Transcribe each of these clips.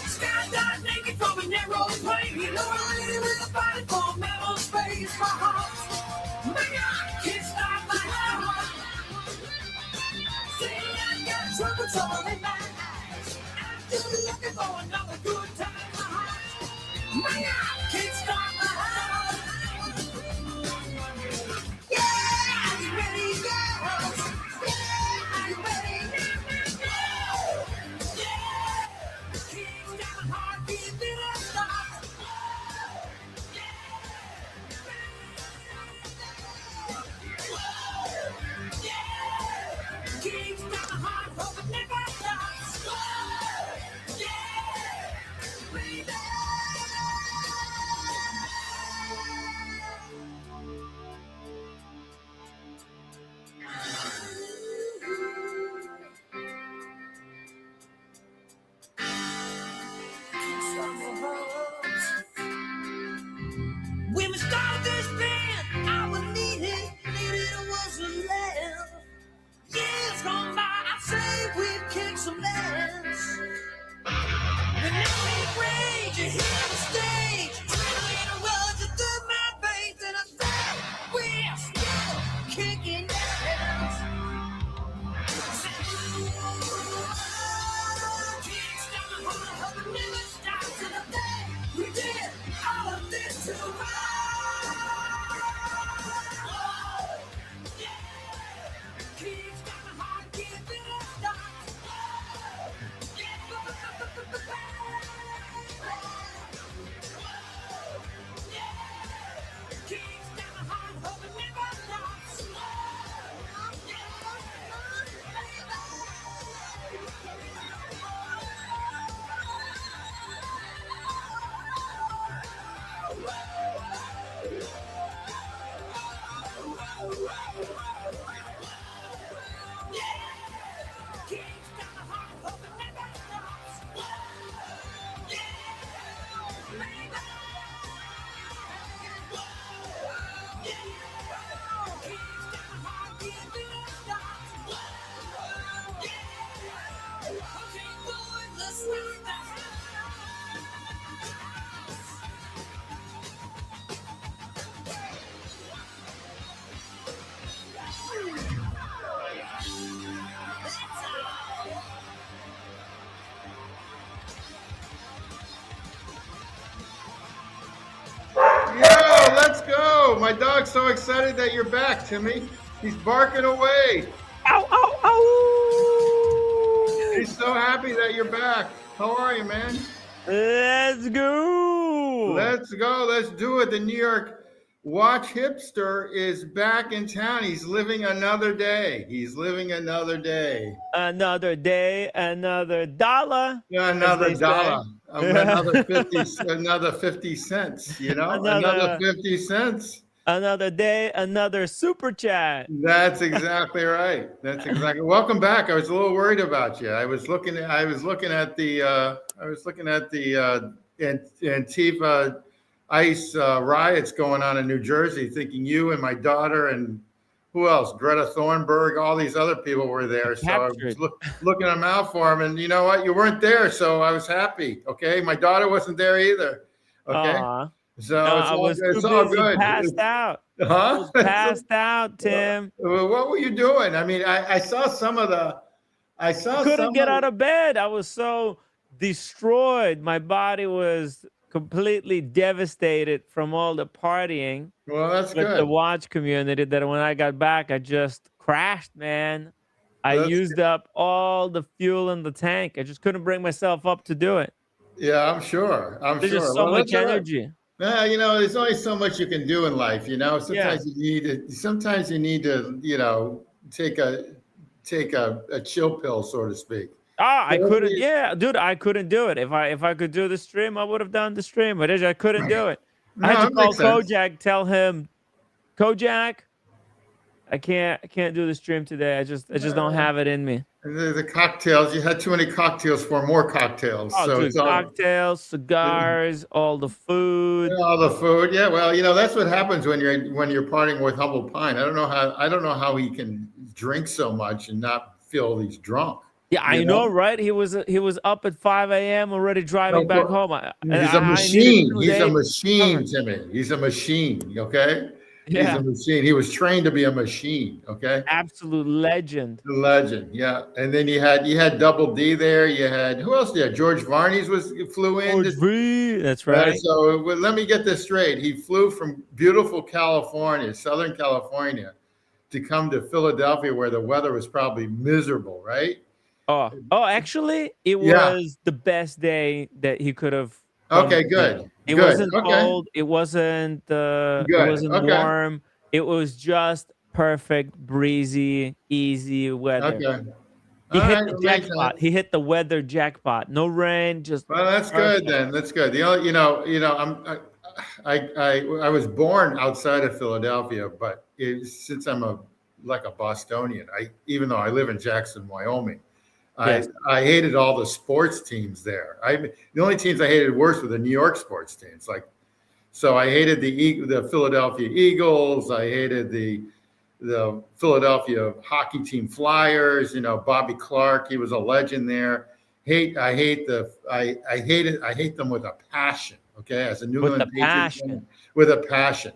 Skydive naked from an aeroplane. You know I live in a body for metal space. My heart, my God, can't stop my heart. See, I got trouble, trouble in my eyes. I'm still looking for another good time. My heart, my God, can't stop my heart. Yeah, are you ready, girls? Yeah, are you ready? Yeah, keep got my heart beating a stop. Yeah, keep got my heart hoping never stops. Yeah, baby. When we started this band, I was needed was a land. Years gone by, I'd say we've kicked some ass. But now we rage, you hear the stage, adrenaline runs through my veins, and I say we're still kicking ass. Can't stop my heart, hope it never stops till the day we did all of this to Let's go. My dog's so excited that you're back, Timmy. He's barking away. Ow, ow, ow. He's so happy that you're back. How are you, man? Let's go. Let's go. Let's do it. The New York watch hipster is back in town. He's living another day. He's living another day. Another day, another dollar. Another dollar. Another 50 cents, you know? Another 50 cents. Another day, another super chat. That's exactly right. That's exactly. Welcome back. I was a little worried about you. I was looking at the Antifa ICE riots going on in New Jersey, thinking you and my daughter and who else? Greta Thunberg, all these other people were there. So I was looking them out for them, and you know what? You weren't there, so I was happy. Okay, my daughter wasn't there either. Okay. So no, it's all good. Passed out. Huh? I was passed out, Tim. What were you doing? I mean, I saw some of the. I couldn't get out of bed. I was so destroyed. My body was completely devastated from all the partying. Well, that's with good. The watch community. That when I got back, I just crashed, man. I used up all the fuel in the tank. I just couldn't bring myself up to do it. Yeah, I'm sure. There's just so much energy. You know, there's only so much you can do in life. You know, sometimes you need to, you know, take a chill pill, so to speak. I couldn't. Yeah, dude, I couldn't do it. If I could do the stream, I would have done the stream. But I couldn't do it. I had to call Kojak, tell him, Kojak, I can't do the stream today. I just don't have it in me. The cocktails, you had too many cocktails for more cocktails. Oh, So dude, it's all cocktails, cigars, all the food. all the food. Yeah, well, that's what happens when you're partying with Humble Pine. I don't know how he can drink so much and not feel he's drunk. Yeah, I know, right? He was up at 5 a.m. already driving back home. He's a I needed machine. 2 He's a days to machine, recover. Timmy. He's a machine. Okay. He's a Yeah, machine. He was trained to be a machine. Okay. absolute legend. The legend. Yeah. And then you had Double D there. You had who else there? George Varney's flew in. George V. That's right. So let me get this straight. He flew from beautiful California, Southern California, to come to Philadelphia where the weather was probably miserable, right? Oh, actually, it Yeah. was the best day that he could have come Okay, to. good. It Good. wasn't Okay. cold. It Good. wasn't Okay. warm. It was just perfect, breezy, easy weather. Okay. He All hit right. the Well, makes jackpot. sense. He hit the weather jackpot. No rain, just Well, that's good perfect. then. That's good. The only, I was born outside of Philadelphia, but since I'm like a Bostonian, even though I live in Jackson, Wyoming, Yes. I hated all the sports teams there. The only teams I hated worse were the New York sports teams. So I hated the Philadelphia Eagles. I hated the Philadelphia hockey team Flyers. Bobby Clark, he was a legend there. I hate them with a passion. Okay, as a New With the England Patriots passion. fan, with a passion.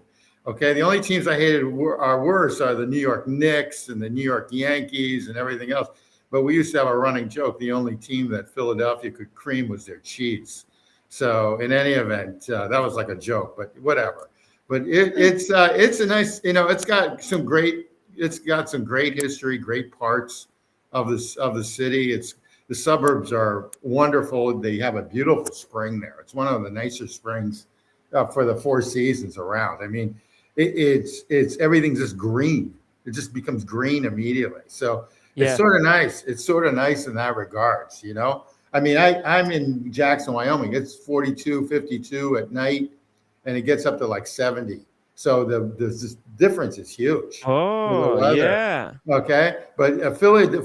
Okay, the only teams I hated are worse are the New York Knicks and the New York Yankees and everything else. But we used to have a running joke: the only team that Philadelphia could cream was their cheese. So in any event, that was like a joke, but whatever. But it's a nice, it's got some great history, great parts of the city. The suburbs are wonderful. They have a beautiful spring there. It's one of the nicer springs for the Four Seasons around. I mean, it's everything's just green. It just becomes green immediately. So it's Yeah. sort of nice. It's sort of nice in that regards. I mean, I'm in Jackson, Wyoming. It's 42, 52 at night, and it gets up to like 70. So the difference is huge. Oh, yeah. Okay, but the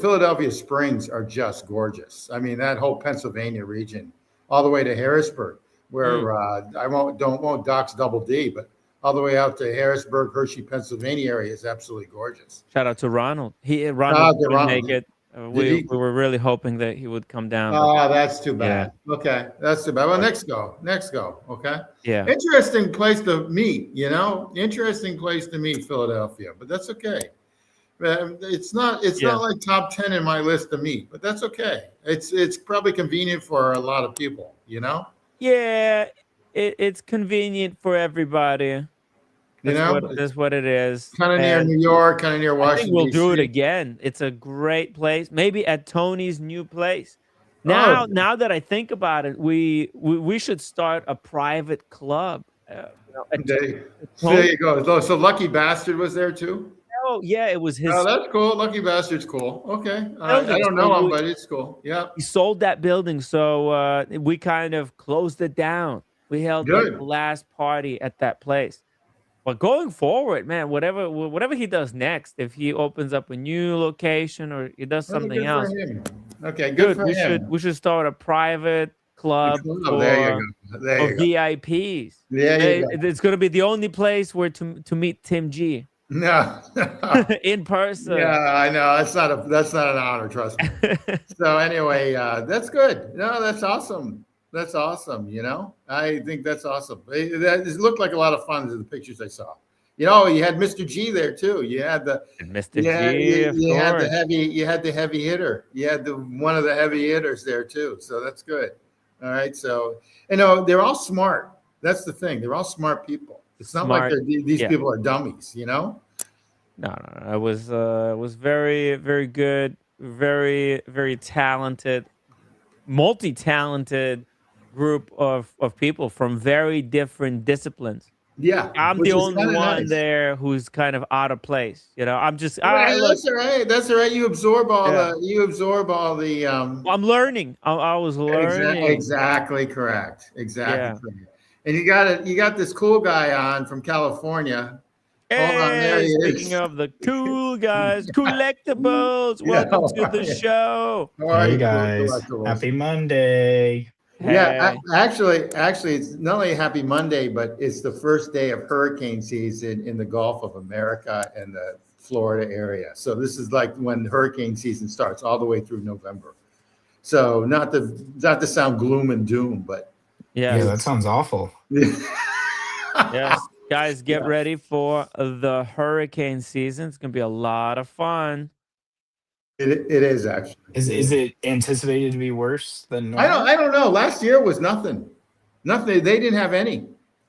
Philadelphia Springs are just gorgeous. I mean, that whole Pennsylvania region, all the way to Harrisburg, where I won't dox Double D, but all the way out to Harrisburg, Hershey, Pennsylvania area is absolutely gorgeous. Shout out to Ronald. Ronald couldn't Ronald. make it. We were really hoping that he would come down. Oh, that's too Yeah. bad. Okay, that's too bad. Well, next go. Okay. Yeah. Interesting place to meet. Interesting place to meet, Philadelphia, but that's okay. It's not like top 10 in my list to meet, but that's okay. It's probably convenient for a lot of people. Yeah, it's convenient for everybody. That's what it is. Kind of near And New York, kind of near I think Washington, we'll do it D.C. again. It's a great place. Maybe at Tony's new place. Oh. Now that I think about it, we should start a private club. At There Tony. you go. So Lucky Bastard was there too. Oh, yeah, it was his. Oh, that's cool. Lucky Bastard's cool. Okay, I building, don't know so him, but it's cool. Yeah, he sold that building, so we kind of closed it down. We held like good. the last party at that place. But going forward, man, whatever he does next, if he opens up a new location or he does Well, something good else, for him. Okay, good dude, for him. we should start a private club Oh, there you go. There for you go. VIPs. There you go. It's gonna be the only place where to meet Tim G No. in person. Yeah, I know. That's not an honor, trust me. So anyway, that's good. No, that's awesome. That's awesome. I think that's awesome. It looked like a lot of fun in the pictures I saw. You had Mr. G there too. You had Mr. G, of you had course. the heavy hitter. You had one of the heavy hitters there too. So that's good. All right. So they're all smart. That's the thing. They're all smart people. It's not like these people are dummies. No. It was very, very good, very, very talented, multi-talented group of people from very different disciplines. Yeah, I'm the only one there who's kind of out of place. I'm just. That's all right. That's all right. You absorb all the. I'm learning. I was learning. Exactly correct. Exactly correct. And you got this cool guy on from California. Hold on, there Hey, he speaking is. of the cool guys, collectibles, Yeah, welcome how to are the you? show. How are Hey you, cool guys, collectibles? happy Monday. Yeah, Hey, actually, it's not only Happy Monday, but it's the first day of hurricane season in the Gulf of America and the Florida area. So this is like when hurricane season starts, all the way through November. So not to sound gloom and doom, but Yeah, yes, that it's sounds awful. yes, guys, get yeah. ready for the hurricane season. It's gonna be a lot of fun. It is actually. Is it anticipated to be worse than I don't normal? I don't know. Last year was nothing. Nothing. They didn't have any.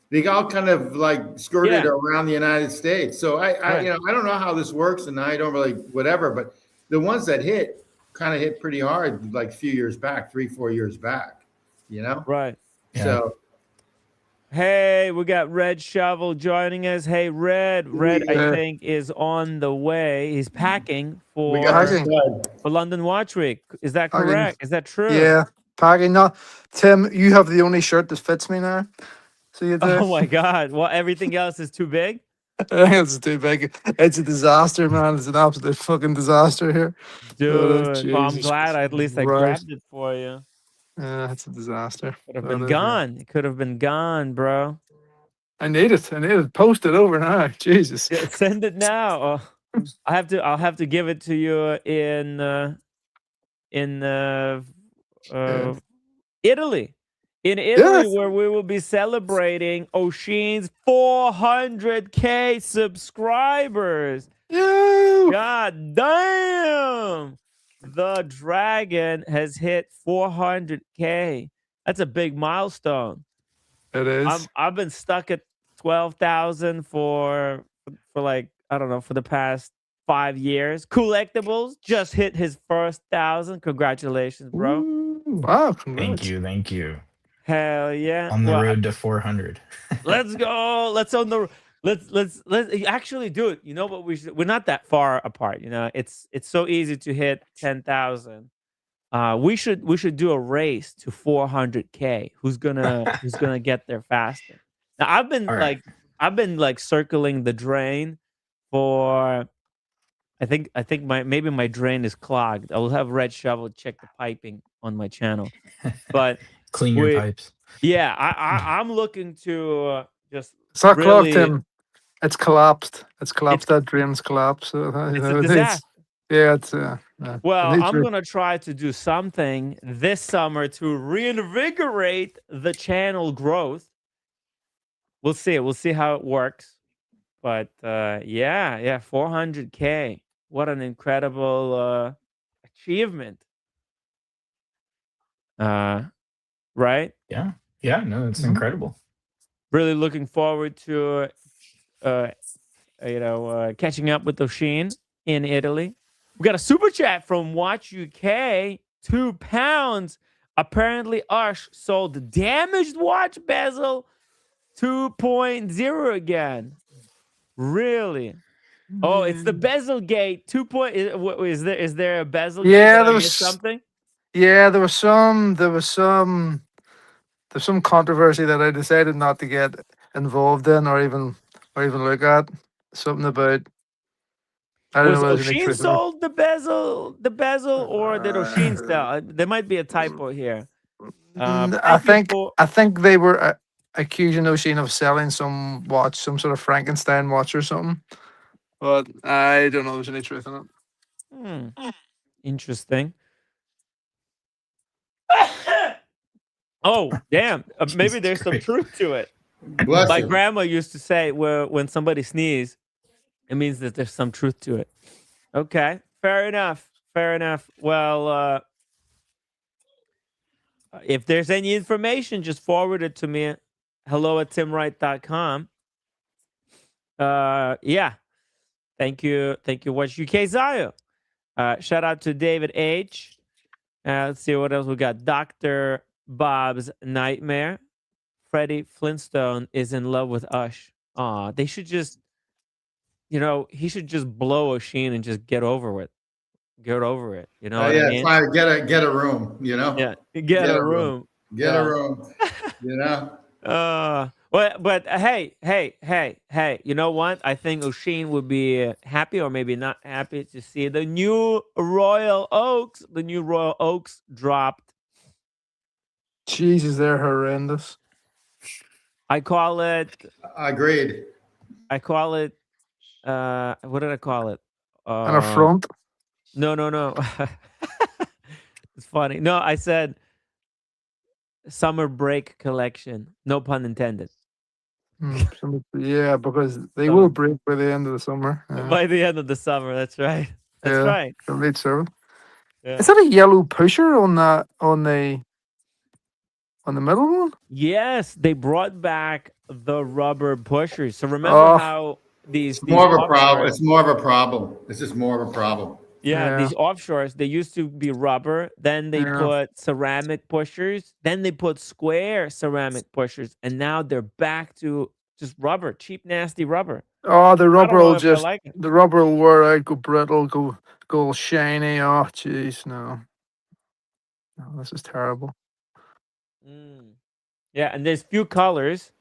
They all kind of like skirted Yeah, around the United States. So I right. I don't know how this works, and I don't really whatever. But the ones that hit kind of hit pretty hard, like a few years back, 3 4 years back. You know. Right. Yeah. So Hey, we got Red Shovel joining us. Hey, Red. Red, I we think, is on the way. He's packing we got the for Packing, stud. London Watch Week. Is that packing. correct? Is that true? Yeah, packing. No, Tim, you have the only shirt that fits me now. So you do. Oh my God. Well, everything else is too big? It's too big. It's a disaster, man. It's an absolute fucking disaster here. Dude. Well, I'm Jesus glad at least I Christ. grabbed it for you. Yeah, it's a disaster. Could have But, been gone. It could have been gone, bro. I need it. I need it. Post it over now. Jesus. Yeah, send it now. I'll have to give it to you in Yeah. uh Italy. In Yeah. Italy, where we will be celebrating Oshin's 400K subscribers. Yeah. God damn! The dragon has hit 400K. That's a big milestone. It is. I've been stuck at 12,000 for like, I don't know, for the past 5 years. Collectibles just hit his first 1,000. Congratulations, bro. Ooh, wow. Thank Congrats. you. Thank you. Hell yeah. On the Well, road to 400. let's go. Let's actually do it. You know what we're not that far apart, you know. It's so easy to hit 10,000. We should do a race to 400K. Who's gonna get there faster? Now All right. I've been like circling the drain for I think maybe my drain is clogged. I will have Red Shovel check the piping on my channel. But Clean your we pipes. yeah, I'm looking to just It's not clogged, really Tim. It's collapsed. It's it's collapsed. That drain's collapsed. So, you it's a know, it needs. disaster. Yeah, it's it Well, needs. I'm gonna try to do something this summer to reinvigorate the channel growth. We'll see. We'll see how it works. But yeah, 400K. What an incredible achievement. Right? Yeah. Yeah. No, it's Mhm. incredible. Really looking forward to catching up with Oshin in Italy. We got a super chat from Watch UK, £2. Apparently, Ush sold the damaged watch bezel 2.0 again. Really? Oh, it's the bezel gate 2. Is there a bezel gate? Yeah, Did I there miss was. something? Yeah, there's some controversy that I decided not to get involved in or even look at. Something about I don't know Was whether there's any Oshin truth in it. sold the bezel, or did Oshin sell? There might be a typo here. But I thank you think for I think they were accusing O'Sheen of selling some watch, some sort of Frankenstein watch or something. But I don't know if there's any truth in it. hmm, interesting. Oh, damn. Maybe Jesus there's some Christ. truth to it. Bless My you. grandma used to say, when somebody sneezes, it means that there's some truth to it. Okay, fair enough. Fair enough. Well, if there's any information, just forward it to me. hello@timwright.com. Yeah. Thank you. Thank you, Watch UK Zio. Shout out to David H. Let's see what else we got. Dr. Bob's Nightmare. Freddie Flintstone is in love with Ush. Aw, they should just, he should just blow Oshin and just get over it. Get over it. You know what I Yeah, mean? try to get a room. You know, Yeah. Get get a a room. room. Get a Yeah. room. You know. Well, but hey, you know what? I think Oshin would be happy or maybe not happy to see the new Royal Oaks. The new Royal Oaks dropped. Jesus, they're horrendous. I call it, Agreed. I call it, what did I call it? An affront. No. It's funny. No, I said summer break collection. No pun intended. Yeah, because they will Summer break by the end of the summer. Yeah, by the end of the summer. That's right. That's yeah. right. Complete servant. Yeah. Is that a yellow pusher on that on the middle one? Yes, they brought back the rubber pushers. So remember Oh, how these It's more of a problem. offshores, It's more of a problem. It's just more of a problem. yeah, yeah, these offshores, they used to be rubber, then they yeah. put ceramic pushers, then they put square ceramic pushers, and now they're back to just rubber, cheap, nasty rubber. Oh, I don't know if I like it. the rubber will wear out, go brittle, go all shiny. Oh, jeez, no. No, this is terrible. Mm. Yeah, and there's few colors.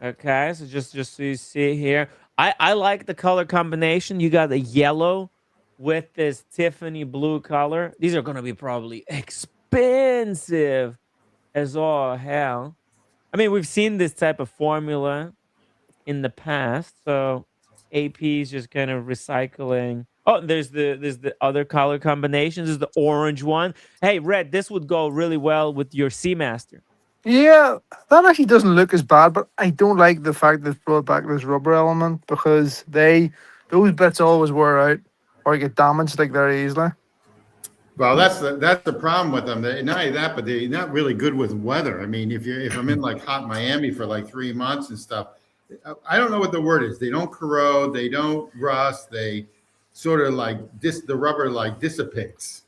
Okay, so just so you see here, I like the color combination. You got the yellow with this Tiffany blue color. These are gonna be probably expensive as all hell. I mean, we've seen this type of formula in the past, so AP is just kind of recycling. Oh, there's the other color combinations. There's the orange one. Hey, red. This would go really well with your Seamaster. Yeah, that actually doesn't look as bad, but I don't like the fact that it's brought back this rubber element because those bits always wear out or get damaged like very easily. Well, that's the problem with them. Not only that, but they're not really good with weather. I mean, if I'm in like hot Miami for like 3 months and stuff, I don't know what the word is. They don't corrode, they don't rust, they sort of like the rubber like dissipates.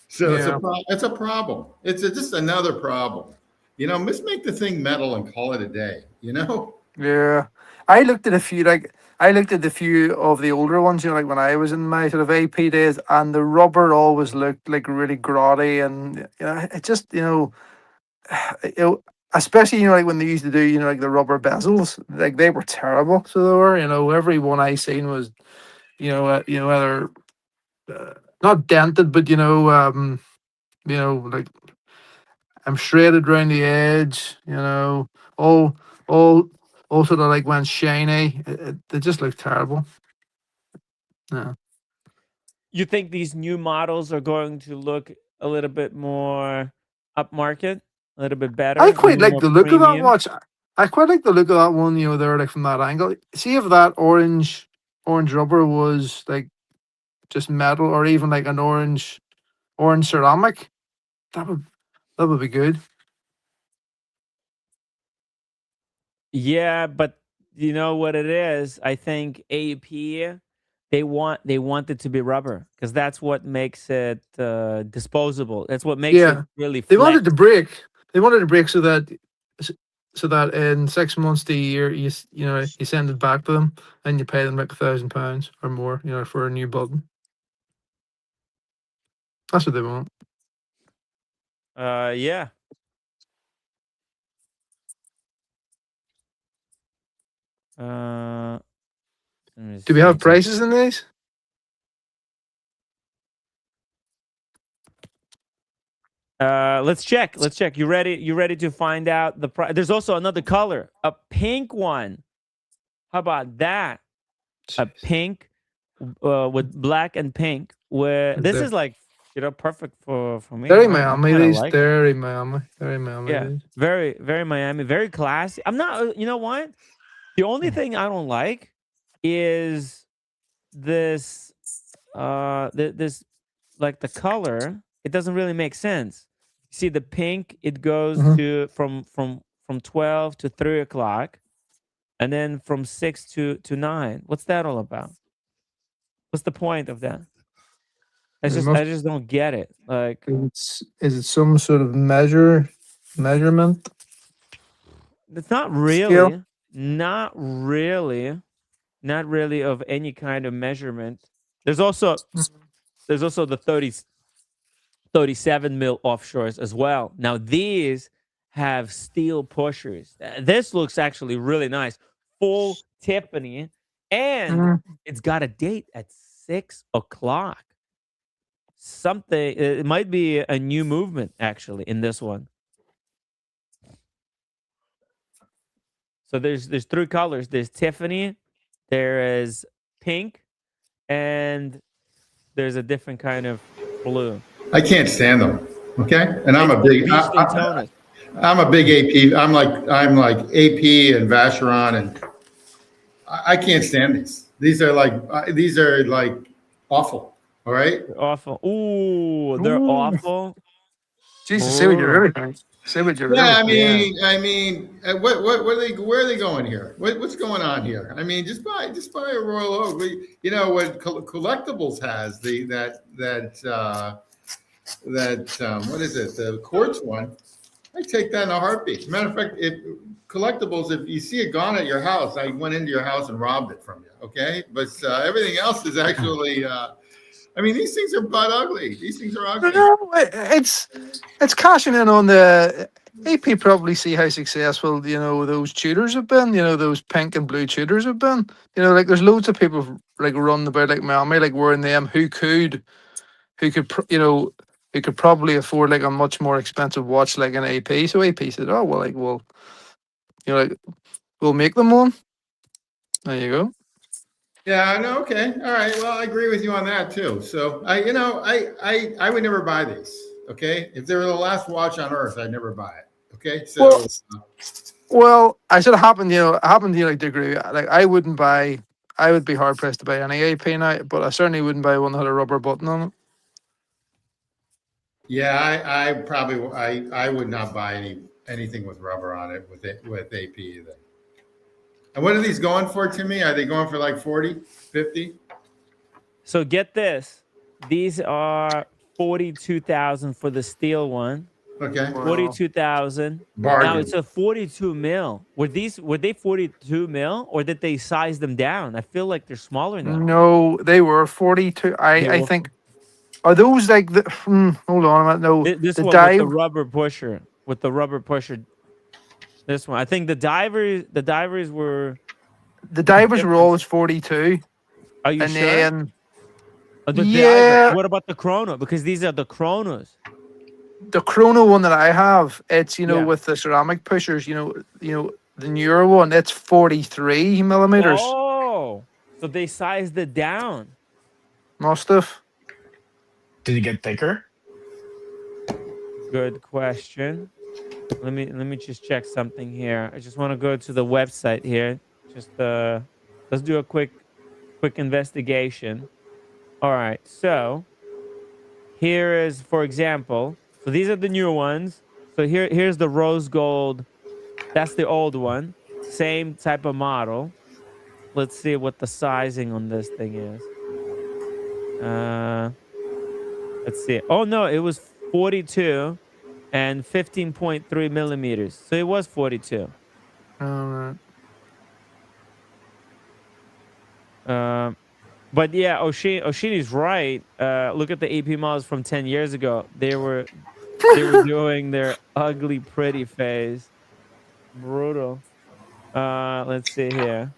So Yeah. it's a problem. Just another problem. Let's make the thing metal and call it a day. Yeah, I looked at a few of the older ones, like when I was in my sort of AP days, and the rubber always looked like really grotty, and it just it, especially like when they used to do like the rubber bezels, like they were terrible. So they were, every one I seen was either not dented, but like I'm shredded around the edge, all all all sort of like went shiny. They just look terrible. Yeah. You think these new models are going to look a little bit more upmarket, a little bit better, I a quite little like more the look of that premium? watch. I quite like the look of that one, there like from that angle. See if that orange rubber was like just metal or even like an orange ceramic. That would that would be good. Yeah, but you know what it is? I think AP they want it to be rubber because that's what makes it disposable. That's what makes it Yeah. really They flex. wanted to break. They wanted to break so that in 6 months to a year you send it back to them and you pay them like £1,000 or more, for a new button. That's what they want. Yeah. Let me Do we see. have prices in these? Let's check. Let's check. You ready? You ready to find out the price? There's also another color, a pink one. How about that? A pink with black and pink. Where this is like perfect for me. Very I Miami, kind of these. like it. Very Miami, Yeah, these. very very Miami, very classy. I'm not. You know what? The only thing I don't like is this. This like the color. It doesn't really make sense. You see the pink. It goes Mhm. to from 12 to 3 o'clock, and then from 6 to 9. What's that all about? What's the point of that? It I must. just don't get it. Like Is it some sort of measurement it's not scale? really, not really, not really of any kind of measurement. There's also the 37 mil offshores as well. Now these have steel pushers. This looks actually really nice. Full Tiffany, and it's got a date at 6 o'clock. Something, it might be a new movement actually in this one. So there's 3 colors. There's Tiffany, there is pink, and there's a different kind of blue. I can't stand them. Okay, and I'm It's a like big. beach Daytonas. I'm a big AP. I'm like AP and Vacheron, and I can't stand these. These are like awful. All right. They're awful. Ooh, they're awful. Jesus, say what you Brutal. really think. Say what you Yeah, really. I mean, what are they? Where are they going here? What's going on here? I mean, just buy a Royal Oak. You know what collectibles has what is it? The quartz one. I take that in a heartbeat. Matter of fact, if collectibles, if you see it gone at your house, I went into your house and robbed it from you. Okay, but everything else is actually. I mean, these things are butt ugly. These things are ugly. No, it's cashing in on the AP. Probably see how successful those tutors have been. Those pink and blue tutors have been. Like there's loads of people like running about like Miami, like wearing them who could who could probably afford like a much more expensive watch like an AP. So AP said, "Oh well, like we'll make them one." There you go. Yeah, no, okay. All right. Well, I agree with you on that too. So I would never buy these. Okay. If they were the last watch on earth, I'd never buy it. Okay. So Well, I should have happened. I happen to like to agree. Like I wouldn't buy. I would be hard pressed to buy any AP now, but I certainly wouldn't buy one that had a rubber button on it. yeah, I probably I would not buy anything with rubber on it with AP either. And what are these going for, Timmy? Are they going for like 40, 50? So get this. These are 42,000 for the steel one. Okay. 42,000. Now Bargain. it's a 42 mil. Were they 42 mil, or did they size them down? I feel like they're smaller now. No, they were 42. I think. Are those like the? Hold on a minute. No, This the one with the dive. rubber pusher. With the rubber pusher. This one. I think the divers were. The divers were different. always 42, Are you and sure? then The diver. yeah, What about the chrono? Because these are the chronos. the chrono one that I have, it's Yeah. with the ceramic pushers. The newer one, it's 43 millimeters. Oh, so they sized it down. Must have. Did it get thicker? Good question. Let me just check something here. I just want to go to the website here. Just let's do a quick investigation. All right. So here is, for example, so these are the new ones. So here's the rose gold. That's the old one. Same type of model. Let's see what the sizing on this thing is. Let's see. Oh no, it was 42 and 15.3 millimeters. So it was 42. But yeah, Oshini's right. Look at the AP models from 10 years ago. They were doing their ugly pretty phase. Brutal. Let's see here.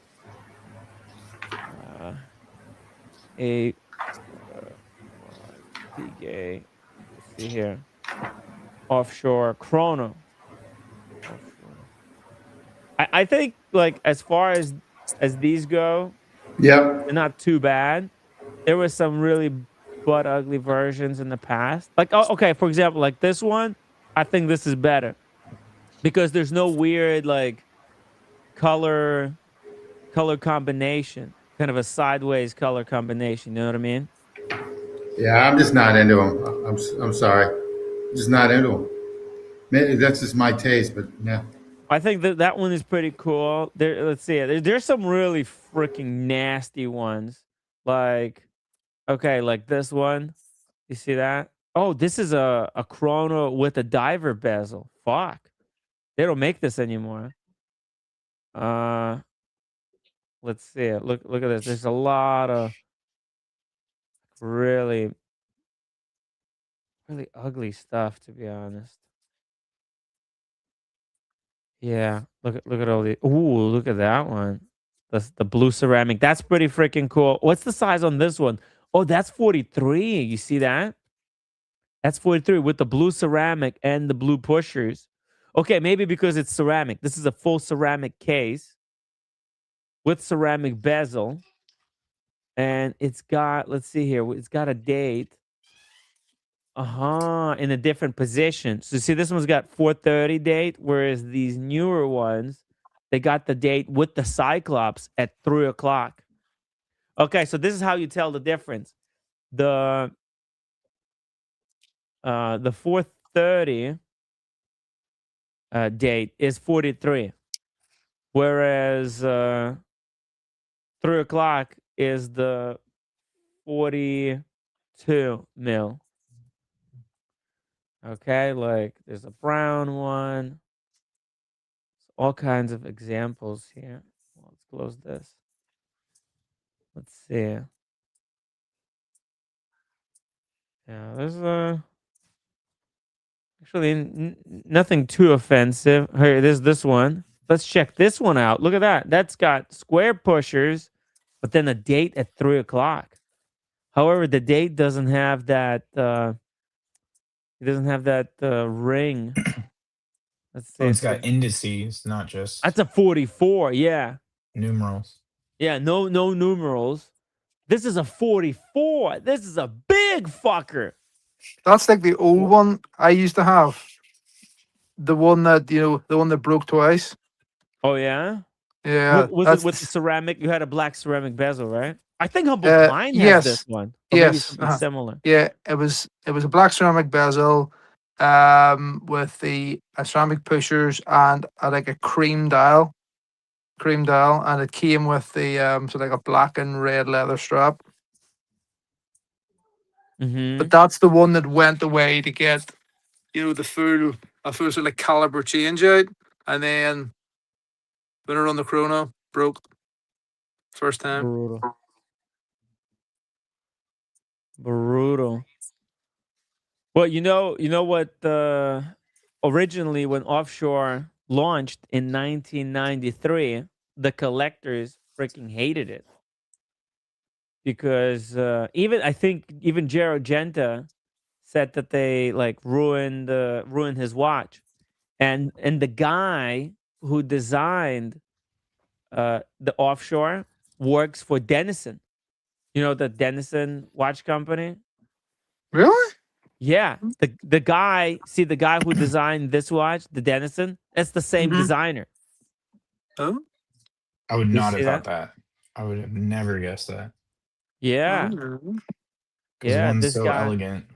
A PK. Let's see here. Offshore chrono. Offshore. I think like as far as these go, Yep. they're not too bad. There was some really butt ugly versions in the past. Like, oh, okay, for example, like this one, I think this is better because there's no weird like color combination, kind of a sideways color combination. You know what I mean? Yeah, I'm just not into them. I'm sorry. I'm just not into them. Maybe that's just my taste, but yeah. I think that one is pretty cool. There, let's see. There's some really freaking nasty ones. Like, okay, like this one. You see that? Oh, this is a chrono with a diver bezel. Fuck. They don't make this anymore. Let's see it. Look at this. There's a lot of really ugly stuff, to be honest. Yeah, look at all the. Ooh, look at that one. That's the blue ceramic. That's pretty freaking cool. What's the size on this one? Oh, that's 43. You see that? That's 43 with the blue ceramic and the blue pushers. Okay, maybe because it's ceramic. This is a full ceramic case with ceramic bezel. And it's got, let's see here, it's got a date. In a different position. So see, this one's got 4:30 date, whereas these newer ones, they got the date with the Cyclops at 3 o'clock. Okay, so this is how you tell the difference. The 4:30 date is 43, whereas 3 o'clock is the 42 mil. Okay, like there's a brown one. All kinds of examples here. Let's close this. Let's see. Yeah, there's actually nothing too offensive. Here, there's this one. Let's check this one out. Look at that. That's got square pushers, but then a date at 3 o'clock. However, the date doesn't have that. It doesn't have that ring. Let's see. Oh, it's got indices, not That's just a 44. Yeah, numerals. yeah. No numerals. This is a 44. This is a big fucker. That's like the old one I used to have. The one that the one that broke twice. Oh yeah. Yeah, Was it that's with the ceramic? You had a black ceramic bezel, right? I think Humble Pine has this yes, one, or maybe yes, something similar. yeah. It was a black ceramic bezel, with the ceramic pushers and like a cream dial, and it came with the so like a black and red leather strap. Mm-hmm. But that's the one that went away to get the full sort of like caliber change out, and then when I run the chrono broke first time. Brutal. Brutal. Well, you know what? Originally, when Offshore launched in 1993, the collectors freaking hated it because I think even Gerald Genta said that they like ruined his watch, and the guy who designed the Offshore works for Denison. You know the Denison watch company. Really? Yeah, the guy, see the guy who designed this watch, the Denison, that's the same Mm-hmm. designer. Oh, I would You not have see thought that? that. I would have never guessed that. Yeah, Because yeah, one's this so guy. elegant.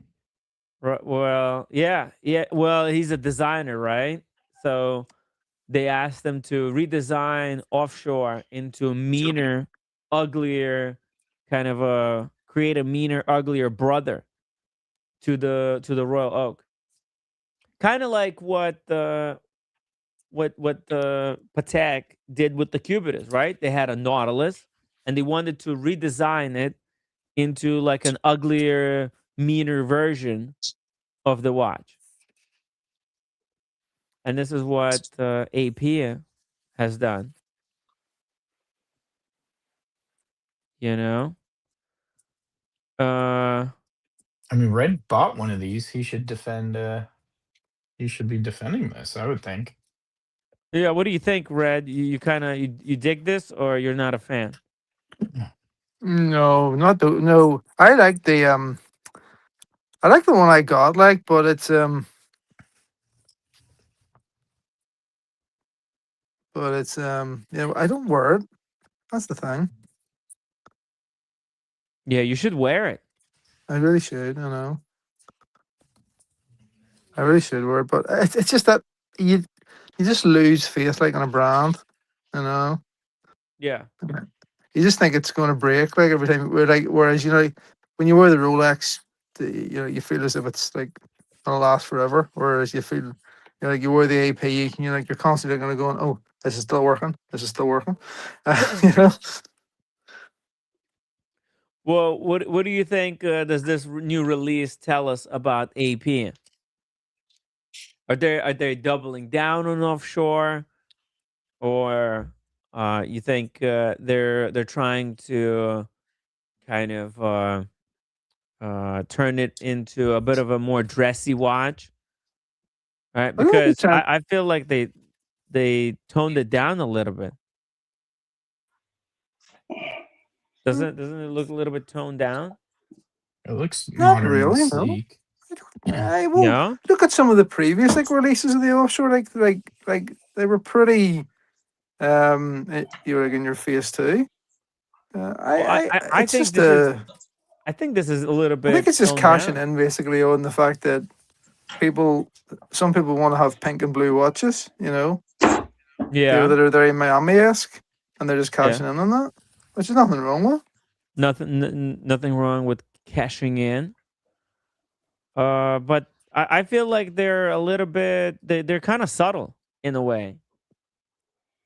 Well, yeah, yeah. Well, he's a designer, right? So they asked him to redesign Offshore into a meaner, uglier, kind of create a meaner, uglier brother to the Royal Oak. Kind of like what the Patek did with the Cubitus, right? They had a Nautilus, and they wanted to redesign it into like an uglier, meaner version of the watch. And this is what AP has done. You know, uh, I mean, Red bought one of these. He should defend. He should be defending this, I would think. yeah. What do you think, Red? You kind of you dig this, or you're not a fan? no, not the no. I like the one I got, like, but I don't wear it. That's the thing. Yeah, you should wear it. I really should. I really should wear it, but it's just that you just lose faith like on a brand. You know, Yeah. you just think it's going to break like every time. Whereas when you wear the Rolex, you feel as if it's like gonna last forever. Whereas like you wear the AP, and you're constantly going to go, oh, this is still working. This is still working. You know. Well, what do you think? Does this new release tell us about AP? Are they doubling down on Offshore? or you think they're trying to kind of turn it into a bit of a more dressy watch, right? I think Because it's a- I feel like they toned it down a little bit. Doesn't it look a little bit toned down? It looks not modern and really, no. sleek. I will Yeah. look at some of the previous like releases of the Offshore, like they were pretty you're like in your face too. Well, I It's think just this is I think this is a little I think bit it's just toned cashing down. in basically on the fact that some people want to have pink and blue watches, Yeah. that are very Miami-esque, and they're just Yeah. cashing in on that, which is nothing wrong with. Nothing wrong with cashing in. But I feel like they're a little bit they're kind of subtle in a way.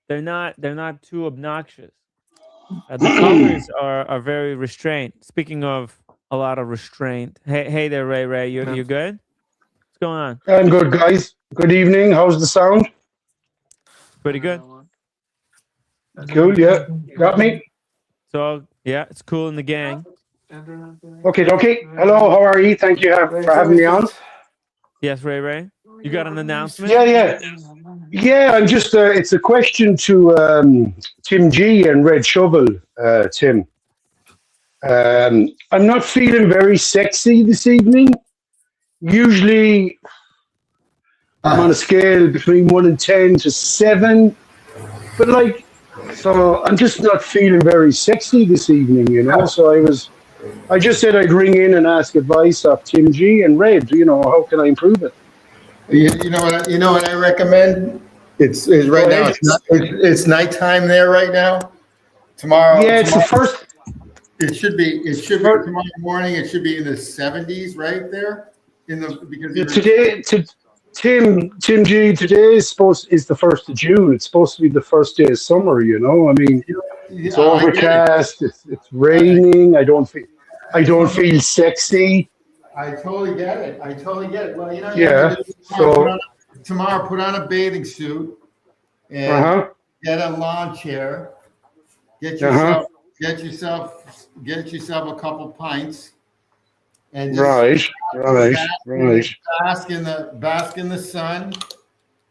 They're not too obnoxious. The colors are very restrained. Speaking of a lot of restraint. Hey there, Ray. You Yeah. you good? What's going on? I'm good, guys. Good evening. How's the sound? Pretty good. Cool, yeah. Got me? So yeah, it's cool in the gang. Okay, okay. Hello, how are you? Thank you for having me on. Yes, Ray. You got an announcement? Yeah. Yeah, I'm just, it's a question to Tim G and Red Shovel, Tim. I'm not feeling very sexy this evening. Usually I'm on a scale between 1 and 10 to 7. But so I'm just not feeling very sexy this evening, So I just said I'd ring in and ask advice of Tim G and Red. How can I improve it? You know what? You know what I recommend? It's right Go now. ahead. It's nighttime there right now. Tomorrow. Yeah, it's the first. It should be tomorrow morning. It should be in the 70s right there. Tim G. Today is the 1st of June. It's supposed to be the first day of summer. I mean, it's overcast. It's raining. I don't feel sexy. I totally get it. Well, Yeah. So tomorrow, put on a bathing suit and get a lawn chair. Get yourself a couple pints. And just bask in the sun.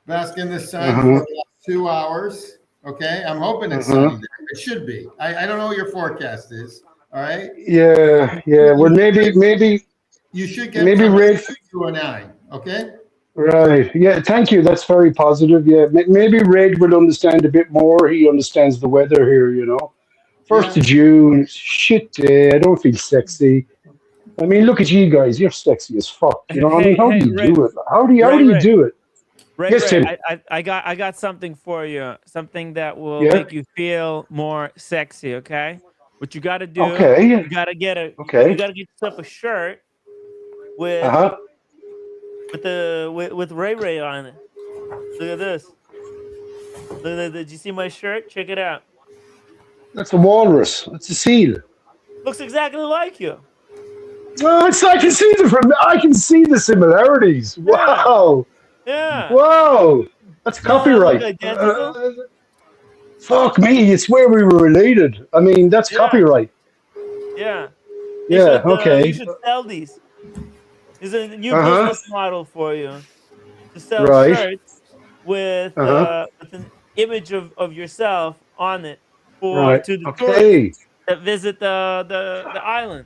Bask in the sun for about 2 hours. Okay, I'm hoping it's sunny there. It should be. I don't know what your forecast is. All right. Yeah. Well, maybe you should get Red to a 9. Okay. Right. Yeah. Thank you. That's very positive. Yeah. Maybe Red will understand a bit more. He understands the weather here. 1st of June. Shit day. I don't feel sexy. I mean, look at you guys. You're sexy as fuck. How do you do it? How do you do it? Ray, yes, Tim. I got something for you. Something that will make you feel more sexy. Okay. What you got to do? Okay. You got to get you got to get yourself a shirt with with Ray on it. Look at this. Did you see my shirt? Check it out. That's a walrus. That's a seal. Looks exactly like you. Oh, I can see the similarities. Wow. Yeah. Wow. That's copyright. Fuck me. It's where we were related. I mean, that's copyright. Yeah. Okay. You should sell these. There's a new business model for you to sell shirts with an image of yourself on it to the tourists that visit the island.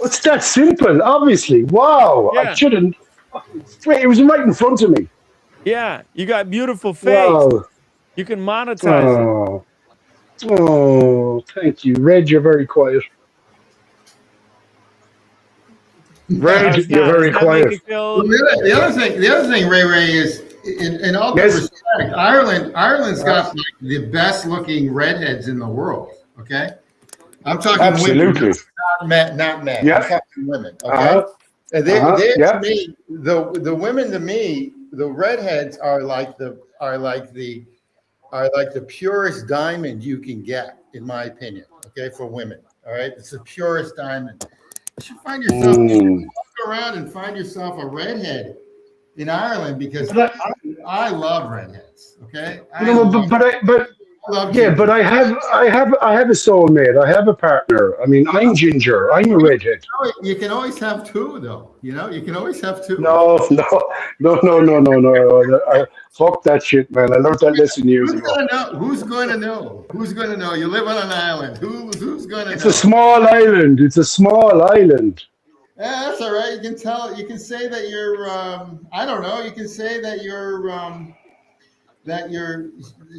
It's that simple, obviously. Wow. Yeah. I shouldn't. It was right in front of me. Yeah. You got beautiful face. Wow. You can monetize it. Oh, thank you. Red, you're very quiet. Red, you're very quiet. The other thing, Ray, is in all due respect, Ireland's got like the best looking redheads in the world. Okay, I'm talking women, not men. Yeah. I'm talking women. Okay, to me, the women to me, the redheads are like the purest diamond you can get, in my opinion. Okay, for women. All right, it's the purest diamond. You should find yourself, go around and find yourself a redhead in Ireland, because I love redheads. Okay. You know, but love yeah, ginger. but I have a soulmate. I have a partner. I mean, I'm ginger. I'm a redhead. You can always have two, though. You know, you can always have two. No. Fuck that shit, man. I learned that lesson years Who's ago. gonna know? Who's going to know? Who's going to know? You live on an island. Who's going to It's know? a small island. It's a small island. Yeah, that's all right. You can tell. You can say that you're. I don't know. You can say that you're. That you're.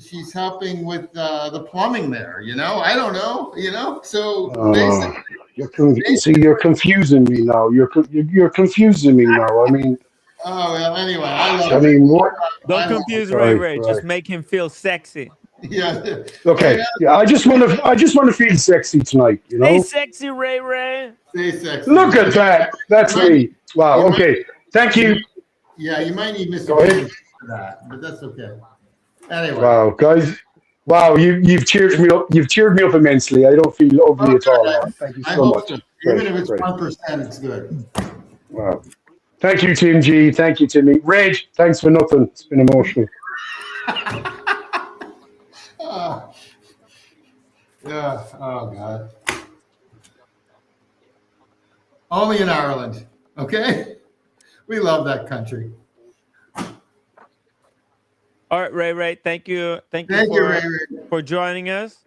She's helping with the plumbing there. You know. I don't know. You know. So basically, You're confusing me now. You're confusing me now. I mean, oh well. Anyway, I love. I mean, what? Don't confuse Ray Right, Ray. Just right. make him feel sexy. Yeah. Okay. Yeah, I just want to feel sexy tonight. You Stay know. sexy, Ray Ray. Stay sexy. Look at that. That's me. Wow. You might- Okay. Thank you. Yeah, you might need Mr. Go ahead. for that, but that's okay. Anyway. Wow, guys. Wow, you've cheered me up. You've cheered me up immensely. I don't feel ugly at all now. Thank you I so hope much. so. Even Great, if it's great. 1%, it's good. Wow. Thank you, Tim G. Thank you, Timmy. Reg, thanks for nothing. It's been emotional. Yeah. Oh God. Only in Ireland. Okay. We love that country. All right, Ray Ray. Thank you. Thank you, Ray Ray. for joining us.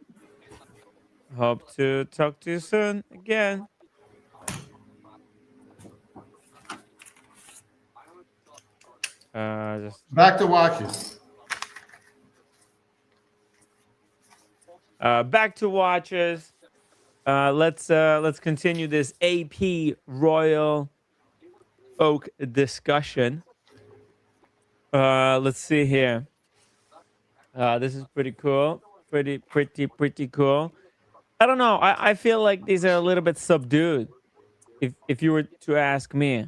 Hope to talk to you soon again. Just Back to watches. back to watches. Let's continue this AP Royal Oak discussion. Let's see here. This is pretty cool. Pretty cool. I don't know. I feel like these are a little bit subdued. If you were to ask me,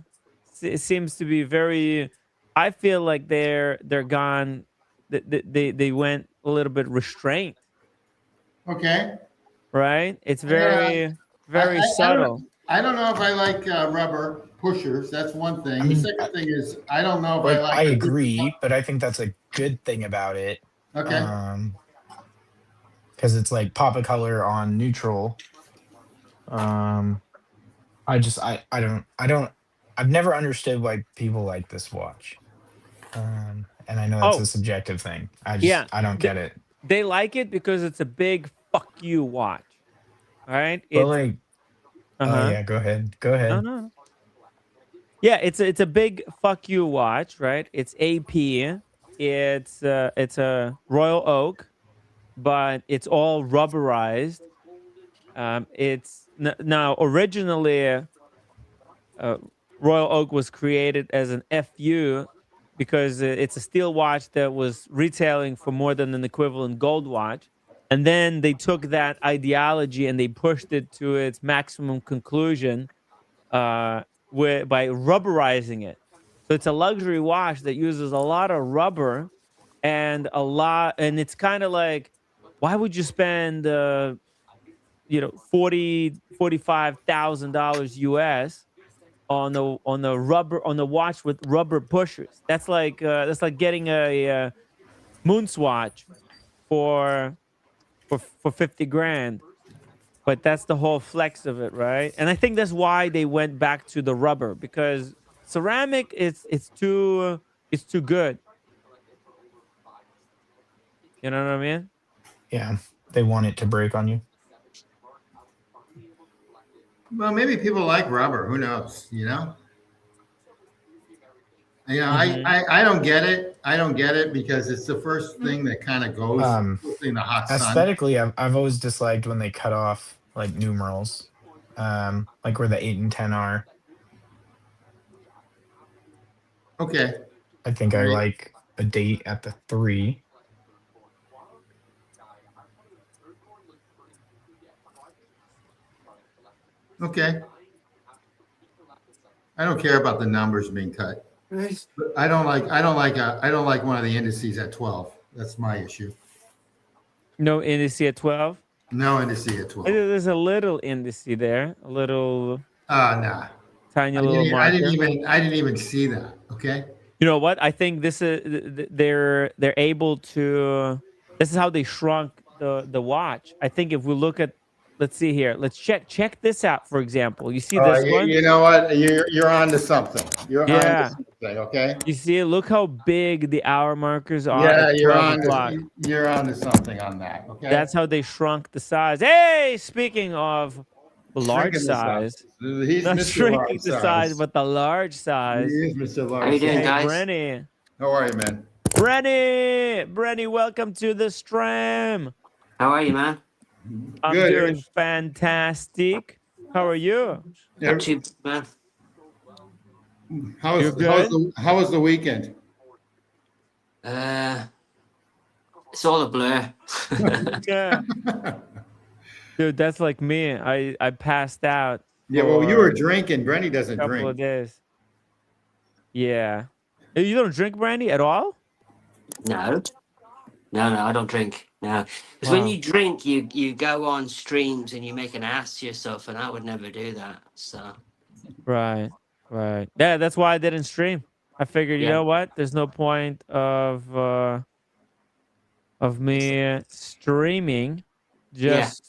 it seems to be very. I feel like they're gone. They went a little bit restrained. Okay. Right? It's very subtle. I don't know if I like rubber pushers. That's one thing. I mean, the second thing is I don't know if like, I like. I agree, but I think that's a good thing about it. Okay. Because it's like pop a color on neutral. I've never understood why people like this watch. And I know that's a subjective thing. I don't get it. They like it because it's a big fuck you watch. All right? But like, uh-huh. yeah, go ahead. No. Yeah, it's a big fuck you watch, right? It's AP. It's a Royal Oak, but it's all rubberized. It's now originally Royal Oak was created as an FU because it's a steel watch that was retailing for more than an equivalent gold watch. And then they took that ideology and they pushed it to its maximum conclusion by rubberizing it. So it's a luxury watch that uses a lot of rubber and it's kind of like, why would you spend $45,000 US on the watch with rubber pushers? That's like getting a moon swatch for 50 grand. But that's the whole flex of it, right? And I think that's why they went back to the rubber, because ceramic it's too good. You know what I mean? Yeah, they want it to break on you. Well, maybe people like rubber. Who knows? You know. I don't get it. I don't get it because it's the first thing that kind of goes in the hot sun. Aesthetically, I've always disliked when they cut off like numerals, like where the 8 and 10 are. Okay. I think I like a date at the 3. Okay. I don't care about the numbers being cut. Right. I don't like one of the indices at 12. That's my issue. No indice at 12? No indice at 12. There's a little indice there, a little Nah. tiny little marker. I didn't even see that. Okay. You know what? I think this is they're able to. This is how they shrunk the watch. I think if we look at, let's see here. Let's check this out. For example, you see this one? You know what? You're on to something. You're on to Yeah. something. Okay. You see it? Look how big the hour markers are Yeah, at 12 o'clock. you're on to something on that. Okay. That's how they shrunk the size. Hey, speaking of large Shrinking the size. size, He's not Mr. shrinking Large the size, size. but the large He size. is Mr. How Large you doing, size. Hey, guys? Brenny. How are you, man? Brenny, welcome to the stream. How are you, man? I'm Good. doing fantastic. How are you? Not too bad, man. How was the weekend? It's all a blur. Yeah. Dude, that's like me. I passed out. Yeah, well, you were drinking. Brenny doesn't a couple drink. of days. Yeah. You don't drink brandy at all? No, I don't drink. No, because when Wow. you drink, you go on streams and you make an ass to yourself, and I would never do that. So Right. Yeah, that's why I didn't stream. I figured, you yeah, know what? There's no point of me streaming yeah, just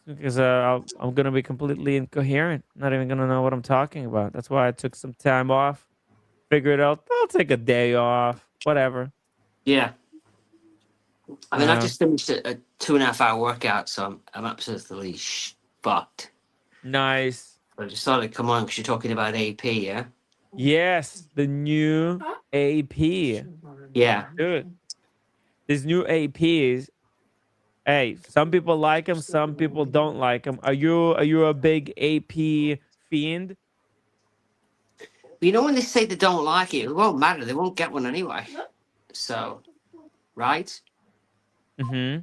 because I'm gonna be completely incoherent. Not even gonna know what I'm talking about. That's why I took some time off. Figured out I'll take a day off. Whatever. yeah. I mean, I just finished a 2.5 hour workout, so I'm absolutely fucked. Nice. I just thought I'd come on because you're talking about AP, yeah. Yes, the new AP. Yeah. Dude, these new APs. Hey, some people like them, some people don't like them. Are you a big AP fiend? But you know when they say they don't like it won't matter. They won't get one anyway. So, right? Mm-hmm.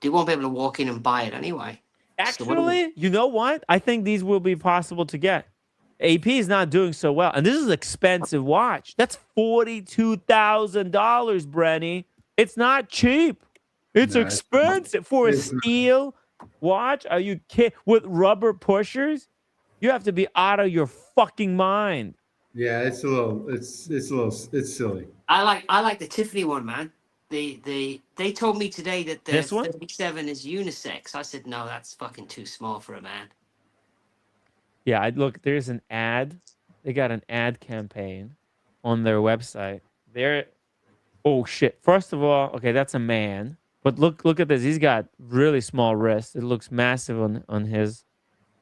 They won't be able to walk in and buy it anyway. Actually, you know what? I think these will be possible to get. AP is not doing so well, and this is an expensive watch. That's $42,000, Brenny. It's not cheap. It's expensive for a steel watch. Are you kidding? With rubber pushers, you have to be out of your fucking mind. Yeah, it's silly. I like the Tiffany one, man. They told me today that the 37 is unisex. I said no, that's fucking too small for a man. Yeah, look, there's an ad. They got an ad campaign on their website. Oh shit. First of all, okay, that's a man. But look at this. He's got really small wrists. It looks massive on his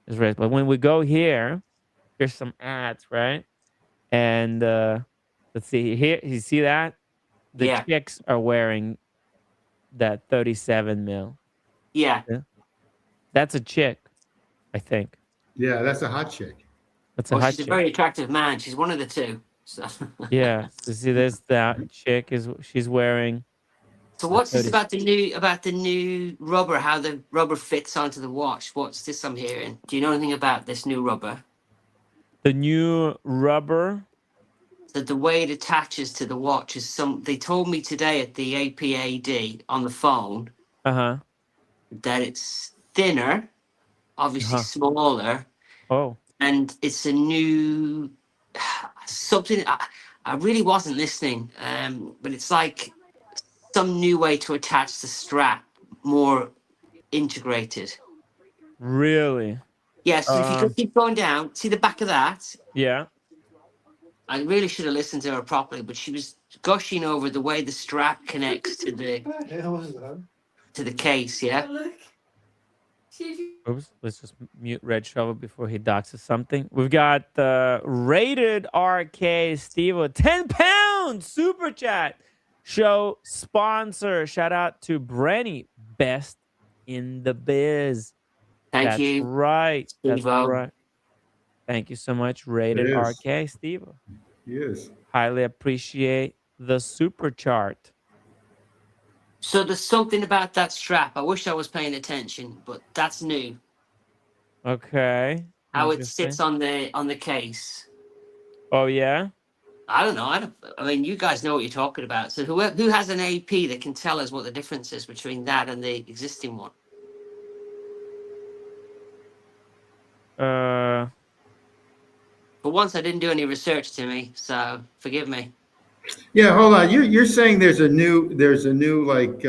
wrist. But when we go here, here's some ads, right? And let's see here. You see that? The chicks are wearing that 37 mil. Yeah. That's a chick, I think. Yeah, that's a hot chick. That's a hot she's chick. a very attractive man. She's one of the two. So. Yeah. So see, that chick she's wearing. So what's this about the new rubber? How the rubber fits onto the watch? What's this I'm hearing? Do you know anything about this new rubber? The new rubber. That the way it attaches to the watch is they told me today at the APAD on the phone that it's thinner, obviously smaller. Oh. And it's a new something. I really wasn't listening, but it's like some new way to attach the strap, more integrated. Really? Yes. Yeah, so if you could keep going down, see the back of that. Yeah. I really should have listened to her properly, but she was gushing over the way the strap connects to the case. Yeah. Oops. Let's just mute Red Shovel before he doxes something. We've got the Rated RK Steve, £10 super chat. Show sponsor. Shout out to Brenny, best in the biz. Thank you. Right. That's Steve-o. right. Thank you so much, Rated RK Steve. Yes. Highly appreciate the super chart. So there's something about that strap. I wish I was paying attention, but that's new. Okay. How it sits on the case. Oh yeah. I don't know. I mean, you guys know what you're talking about. So who has an AP that can tell us what the difference is between that and the existing one? But once I didn't do any research, Timmy, so forgive me. Yeah, hold on. You're saying there's a new like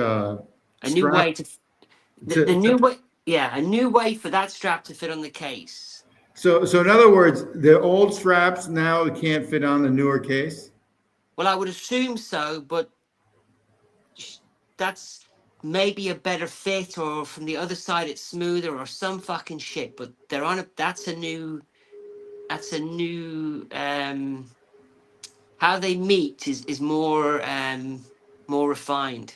A new strap way to the new way. Yeah, a new way for that strap to fit on the case. So in other words, the old straps now can't fit on the newer case? Well, I would assume so, but that's maybe a better fit, or from the other side it's smoother, or some fucking shit. But they're on a. That's a new. How they meet is more more refined.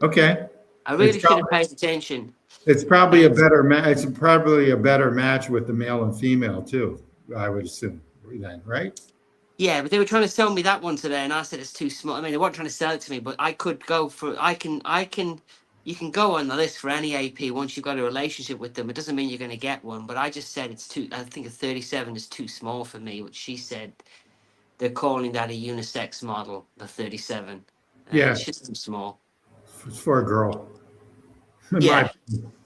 Okay. I really should have paid attention. It's probably a better it's probably a better match with the male and female too, I would assume then, right? Yeah, but they were trying to sell me that one today, and I said it's too small. I mean, they weren't trying to sell it to me, but I could go for. You can go on the list for any AP once you've got a relationship with them. It doesn't mean you're going to get one, but I just said it's too. I think a 37 is too small for me, which she said they're calling that a unisex model, the 37. Yeah, it's just too small. It's for a girl. Yeah,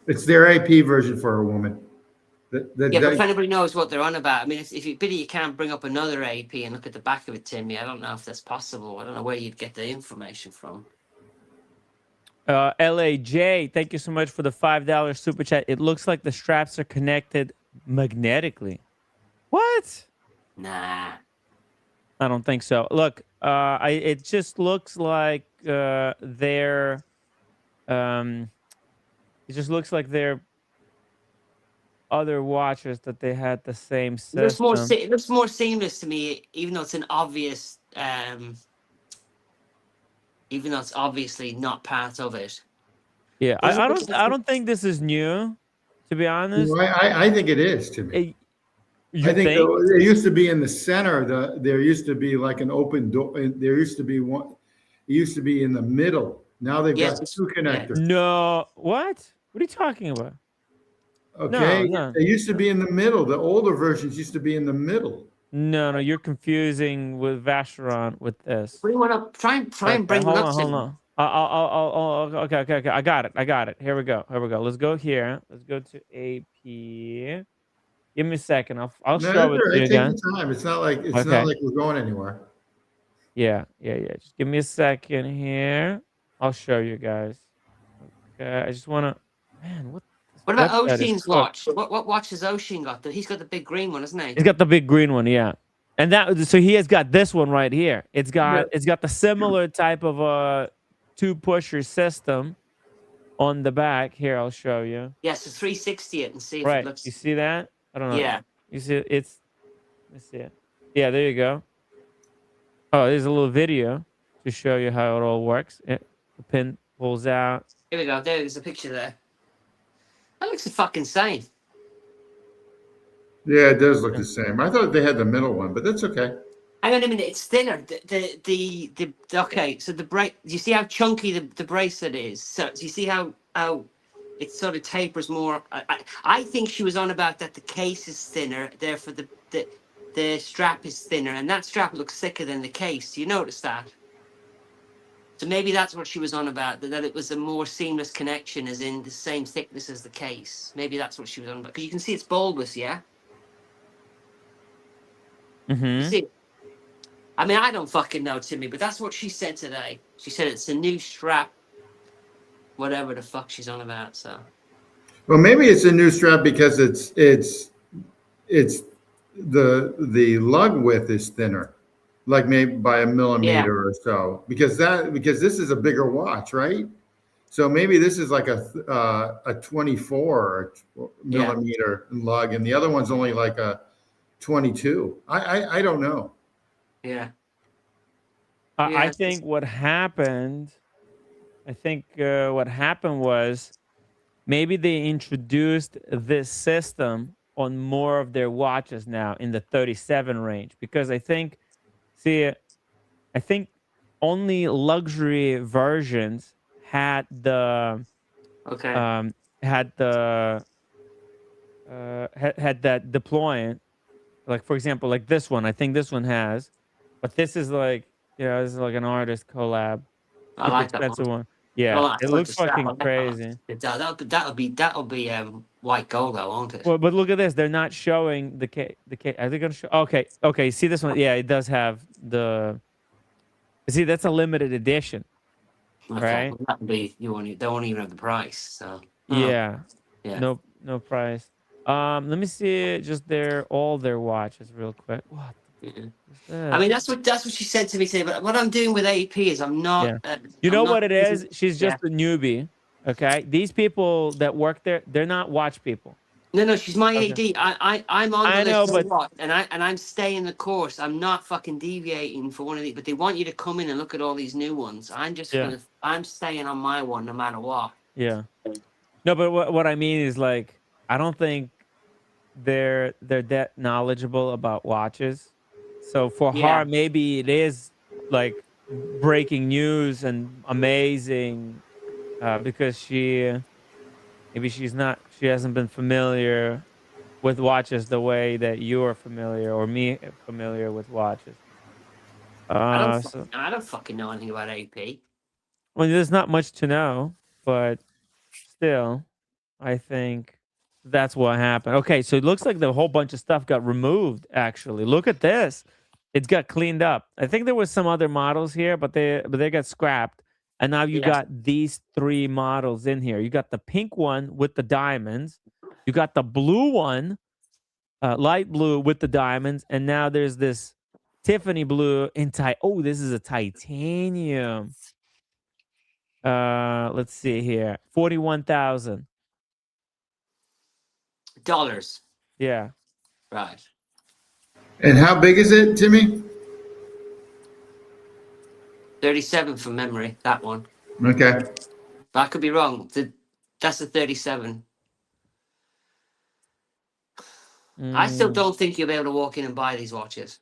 it's their AP version for a woman. But if anybody knows what they're on about, I mean, if you pity you can't bring up another AP and look at the back of it, Timmy. I don't know if that's possible. I don't know where you'd get the information from. LAJ, thank you so much for the $5 super chat. It looks like the straps are connected magnetically. What? Nah, I don't think so. Look, it just looks like they're it just looks like they're other watches that they had the same system. It looks more seamless to me, even though it's an obvious, even though it's obviously not part of it. Yeah, I don't think this is new, to be honest. I think it is, to me. I think there used to be in the center. There used to be like an open door. There used to be one. It used to be in the middle. Now they've got two connectors. No, what? What are you talking about? Okay, no. They used to be in the middle. The older versions used to be in the middle. No, you're confusing with Vacheron with this. What do you want to try and bring hold up? Hold on. Okay. I got it. Here we go. Let's go here. Let's go to AP. Give me a second. I'll show it to you again. Take your time. It's not like we're going anywhere. Yeah. Just give me a second here. I'll show you guys. Okay. I just want to. Man, what about Oshin's watch? What watch has Oshin got? He's got the big green one, isn't he? He's got the big green one, yeah. And so he has got this one right here. It's got the similar type of a two-pusher system on the back. Here, I'll show you. Yes, it's 360 it and see if it looks. You see that? I don't know. Yeah. You see it's. Let's see it. Yeah, there you go. Oh, there's a little video to show you how it all works. The pin pulls out. Here we go. There's a picture there. That looks the fucking same. Yeah, it does look the same. I thought they had the middle one, but that's okay. Hang on a minute, it's thinner. Okay, so do you see how chunky the bracelet is? So do you see how it sort of tapers more? I think she was on about that the case is thinner, therefore the strap is thinner, and that strap looks thicker than the case. Do you notice that? So maybe that's what she was on about, that it was a more seamless connection, as in the same thickness as the case. Maybe that's what she was on about. Because you can see it's bulbous, yeah? Mm-hmm. See, I mean, I don't fucking know, Timmy, but that's what she said today. She said it's a new strap, whatever the fuck she's on about. So, well, maybe it's a new strap because it's the lug width is thinner, like maybe by a millimeter or so. Because this is a bigger watch, right? So maybe this is like a 24 millimeter lug, and the other one's only like a 22. I don't know. Yeah. I think what happened. What happened was maybe they introduced this system on more of their watches now in the 37 range, because I think only luxury versions had the had that deployment. Like, for example, like this one, I think this one has, but this is like, this is like an artist collab. I like that one. Yeah, it looks fucking crazy. That'll be white gold, though, won't it? Well, but look at this. They're not showing the K. Are they going to show? Okay. See this one? Yeah, it does have the. See, that's a limited edition, Okay, right? well, that would be they won't even have the price. So Yeah. yeah. No price. Let me see just all their watches real quick. What? Yeah. I mean, that's what she said to me today. But what I'm doing with AP is I'm not. Yeah. You know what it is? She's just a newbie. Okay. These people that work there, they're not watch people. No, she's my Okay. AD. I'm on the I know, list but and I'm staying the course. I'm not fucking deviating for one of these. But they want you to come in and look at all these new ones. I'm staying on my one no matter what. Yeah. No, but what I mean is like I don't think they're that knowledgeable about watches. So for her, maybe it is like breaking news and amazing because she hasn't been familiar with watches the way that you are familiar or me familiar with watches. I don't fucking know anything about AP. Well, there's not much to know, but still, I think that's what happened. Okay, so it looks like the whole bunch of stuff got removed, actually. Look at this. It's got cleaned up. I think there was some other models here, but they got scrapped. And now you got these 3 models in here. You got the pink one with the diamonds. You got the blue one, light blue with the diamonds. And now there's this Tiffany blue in oh, this is a titanium. Let's see here. $41,000. Yeah. Right. And how big is it, Timmy? 37 from memory, that one. Okay. But I could be wrong. That's a 37. I still don't think you'll be able to walk in and buy these watches.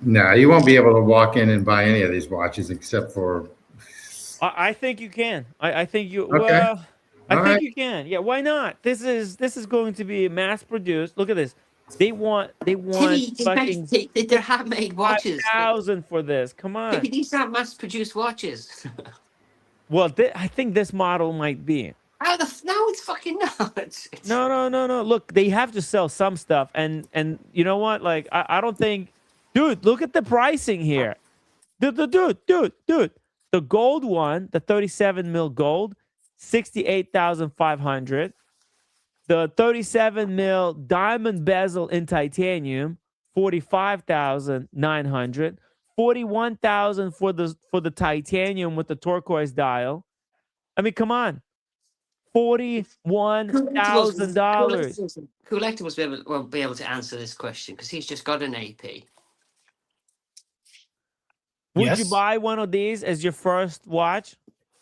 No, you won't be able to walk in and buy any of these watches except for. I think you can. I think you. Okay. Well, I think right. you can. Yeah. Why not? This is going to be mass produced. Look at this. They want fucking they're handmade watches. 5,000 for this. Come on. These aren't mass produced watches. Well, I think this model might be. No, it's fucking not. No. Look, they have to sell some stuff, and you know what? Like, I don't think, dude. Look at the pricing here. Dude. The gold one, the 37 mil gold, 68,500. The 37 mil diamond bezel in titanium, 45,900. 41,000 for the titanium with the turquoise dial. I mean, come on. $41,000. Collectibles won't be able to answer this question because he's just got an AP. Would you buy one of these as your first watch?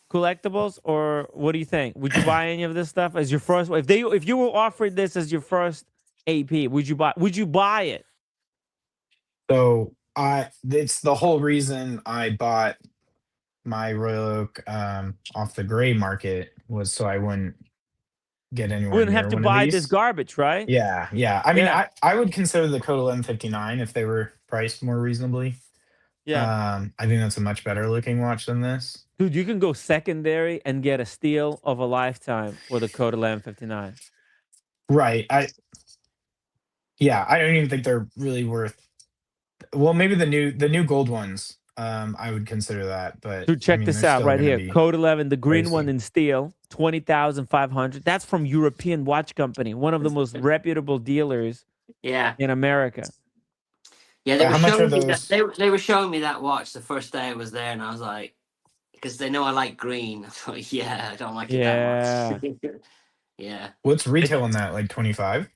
Collectibles, or what do you think? Would you buy any of this stuff as your first? If you were offered this as your first AP, would you buy it? So it's the whole reason I bought my Royal Oak off the gray market was so I wouldn't get anywhere. Wouldn't have to buy this garbage, right? Yeah. I mean, I would consider the Code 1159 if they were priced more reasonably. Yeah. I think that's a much better looking watch than this. Dude, you can go secondary and get a steal of a lifetime for the Code 1159. Right. I don't even think they're really worth. Well, maybe the new gold ones. I would consider that, but dude, check this out right here. Code 11, the green one in steel, 20,500. That's from European Watch Company, one of the most reputable dealers. In America. Yeah, they were showing me that watch the first day I was there, and I was like, because they know I like green. I thought, I don't like it that much. Yeah. What's retail on that? Like 25?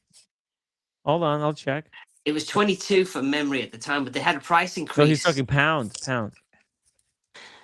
Hold on, I'll check. It was 22 from memory at the time, but they had a price increase. So he's talking pounds.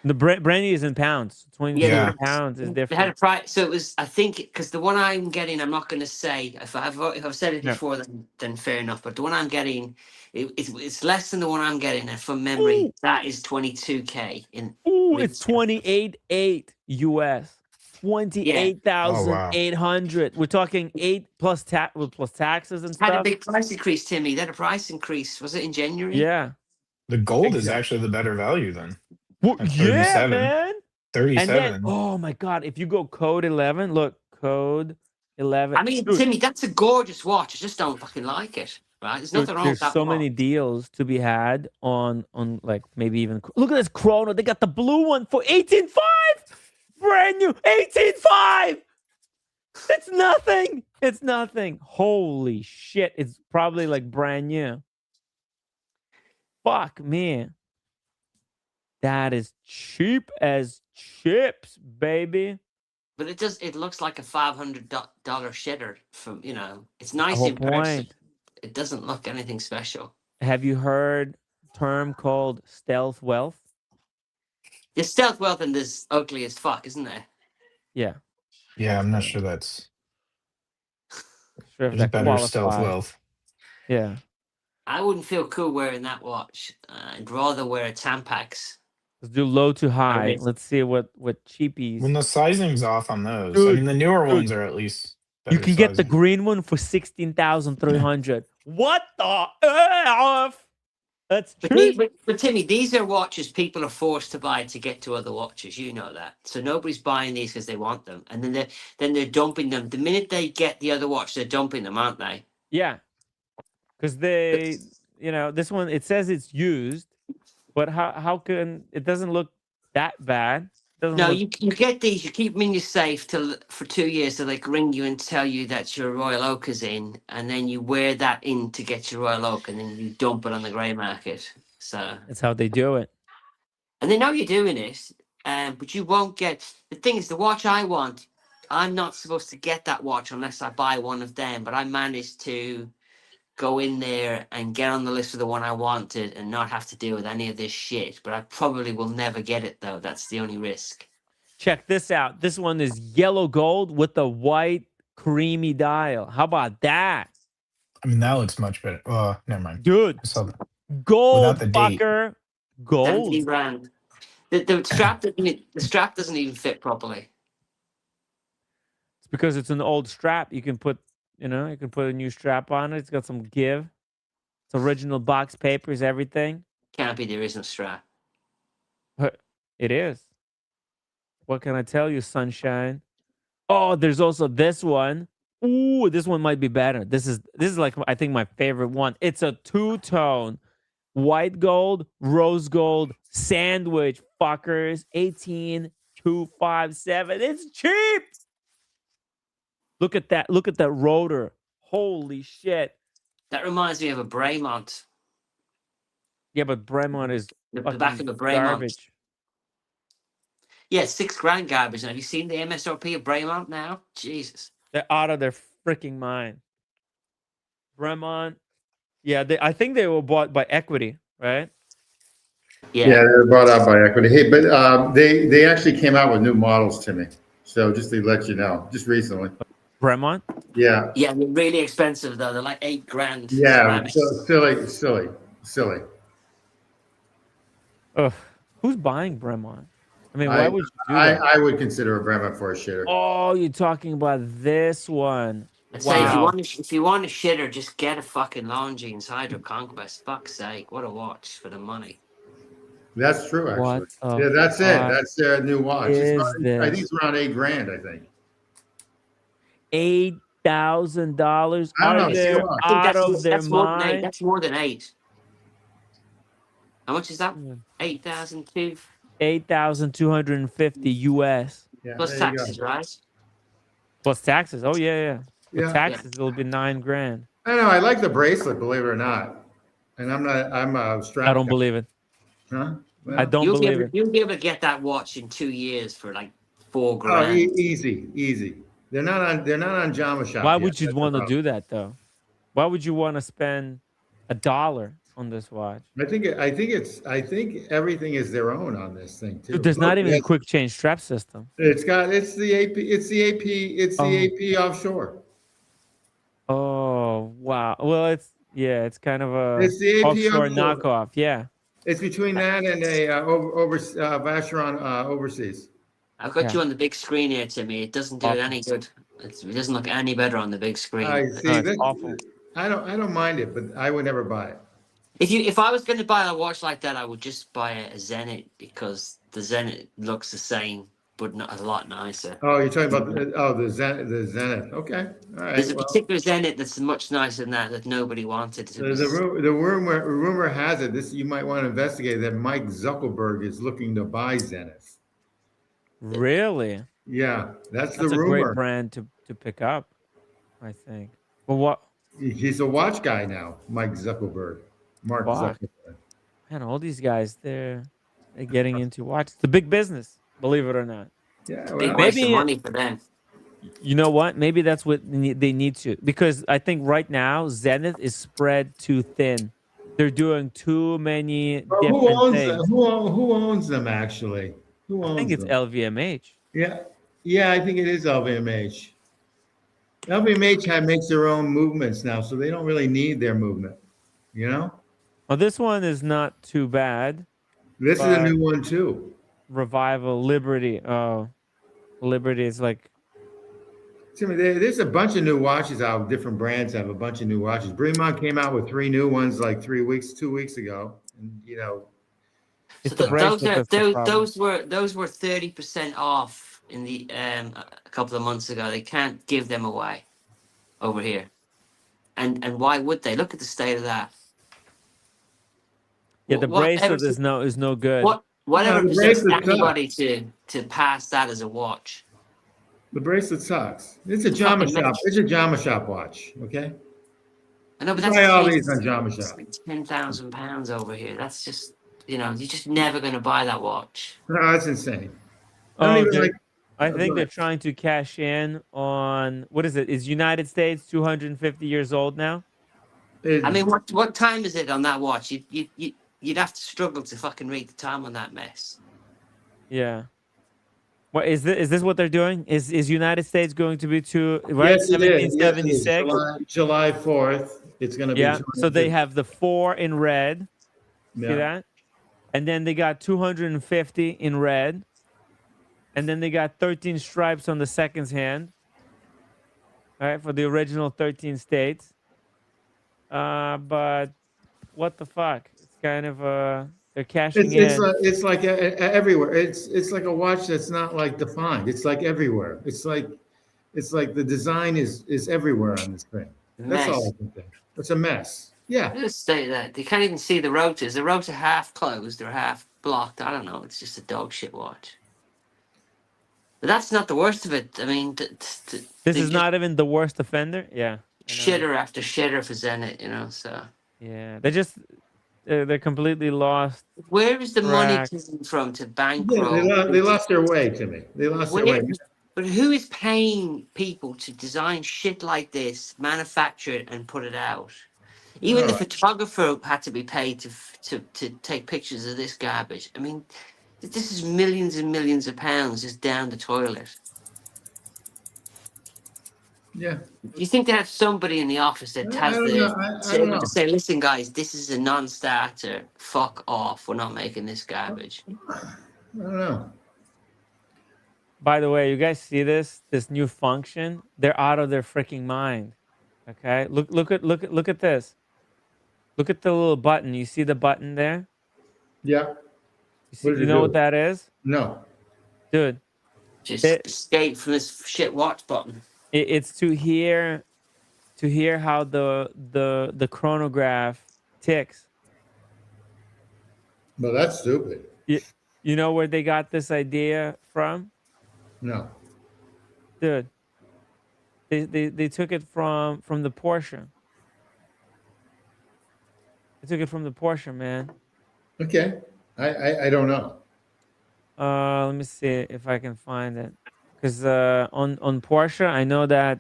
The brandy is in pounds. 22 pounds is different. They had a price, so it was. I think because the one I'm getting, I'm not going to say if I've said it before, then fair enough. But the one I'm getting, it's less than the one I'm getting, and from memory, that is 22K in. It's 28.8 US. 28,800. We're talking 8 plus taxes and stuff. Had a big price increase, Timmy. They had a price increase. Was it in January? Yeah. The gold is actually the better value then. Well, yeah, man. 37. And then, oh my God, if you go Code 11, look, code 11. I mean, Dude, Timmy, that's a gorgeous watch. I just don't fucking like it. Right? There's nothing wrong there's with that so watch. many deals to be had on like maybe even look at this chrono. They got the blue one for 18.5. Brand new 18.5. It's nothing. It's nothing. Holy shit. It's probably like brand new. Fuck, man. That is cheap as chips, baby. But it looks like a $500 shitter from, it's The nice whole in person. point. It doesn't look anything special. Have you heard a term called stealth wealth? There's stealth wealth and there's ugly as fuck, isn't there? Yeah. Yeah, I'm not sure that's Sure if there's that better stealth qualifies. wealth. Yeah. I wouldn't feel cool wearing that watch. I'd rather wear a Tampax. Let's do low to high. Okay. Let's see what cheapies. When the sizing's off on those, I Dude, mean the newer dude. ones are at least You better can get the sizing. green one for 16,300. What the F? That's cheap. But Timmy, these are watches people are forced to buy to get to other watches. You know that. So nobody's buying these because they want them, and then they're dumping them. The minute they get the other watch, they're dumping them, aren't they? Yeah. Because they, this one, it says it's used, but how can, it doesn't look that bad. Doesn't No, look, you get these. You keep them in your safe for 2 years, so they can ring you and tell you that your Royal Oak is in, and then you wear that in to get your Royal Oak, and then you dump it on the grey market. So that's how they do it. and they know you're doing it, but you won't get. The thing is, the watch I want, I'm not supposed to get that watch unless I buy one of them. But I managed to go in there and get on the list for the one I wanted and not have to deal with any of this shit. But I probably will never get it though. That's the only risk. Check this out. This one is yellow gold with the white creamy dial. How about that? I mean that looks much better. Never mind. Dude, I saw that. gold Without the date. fucker. Gold. 17 grand. The strap doesn't even fit properly. It's because it's an old strap. You can put, you can put a new strap on it. It's got some give. It's original box papers, everything. Can't be there isn't a strap. It is. What can I tell you, sunshine? Oh, there's also this one. Ooh, this one might be better. This is like I think my favorite one. It's a two-tone, white gold, rose gold sandwich fuckers. 18257. It's cheap. Look at that. Look at that rotor. Holy shit. That reminds me of a Braymont. Yeah, but Bremont is The fucking back of the Braymont. garbage. Yeah, 6 grand garbage. And have you seen the MSRP of Braymont now? Jesus. They're out of their freaking mind. Bremont. Yeah, I think they were bought by equity, right? Yeah, they were bought out by equity. Hey, but they actually came out with new models, Timmy. So just to let you know, just recently. Bremont? Yeah. Yeah, they're really expensive though. They're like 8 grand. Yeah, so silly. Ugh. Who's buying Bremont? I mean, why would you do that? I would consider a Bremont for a shitter. Oh, you're talking about this one. I'd say if Wow. you want a shitter, just get a fucking Longines Hydro Conquest. Fuck's sake, what a watch for the money. That's true, actually. What Yeah, that's it. fuck That's their new watch. is I this? think it's around 8 grand, I think. $8,000 I don't out know. there, Come on. I think out of their that's more than 8. mind. That's more than 8. How much is that? Yeah. 8,002 $8,250 US Yeah, plus there you go. taxes, right? plus taxes. Oh yeah. With Yeah. taxes, it'll be 9 grand. I know. I like the bracelet, believe it or not. And I'm a strap I don't guy. believe it. Huh? Well, I don't You'll believe it. be able to get that watch in 2 years for like 4 Oh, grand. easy. They're not on Jama Shop. Why yet. would you That's the want to problem. do that though? Why would you want to spend $1 on this watch? I think everything is their own on this thing too. Dude, there's not Look, even a quick change strap system. it's the AP offshore. Oh wow. Well, it's kind of a It's the AP offshore offshore. knockoff. Yeah. It's between that and a Vacheron overseas. I've got Yeah. you on the big screen here, Timmy. It doesn't do it Awful. any good. It doesn't look any better on the big screen. I see. No, it's awful. I don't mind it, but I would never buy it. If I was going to buy a watch like that, I would just buy a Zenit because the Zenit looks the same. but not a lot nicer. Oh, you're talking about the Zenith. Okay, all There's right. a Well, particular Zenith that's much nicer than that nobody wanted. It was the rumor has it this you might want to investigate that Mike Zuckerberg is looking to buy Zenith. Really? Yeah, that's the That's a great rumor. brand to pick up, I think. But what? He's a watch guy now, Mike Zuckerberg. Mark Fuck. Zuckerberg. Man, all these guys, they're getting into watch. It's a big business, believe it or not. Yeah, big well, waste of Maybe money for them. you know what? Maybe that's what they need to, because I think right now Zenith is spread too thin. They're doing too many well, different things. who owns them actually? Who I think owns it's them? LVMH. Yeah, yeah, I think it is LVMH. LVMH makes their own movements now, so they don't really need their movement. You know, Well, this one is not too bad, this is a but new one too. Revival, Liberty. Oh, Liberty is like, Timmy, there's a bunch of new watches out. Different brands have a bunch of new watches. Bremont came out with 3 new ones like 2 weeks ago, and you know, it's So the those bracelet are that's the problem. those were 30% off in the a couple of months ago. They can't give them away over here, and why would they? Look at the state of that. Yeah, the Whatever bracelet is no good. no, whatever the possessed bracelet sucks. anybody to pass that as a watch? The bracelet sucks. It's a It's a Jama fucking shop. mess. It's a Jama shop watch. Okay, I know, but you that's buy all crazy. these on Jama It's shop. like £10,000 over here. That's just you're just never gonna buy that watch. No, that's insane. I don't Oh, even like. I think Go they're ahead. trying to cash in on, what is it? Is United States 250 years old now? I mean, It- what time is it on that watch? You'd have to struggle to fucking read the time on that mess. Yeah. What is this? Is this what they're doing? Is United States going to be right? yes, it is. Yes, it is. 1776. July 4th. It's going to be Yeah. So they 250. have the 4 in red. See Yeah. that? And then they got 250 in red. And then they got 13 stripes on the second's hand. All right, for the original 13 states. But what the fuck? It's kind of they're cashing in. It's like everywhere. It's like a watch that's not like defined. It's like everywhere. It's like the design is everywhere on this thing. That's all Mess. I can think. It's a mess. Yeah. Just say that they can't even see the rotors. The rotors are half closed or half blocked. I don't know. It's just a dog shit watch. But that's not the worst of it. I mean, This they is just not even the worst offender. Yeah. I know. shitter after shitter for Zenit. So Yeah. They're completely lost where is the money track. coming from to Yeah, bankroll? they lost their way to me. They lost their way. Where, but who is paying people to design shit like this, manufacture it, and put it out? Even All the right. photographer had to be paid to take pictures of this garbage. I mean, this is millions and millions of pounds just down the toilet. Yeah. Do you think they have somebody in the office that I has don't know. I don't able know. to say, "Listen, guys, this is a non-starter. Fuck off. We're not making this garbage." I don't know. By the way, you guys see this new function? They're out of their freaking mind. Okay? Look at this. Look at the little button. You see the button there? Yeah. What did You it know what do? that is? No. Dude, Just it, escape from this shit watch button. it's to hear how the chronograph ticks. Well, that's stupid. You know where they got this idea from? No. Dude, they took it from the Porsche. They took it from the Porsche, man. Okay. I don't know. Let me see if I can find it. Because on Porsche, I know that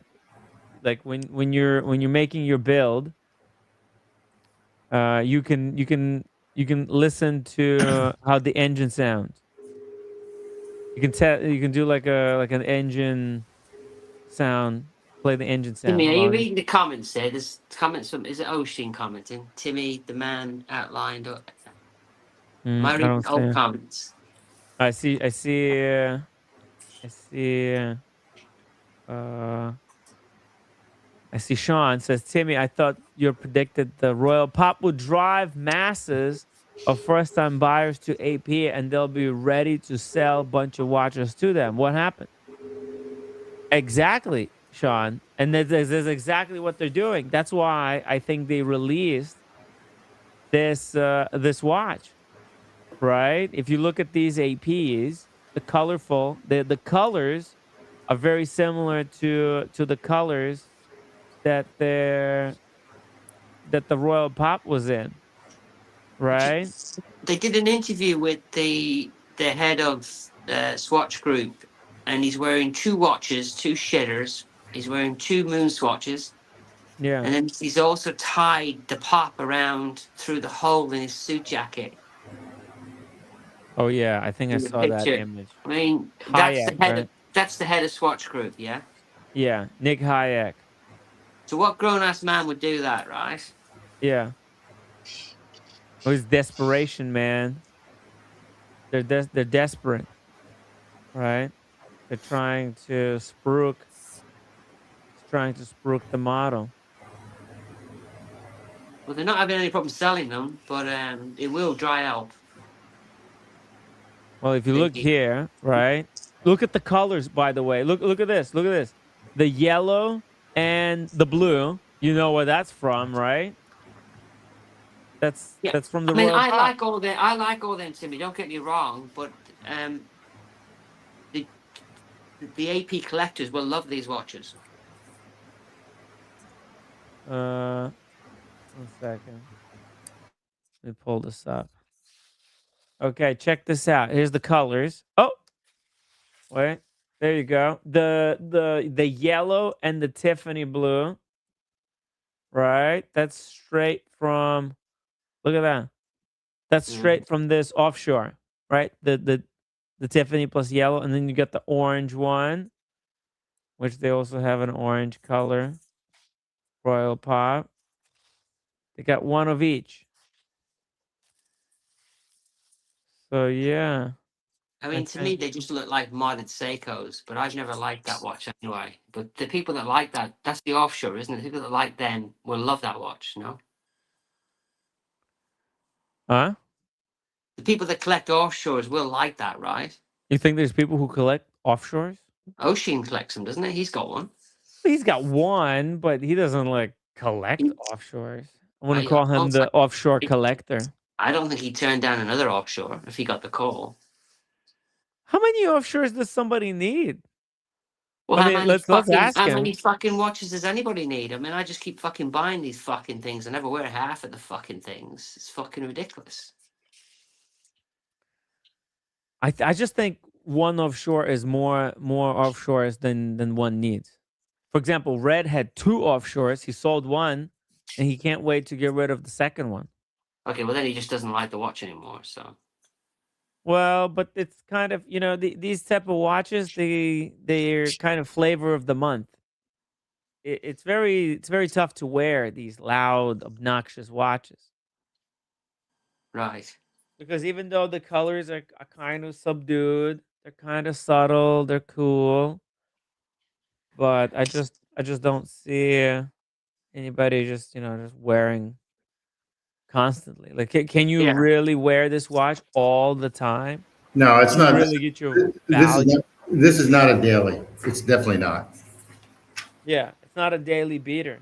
like when you're making your build, you can listen to how the engine sounds. You can do like an engine sound, play the engine Timmy, sound. are you Volume. reading the comments there? There's comments from, is it Oshin commenting? Timmy, the man outlined. Am I I reading don't old see. comments? I see. I see. I see. Sean says, Timmy, I thought you predicted the Royal Pop would drive masses of first-time buyers to AP, and they'll be ready to sell a bunch of watches to them. What happened? Exactly, Sean. And this is exactly what they're doing. That's why I think they released this watch, right? If you look at these APs, the colors are very similar to the colors that the Royal Pop was in, right? They did an interview with the head of Swatch Group, and he's wearing two watches, two shitters. He's wearing two moon swatches, Yeah. and then he's also tied the pop around through the hole in his suit jacket Oh yeah, I think I in the saw that picture. image. I mean, Hayek, right? that's the head of Swatch Group, yeah. Yeah, Nick Hayek. So what grown ass man would do that, right? Yeah. It was desperation, man. They're desperate, right? They're trying to spruik the model. Well, they're not having any problem selling them, but it will dry out. Well, if you look Maybe. here, right? Look at the colors, by the way. Look at this. Look at this. The yellow and the blue. You know where that's from, right? Yeah, That's from the I mean, Royal Pop. I like all them, Timmy. Don't get me wrong, but the the AP collectors will love these watches. One second. Let me pull this up. Okay, check this out. Here's the colors. Oh, wait. There you go. The yellow and the Tiffany blue. Right? That's straight from, look at that. That's Mm. straight from this offshore, right? The Tiffany plus yellow, and then you get the orange one, which they also have an orange color. Royal Pop. They got one of each. So yeah, I I mean, to me, think they just look like modded Seikos, but I've never liked that watch anyway. But the people that like that, that's the offshore, isn't it? The people that like them will love that watch, no? huh? The people that collect offshores will like that, right? You think there's people who collect offshores? Ocean collects them, doesn't he? He's got one. He's got one, but he doesn't like collect offshores. I want to I call him also, the offshore collector. I don't think he'd turn down another offshore if he got the call. How many offshores does somebody need? Well, I mean, let's ask how him. many fucking watches does anybody need? I mean, I just keep fucking buying these fucking things. I never wear half of the fucking things. It's fucking ridiculous. I just think one offshore is more offshores than one needs. For example, Red had two offshores. He sold one, and he can't wait to get rid of the second one. Okay, well then he just doesn't like the watch anymore. So Well, but it's kind of, these type of watches, they're kind of flavor of the month. It's very tough to wear these loud, obnoxious watches, right, because even though the colors are kind of subdued, they're kind of subtle, they're cool, but I just don't see anybody just wearing constantly. Like, can you yeah. really wear this watch all the time? No, it's Can you not. really get your This is value? not. This is not a daily. It's definitely not. Yeah, it's not a daily beater.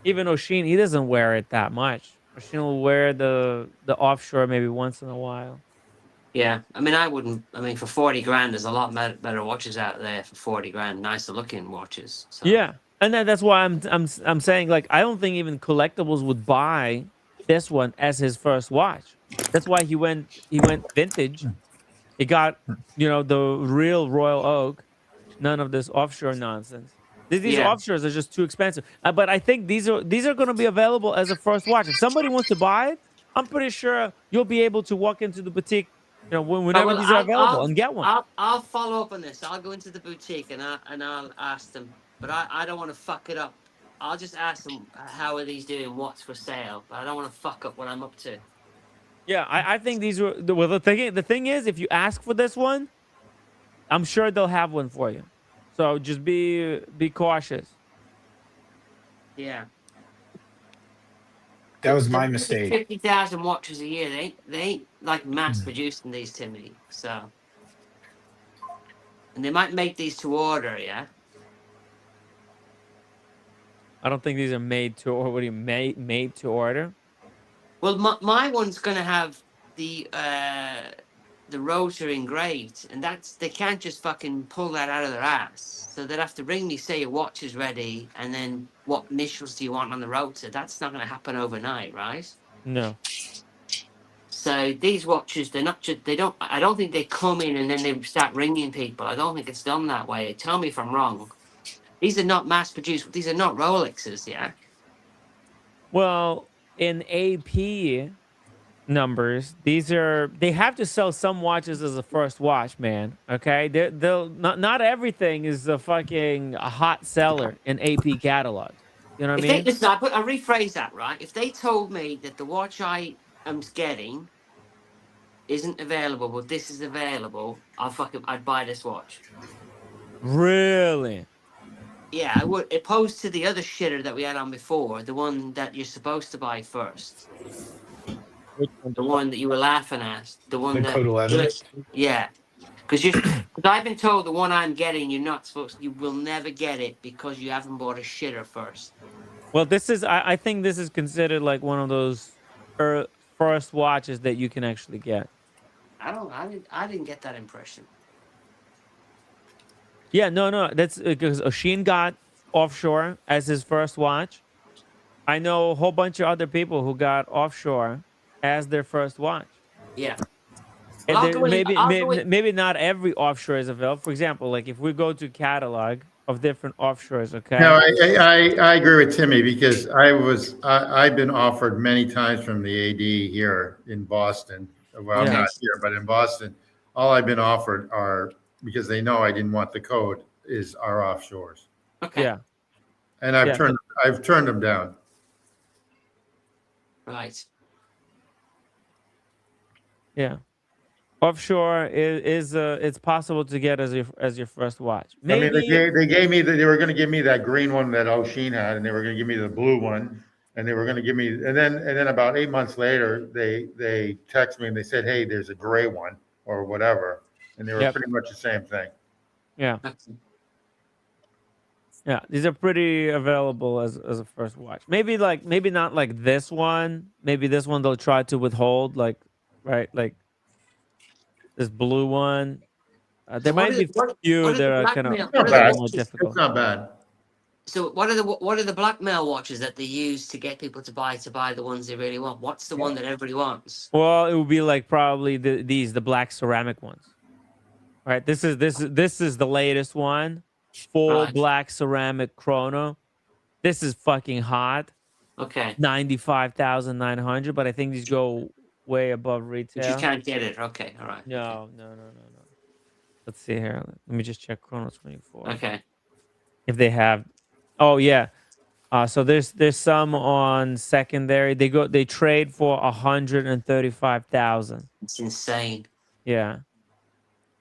Even Oshin, he doesn't wear it that much. Oshin will wear the offshore maybe once in a while. Yeah, I mean, I wouldn't. I mean, for 40 grand, there's a lot better watches out there for 40 grand, nicer looking watches. So Yeah, and that's why I'm saying, like, I don't think even collectibles would buy this one as his first watch. That's why he went vintage. He got the real Royal Oak, none of this offshore nonsense. These yeah, offshores are just too expensive. But I think these are going to be available as a first watch. If somebody wants to buy it, I'm pretty sure you'll be able to walk into the boutique, I whenever will. these are available, and get one. I'll follow up on this. I'll go into the boutique and I'll ask them. But I don't want to fuck it up. I'll just ask them how are these doing, what's for sale. But I don't want to fuck up what I'm up to. Yeah, I think these were well. The thing is, if you ask for this one, I'm sure they'll have one for you. So just be cautious. Yeah. That was my They make mistake. 50,000 watches a year. They ain't like mass Hmm. producing these to me. So, and they might make these to order. Yeah. I don't think these are made to, or what do you made to order? Well, my one's gonna have the rotor engraved, and that's they can't just fucking pull that out of their ass. So they'd have to ring me, say your watch is ready, and then what initials do you want on the rotor? That's not gonna happen overnight, right? No. So these watches, they're not just they don't. I don't think they come in and then they start ringing people. I don't think it's done that way. Tell me if I'm wrong. These are not mass produced. These are not Rolexes, yeah. Well, in AP numbers, they have to sell some watches as a first watch, man. Okay, they'll not everything is a hot seller in AP catalogs. You know what I If they mean? listen, I rephrase that right. If they told me that the watch I am getting isn't available, but this is available, I'd buy this watch. Really? Yeah, I would. Opposed to the other shitter that we had on before, the one that you're supposed to buy first, Which one? the one that you were laughing at, the one The that Code 11. yeah, because I've been told the one I'm getting, you're not supposed, you will never get it because you haven't bought a shitter first. Well, I think this is considered like one of those first watches that you can actually get. I didn't get that impression. Yeah, no, that's because Oshin got Offshore as his first watch. I know a whole bunch of other people who got Offshore as their first watch. Yeah. Well, And I'll there go in. I'll go in. maybe not every offshore is available. For example, like if we go to catalog of different offshores, No, okay? I agree with Timmy because I've been offered many times from the AD here in Boston. Well, Yeah. not here, but in Boston, all I've been offered are because they know I didn't want the code is our offshores, Okay. Yeah. and Yeah. I've turned them down. Right. Yeah. Offshore is it's possible to get as your first watch. Maybe I mean, they gave me they were going to give me that green one that Oshin had, and they were going to give me the blue one, and they were going to give me, and then about 8 months later, they text me and they said, hey, there's a gray one or whatever, and they were Yep. pretty much the same thing. Yeah. Okay. Yeah, these are pretty available as a first watch. Maybe not like this one. Maybe this one they'll try to withhold, like right, like this blue one. There So might be few what are that the are kind of blackmail? It's What not are the bad. more watches? It's difficult. not bad. So what are the blackmail watches that they use to get people to buy the ones they really want? What's the one that everybody wants? Well, it would be like probably the black ceramic ones. Right. This is the latest one. Full Right. black ceramic chrono. This is fucking hot. Okay. 95,900, but I think these go way above But retail. you can't get it. Okay. All right. No. Let's see here. Let me just check Chrono 24. Okay. If they have. Oh yeah. So there's some on secondary. They trade for 135,000. It's insane. Yeah.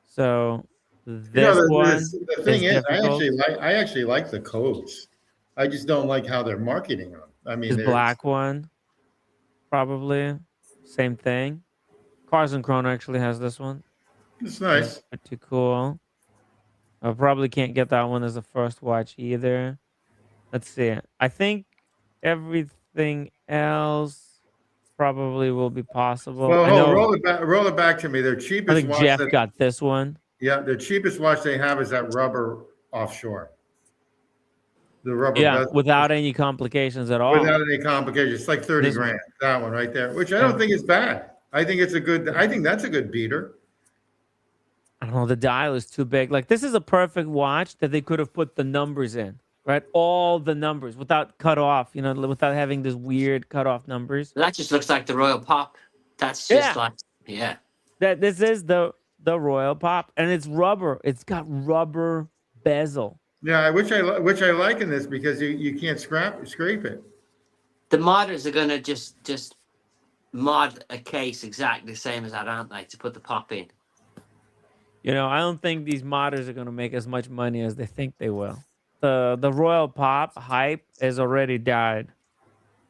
So this one The thing is, difficult. I actually like the codes. I just don't like how they're marketing them. I mean, This black one, probably same thing. Cars and Chrono actually has this one. it's nice. Pretty cool. I probably can't get that one as a first watch either. Let's see. I think everything else probably will be possible. Well, I know. roll it back to me. Their I cheapest think watch. Jeff got this one. Yeah, the cheapest watch they have is that rubber offshore. The rubber Yeah, bezel. without any complications at all. Without any complications. It's like 30 This one. grand. That one right there, which I don't think is bad. I think that's a good beater. I don't know. The dial is too big. Like this is a perfect watch that they could have put the numbers in, right? All the numbers without cut off. Without having this weird cut off numbers. That just looks like the Royal Pop. That's just Yeah. like yeah. That this is the Royal Pop, and it's rubber. It's got rubber bezel. Yeah, which I like in this because you can't scrape it. The modders are gonna just mod a case exactly the same as that, aren't they? To put the pop in. I don't think these modders are going to make as much money as they think they will. The Royal Pop hype has already died.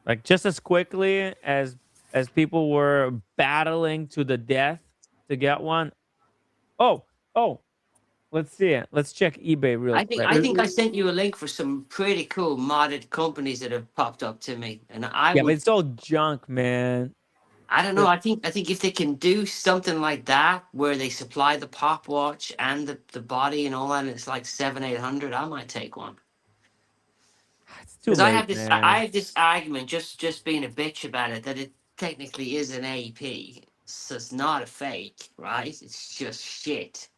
Like just as quickly as people were battling to the death to get one. Oh, oh, let's see it. Let's check eBay real quick. I think I sent you a link for some pretty cool modded companies that have popped up to me, and Yeah, but it's all junk, man. I don't know. I think if they can do something like that where they supply the pop watch and the body and all that, and it's like 700-800, I might take one. It's too Because I late, have this, man. I have this argument, just being a bitch about it, that it technically is an AP, so it's not a fake, right? It's just shit.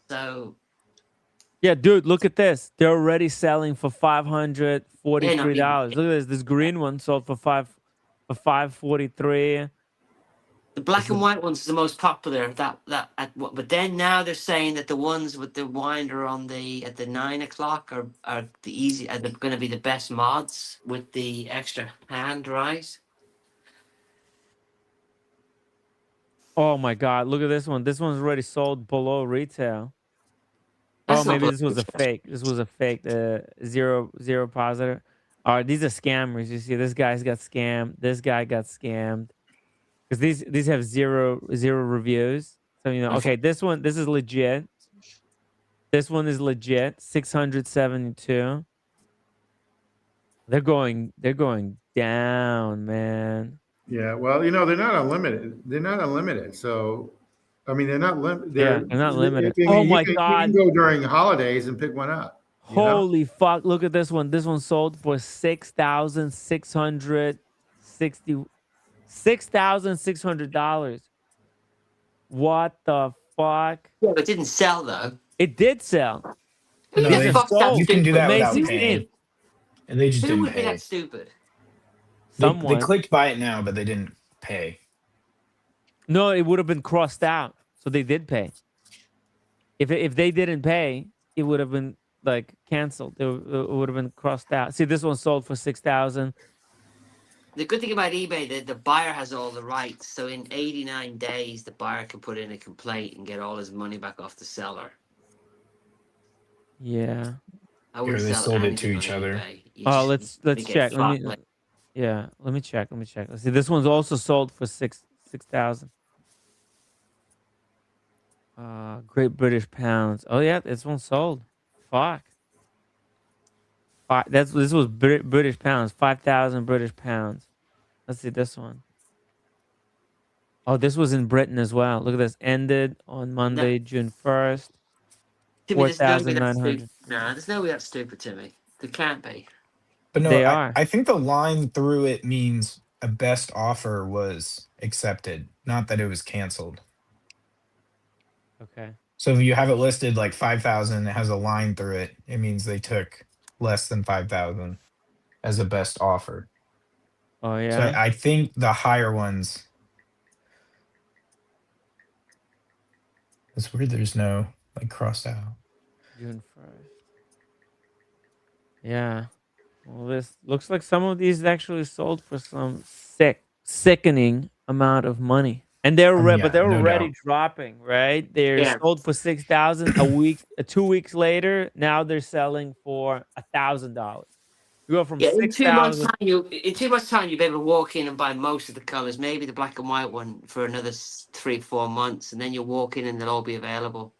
So Yeah, dude, look at this. They're already selling for $543. yeah, Look at this. This green one sold for $543. the black and white ones is the most popular. But then now they're saying that the ones with the winder on the at the 9 o'clock are going to be the best mods with the extra hand, right? Oh my god, look at this one. This one's already sold below retail. Oh, That's not. maybe this was a fake. This was a fake. Zero positive. All right, these are scammers. You see, this guy's got scammed. This guy got scammed. Because these have zero reviews. So okay, this is legit. This one is legit. 672. They're going down, man. Yeah, well, they're not unlimited. They're not unlimited. So, I mean, they're not limited. Yeah, they're not limited. I Oh mean, my you god. can go during holidays and pick one up. Holy fuck. Look at this one. This one sold for $6,600. What the fuck? Yeah, but it didn't sell though. It did sell. Who No, the These are fuck's that sold. you can do stupid? that May without 16th. paying. And they just Who didn't would be pay. that stupid? They Someone. clicked buy it now, but they didn't pay. No, it would have been crossed out. So they did pay. If they didn't pay, it would have been like canceled. It would have been crossed out. See, this one sold for 6,000. The good thing about eBay, the buyer has all the rights. So in 89 days, the buyer can put in a complaint and get all his money back off the seller. Yeah. I wouldn't Or they sell sold it to anything each on other. eBay. You Oh, just let's get check. Let me. fucked, like- Yeah, let me check. Let's see. This one's also sold for 6,000. Great British pounds. Oh yeah, this one sold. Fuck. This was British pounds. 5,000 British pounds. Let's see this one. Oh, this was in Britain as well. Look at this. Ended on Monday, June 1st. Timmy, there's nobody that 4,900. stupid. No, there's nobody that stupid, Timmy. There can't be. But no, They are. I think the line through it means a best offer was accepted, not that it was canceled. Okay. So if you have it listed like 5,000, it has a line through it, it means they took less than 5,000 as a best offer. Oh yeah. So I think the higher ones. It's weird there's no like crossed out. June 1st. Yeah. Well, this looks like some of these actually sold for some sickening amount of money. And they're but they're no already doubt. dropping, right? They're Yeah. sold for 6,000 a week. 2 weeks later, now they're selling for $1,000. You go from Yeah, in 6,000. in 2 months' time, you'll be able to walk in and buy most of the colors, maybe the black and white one for another 3-4 months, and then you'll walk in and they'll all be available.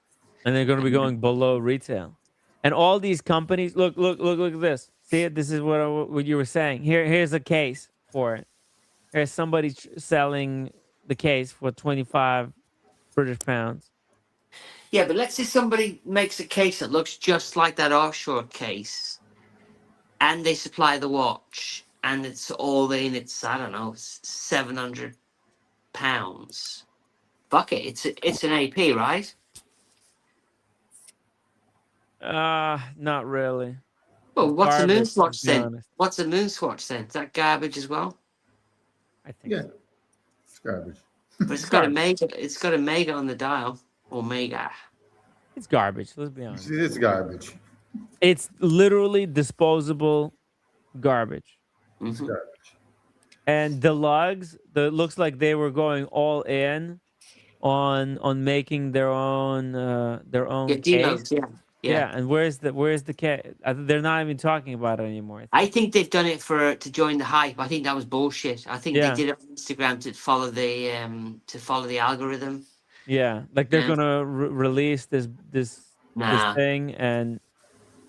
And they're going to be going below retail. And all these companies, look at this. See it? This is what you were saying. Here's a case for it. Here's somebody selling the case for 25 British pounds. Yeah, but let's say somebody makes a case that looks just like that Offshore case, and they supply the watch, and it's all in. It's I don't know, £700. Fuck it, it's an AP, right? Not really. Well, It's what's a garbage, Moonswatch to be then? honest. What's a Moonswatch then? Is that garbage as well? I think Yeah, so. it's garbage. But it's got a mega. It's got a mega on the dial. Omega. It's garbage. Let's be honest. It's garbage. It's literally disposable garbage. It's Mhm. garbage. And the lugs, looks like they were going all in on making their own Yeah, case. demos. Yeah. Yeah, and where's the cat? They're not even talking about it anymore. I think they've done it to join the hype. I think that was bullshit. I think they Yeah. did it on Instagram to follow the algorithm. Yeah, like they're Yeah. gonna release this Nah. thing, and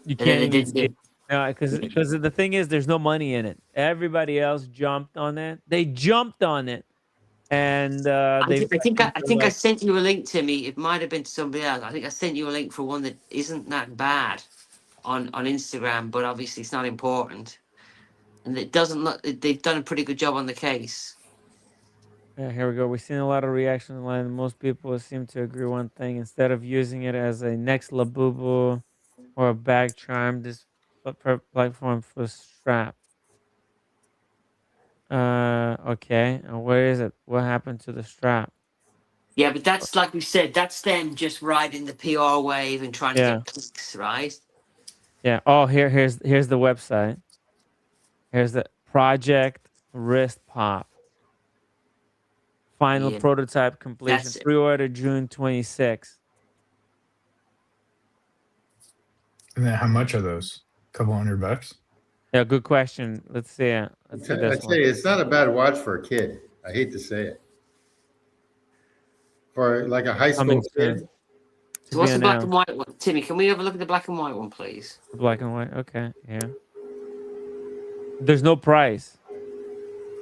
you And then can't they even did see it. it. No, because the thing is, there's no money in it. Everybody else jumped on it. They jumped on it, and they. I think I sent you a link, Timmy. It might have been to somebody else. I think I sent you a link for one that isn't that bad on Instagram, but obviously it's not important. And it doesn't look. They've done a pretty good job on the case. Yeah, here we go. We've seen a lot of reaction online. Most people seem to agree one thing. Instead of using it as a next labubu or a bag charm, this platform for strap. Okay. And where is it? What happened to the strap? Yeah, but that's like we said. That's them just riding the PR wave and trying to Yeah. get clicks, right? Yeah. Oh, here's the website. Here's the Project Wrist Pop. Final Yeah, prototype completion. that's it. Pre-order June 26th. And then how much are those? A couple $100? Yeah, good question. Let's see. Let's see I this tell one. you, it's not a bad watch for a kid. I hate to say it. For like a high school Coming kid. soon. So what's be the black and announced. white one, Timmy? Can we have a look at the black and white one, please? Black and white. Okay. Yeah. There's no price.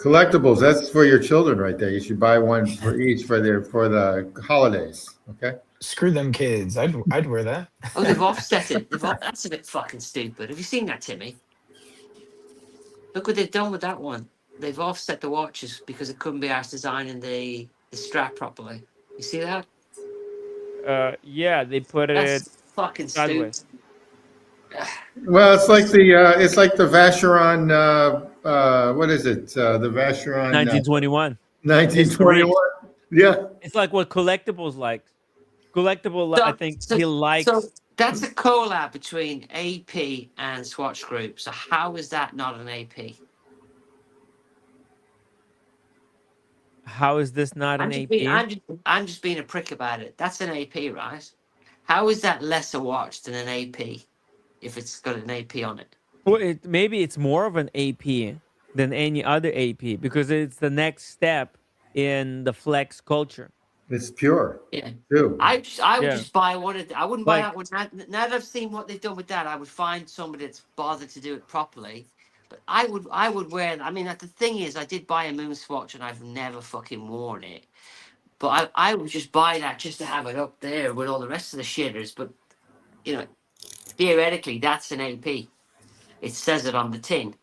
Collectibles, that's for your children right there. You should buy one for each for the holidays. Okay. Screw them kids. I'd wear that. Oh, they've offset it. That's a bit fucking stupid. Have you seen that, Timmy? Look what they've done with that one. They've offset the watches because it couldn't be asked designing the strap properly. You see that? Yeah, they put That's it fucking sideways. stupid. Well, it's like the Vacheron. What is it? The Vacheron 1921. 1921. Yeah. It's like what collectibles like. Collectible, I think So he likes. that's a collab between AP and Swatch Group. So how is that not an AP? How is this not an AP? I'm just being a prick about it. That's an AP, right? How is that less a watch than an AP if it's got an AP on it? Well, maybe it's more of an AP than any other AP because it's the next step in the flex culture. It's pure. Yeah. Too. I would Yeah. just buy one of I wouldn't buy Like- that one. Now that I've seen what they've done with that, I would find somebody that's bothered to do it properly. But I would wear. I mean, the thing is, I did buy a moon swatch and I've never fucking worn it. But I would just buy that just to have it up there with all the rest of the shitters. But you know, theoretically, that's an AP. It says it on the tin.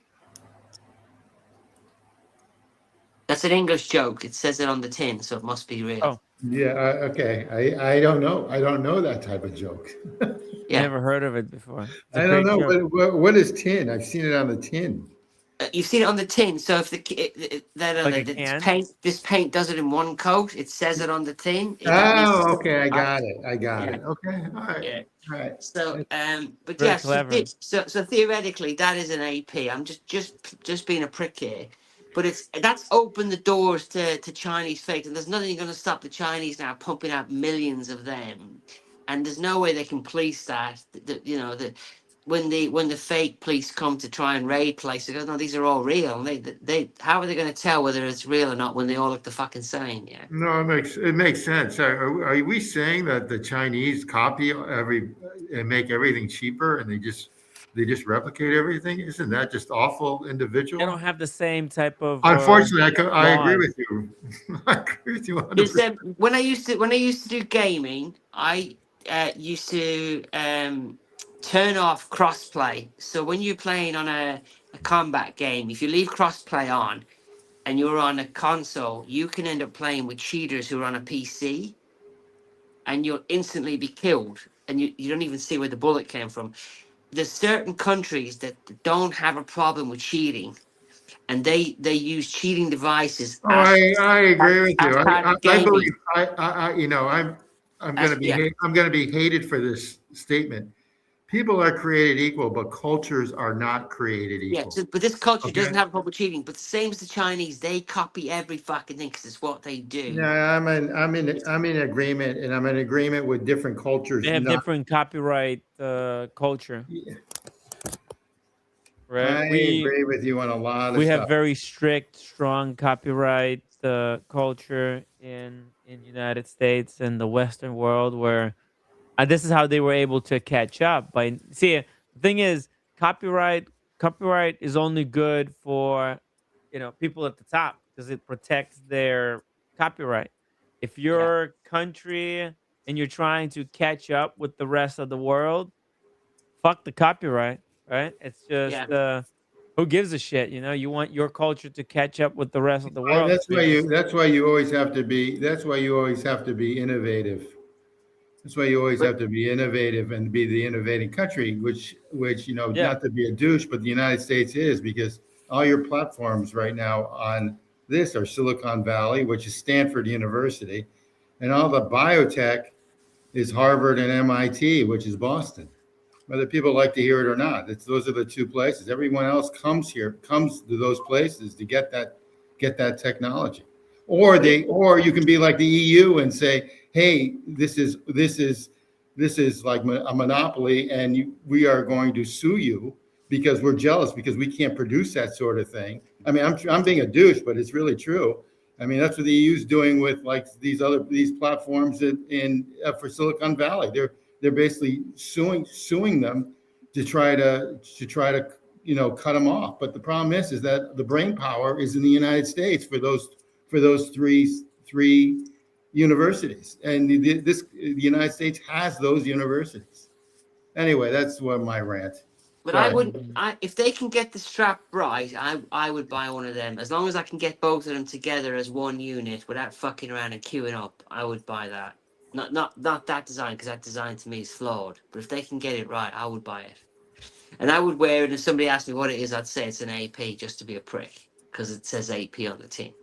That's an English joke. It says it on the tin, so it must be real. Oh. Yeah. Okay. I don't know. I don't know that type of joke. Yeah. Never heard of it before. I don't know. What is tin? I've seen it on the tin. You've seen it on the tin. So if this paint does it in one coat, it says it on the tin. Oh, okay. I got it. Okay. All right. Yeah. All right. So, but Very yes, clever. so theoretically, that is an AP. I'm just being a prick here, but that's opened the doors to Chinese fakes, and there's nothing going to stop the Chinese now pumping out millions of them, and there's no way they can police that. When the fake police come to try and raid places, they go, no, these are all real. They how are they going to tell whether it's real or not when they all look the fucking same? Yeah. No, it makes sense. Are we saying that the Chinese copy and make everything cheaper, and they just replicate everything? Isn't that just awful individual? They don't have the same type of. Unfortunately, I agree with you. I agree with you 100%. When I used to do gaming, I used to turn off crossplay. So when you're playing on a combat game, if you leave crossplay on and you're on a console, you can end up playing with cheaters who are on a PC, and you'll instantly be killed, and you don't even see where the bullet came from. There's certain countries that don't have a problem with cheating, and they use cheating devices. Oh, I agree with you. I believe I'm going to be hated for this statement, People are created equal, but cultures are not created Yeah, equal. so, but this culture Okay. doesn't have a problem cheating. But the same as the Chinese, they copy every fucking thing because it's what they do. Yeah, I'm in agreement, and I'm in agreement with different They cultures. have Not, different copyright culture, right? I agree with you on a lot of We have stuff. very strict, strong copyright culture in United States and the Western world, where this is how they were able to catch up. By see, the thing is, copyright is only good for people at the top because it protects their copyright. If Yeah, your country and you're trying to catch up with the rest of the world, fuck the copyright, right? It's just yeah. who gives a shit? You want your culture to catch up with the rest of the world. So you just That's why you always have to be. That's why you always have to be innovative. That's why you always But have to be innovative and be the innovating country, which yeah. not to be a douche, but the United States is, because all your platforms right now on this are Silicon Valley, which is Stanford University, and all the biotech is Harvard and MIT, which is Boston. Whether people like to hear it or not, those are the two places. Everyone else comes to those places to get that technology. Or you can be like the EU and say, hey, this is like a monopoly, and we are going to sue you because we're jealous because we can't produce that sort of thing. I mean, I'm being a douche, but it's really true. I mean, that's what the EU's doing with like these platforms for Silicon Valley. They're basically suing them to try to cut them off. But the problem is that the brain power is in the United States for those three universities, and the United States has those universities. Anyway, that's what my rant. but Go I ahead. wouldn't. If they can get the strap right, I would buy one of them. As long as I can get both of them together as one unit without fucking around and queuing up, I would buy that. Not that design, because that design to me is flawed. But if they can get it right, I would buy it. And I would wear it. And if somebody asked me what it is, I'd say it's an AP just to be a prick because it says AP on the tin.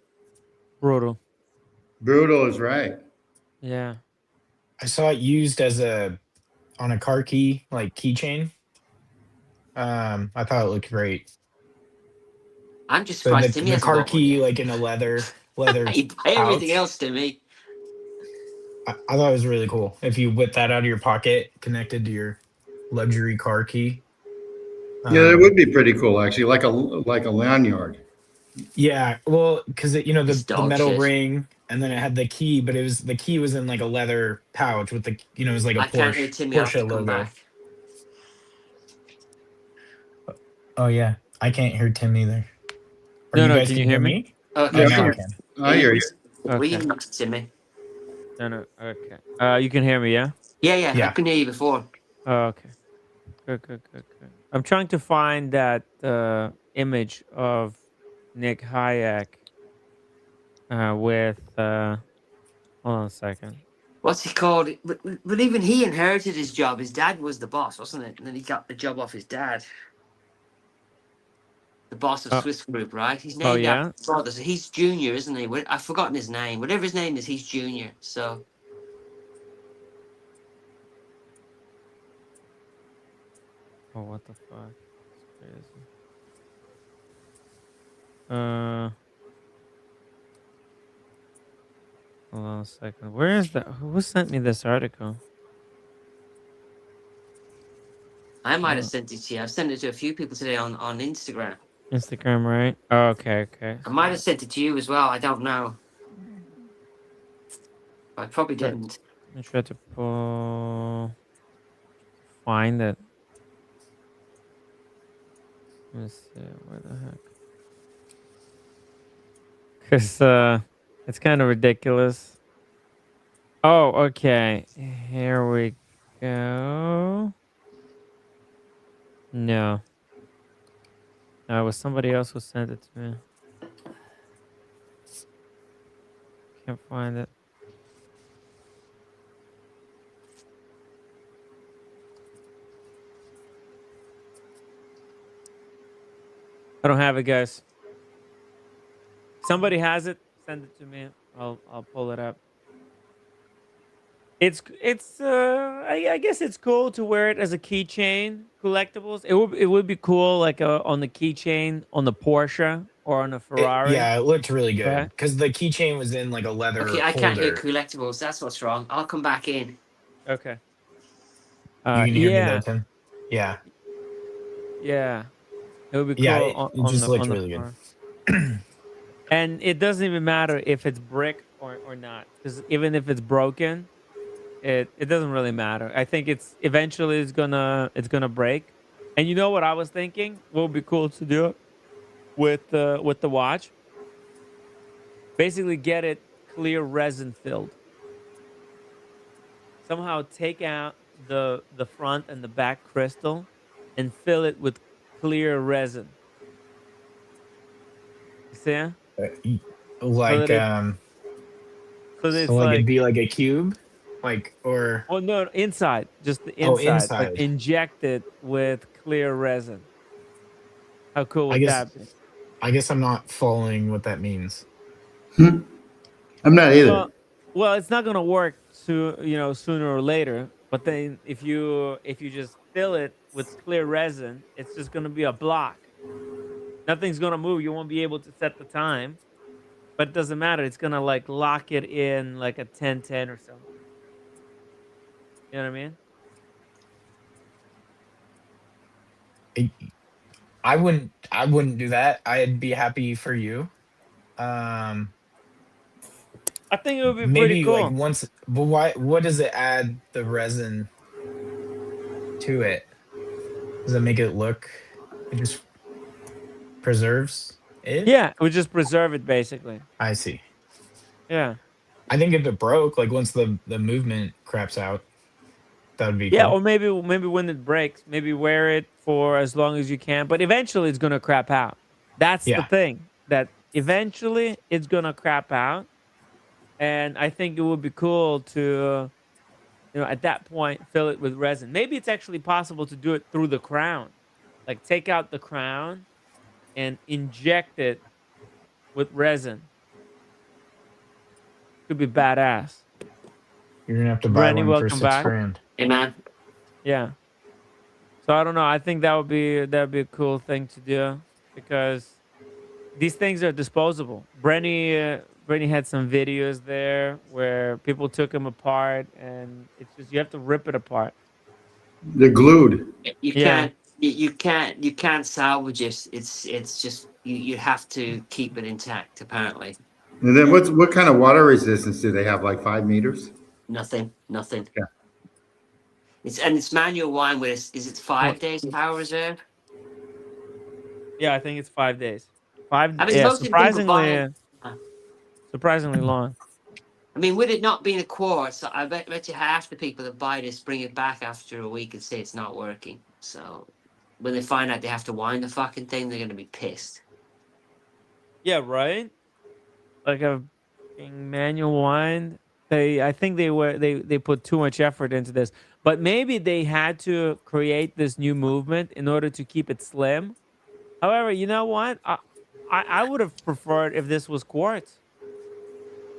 Brutal. Brutal is right. Yeah. I saw it used as on a car key, like keychain. I thought it looked great. I'm just So surprised Timmy the hasn't car got one key, yet. like in a leather You buy everything pouch. else, Timmy. I thought it was really cool. If you whip that out of your pocket, connected to your luxury car key. Yeah, that would Um, be pretty cool, actually, like a lanyard. yeah, well, because It's the dog metal shit. ring, and then it had the key, but the key was in like a leather pouch with it was like a I can't hear Timmy. I'll have to Porsche come logo. back. Oh yeah, I can't hear Tim either. Or No, you no. guys Can you can hear hear me? me? Oh, Okay, Yeah, now I so can. I hear you. we Okay. Timmy. No, no. Okay. You can hear me, yeah? Yeah, I Yeah. couldn't hear you before. Oh, okay. Good, good, good, good. I'm trying to find that image of Nick Hayek with hold on a second. What's he called? But even he inherited his job. His dad was the boss, wasn't it? And then he got the job off his dad, the boss of Oh, Swiss Group, right? He's oh named after yeah. his father, so he's junior, isn't he? I've forgotten his name. Whatever his name is, he's junior. So Oh, what the fuck? It's crazy. Uh, hold on a second. Where is that? Who sent me this article? I might have Uh, sent it to you. I've sent it to a few people today on Instagram. Instagram, right? Oh, okay, okay. I might have sent it to you as well. I don't know. I probably Let didn't. me try to find it. Let's see where the heck. Cause it's kind of ridiculous. Oh, okay. Here we go. No, no, it was somebody else who sent it to me. Can't find it. I don't have it, guys. Somebody has it. Send it to me. I'll pull it up. I guess it's cool to wear it as a keychain collectibles. It would be cool like on the keychain on the Porsche or on a Ferrari, Yeah, it looked really good right? because the keychain was in like a Okay, leather I can't hear holder. collectibles. That's what's wrong. I'll come back in. Okay. You can hear me there, Yeah, Tim? Yeah. yeah. It would be Yeah, cool it just looked on the really good. Ferrari. And it doesn't even matter if it's bricked or not, because even if it's broken, it doesn't really matter. I think it's eventually it's gonna break. And you know what I was thinking? What would be cool to do with the watch? Basically, get it clear resin filled. Somehow take out the front and the back crystal, and fill it with clear resin. You see? So Like that it so that so it's like it'd like, be like a cube, like or oh no, inside, just the oh inside, like inside. injected with clear resin. How cool I would guess that be? I guess I'm not following what that means. I'm not either. Well, well, it's not gonna work sooner or later. But then if you just fill it with clear resin, it's just gonna be a block. Nothing's gonna move. You won't be able to set the time, but it doesn't matter. It's gonna like lock it in like a 10-10 or something. You know what I mean? I, I wouldn't do that. I'd be happy for you. Um I think it would be pretty Maybe like cool. once, but why what does it add the resin to it? Does it make it look, it just preserves it? Yeah, it would just preserve it basically. I see. Yeah. I think if it broke, like once the movement craps out, that would be Yeah, or cool. maybe when it breaks, maybe wear it for as long as you can, but eventually it's gonna crap out. That's the Yeah. thing. That eventually it's gonna crap out, and I think it would be cool to, at that point, fill it with resin. Maybe it's actually possible to do it through the crown, like take out the crown and inject it with resin. Could be badass. You're gonna have to buy Brenny, one for welcome six back. grand. Hey, man. Yeah. So I don't know. I think that would be a cool thing to do because these things are disposable. Brenny had some videos there where people took them apart, and it's just you have to rip it apart. They're glued. You Yeah, can't. You can't salvage it. It's just you have to keep it intact. Apparently, And then what kind of water resistance do they have? Like 5 meters? nothing. Yeah. It's manual wine with is it Well, 5 days power reserve? yeah. I think it's 5 days. Five. I mean, Yeah, most of the people buying. surprisingly long. I mean, with it not being a quartz, I bet you half the people that buy this bring it back after a week and say it's not working. So when they find out they have to wind the fucking thing, they're gonna be pissed. Yeah, right. Like a fucking manual wind. I think they put too much effort into this, but maybe they had to create this new movement in order to keep it slim. However, you know what? I would have preferred if this was quartz.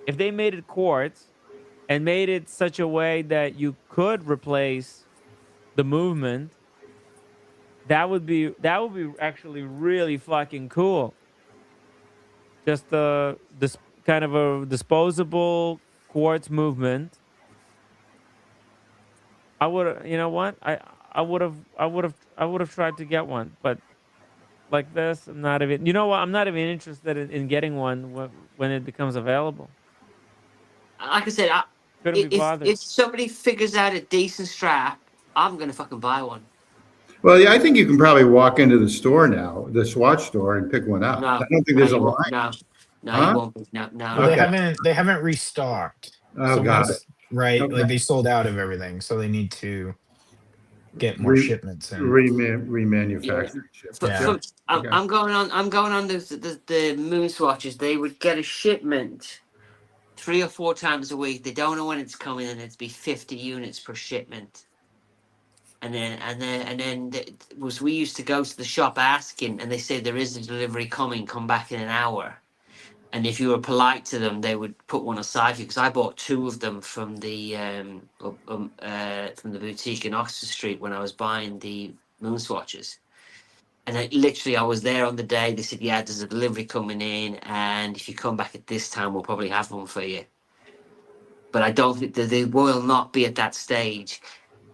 If they made it quartz and made it such a way that you could replace the movement, that would be actually really fucking cool. Just this kind of a disposable quartz movement. I would, you know what? I would have tried to get one, but like this, I'm not even. You know what? I'm not even interested in getting one when it becomes available. Like I said, Couldn't be bothered. if somebody figures out a decent strap, I'm gonna fucking buy one. Well, yeah, I think you can probably walk into the store now, the Swatch store, and pick one up. I No, don't think no, there's a you line, won't. No, you huh? won't. No, Well, no. they Okay. haven't restocked. Oh, So got it. once, right, Okay. like they sold out of everything, so they need to get more Re, shipments in. Yeah. remanufactured shipments. Yeah. Yeah. I'm, Okay. I'm going on. I'm going on the moon swatches. They would get a shipment 3 or 4 times a week. They don't know when it's coming, and it'd be 50 units per shipment. Was we used to go to the shop asking, and they said there is a delivery coming. Come back in an hour. And if you were polite to them, they would put one aside for you. Because I bought 2 of them from the boutique in Oxford Street when I was buying the moon swatches. And I was there on the day. They said, "Yeah, there's a delivery coming in, and if you come back at this time, we'll probably have one for you." But I don't think that they will not be at that stage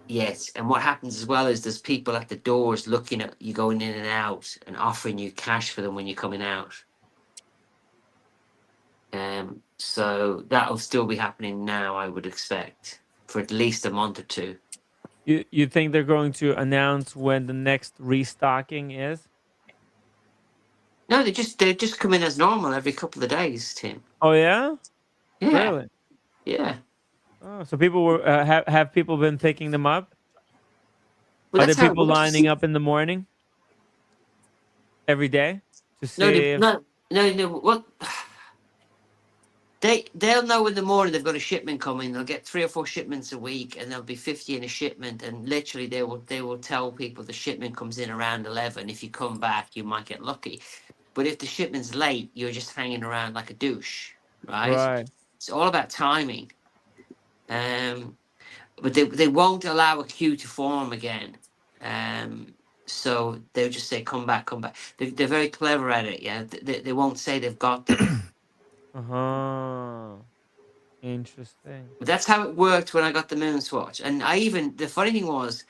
yet. And what happens as well is there's people at the doors looking at you going in and out and offering you cash for them when you're coming out. So that'll still be happening now, I would expect, for at least a month or 2. You think they're going to announce when the next restocking is? No, they just come in as normal every couple of days, Tim. Oh yeah, Yeah, really? yeah. Oh, so people were have people been picking them up? Well, Are there that's how it people works. lining up in the morning every day to No, see if? no. What they'll know in the morning they've got a shipment coming. They'll get 3 or 4 shipments a week, and there'll be 50 in a shipment. And literally, they will tell people the shipment comes in around 11. If you come back, you might get lucky. But if the shipment's late, you're just hanging around like a douche, right? Right. It's all about timing. But they won't allow a queue to form again. So they'll just say, "Come back, come back." They're very clever at it. Yeah, they won't say they've got them. Uh-huh. Interesting. But that's how it worked when I got the moon swatch. And the funny thing was,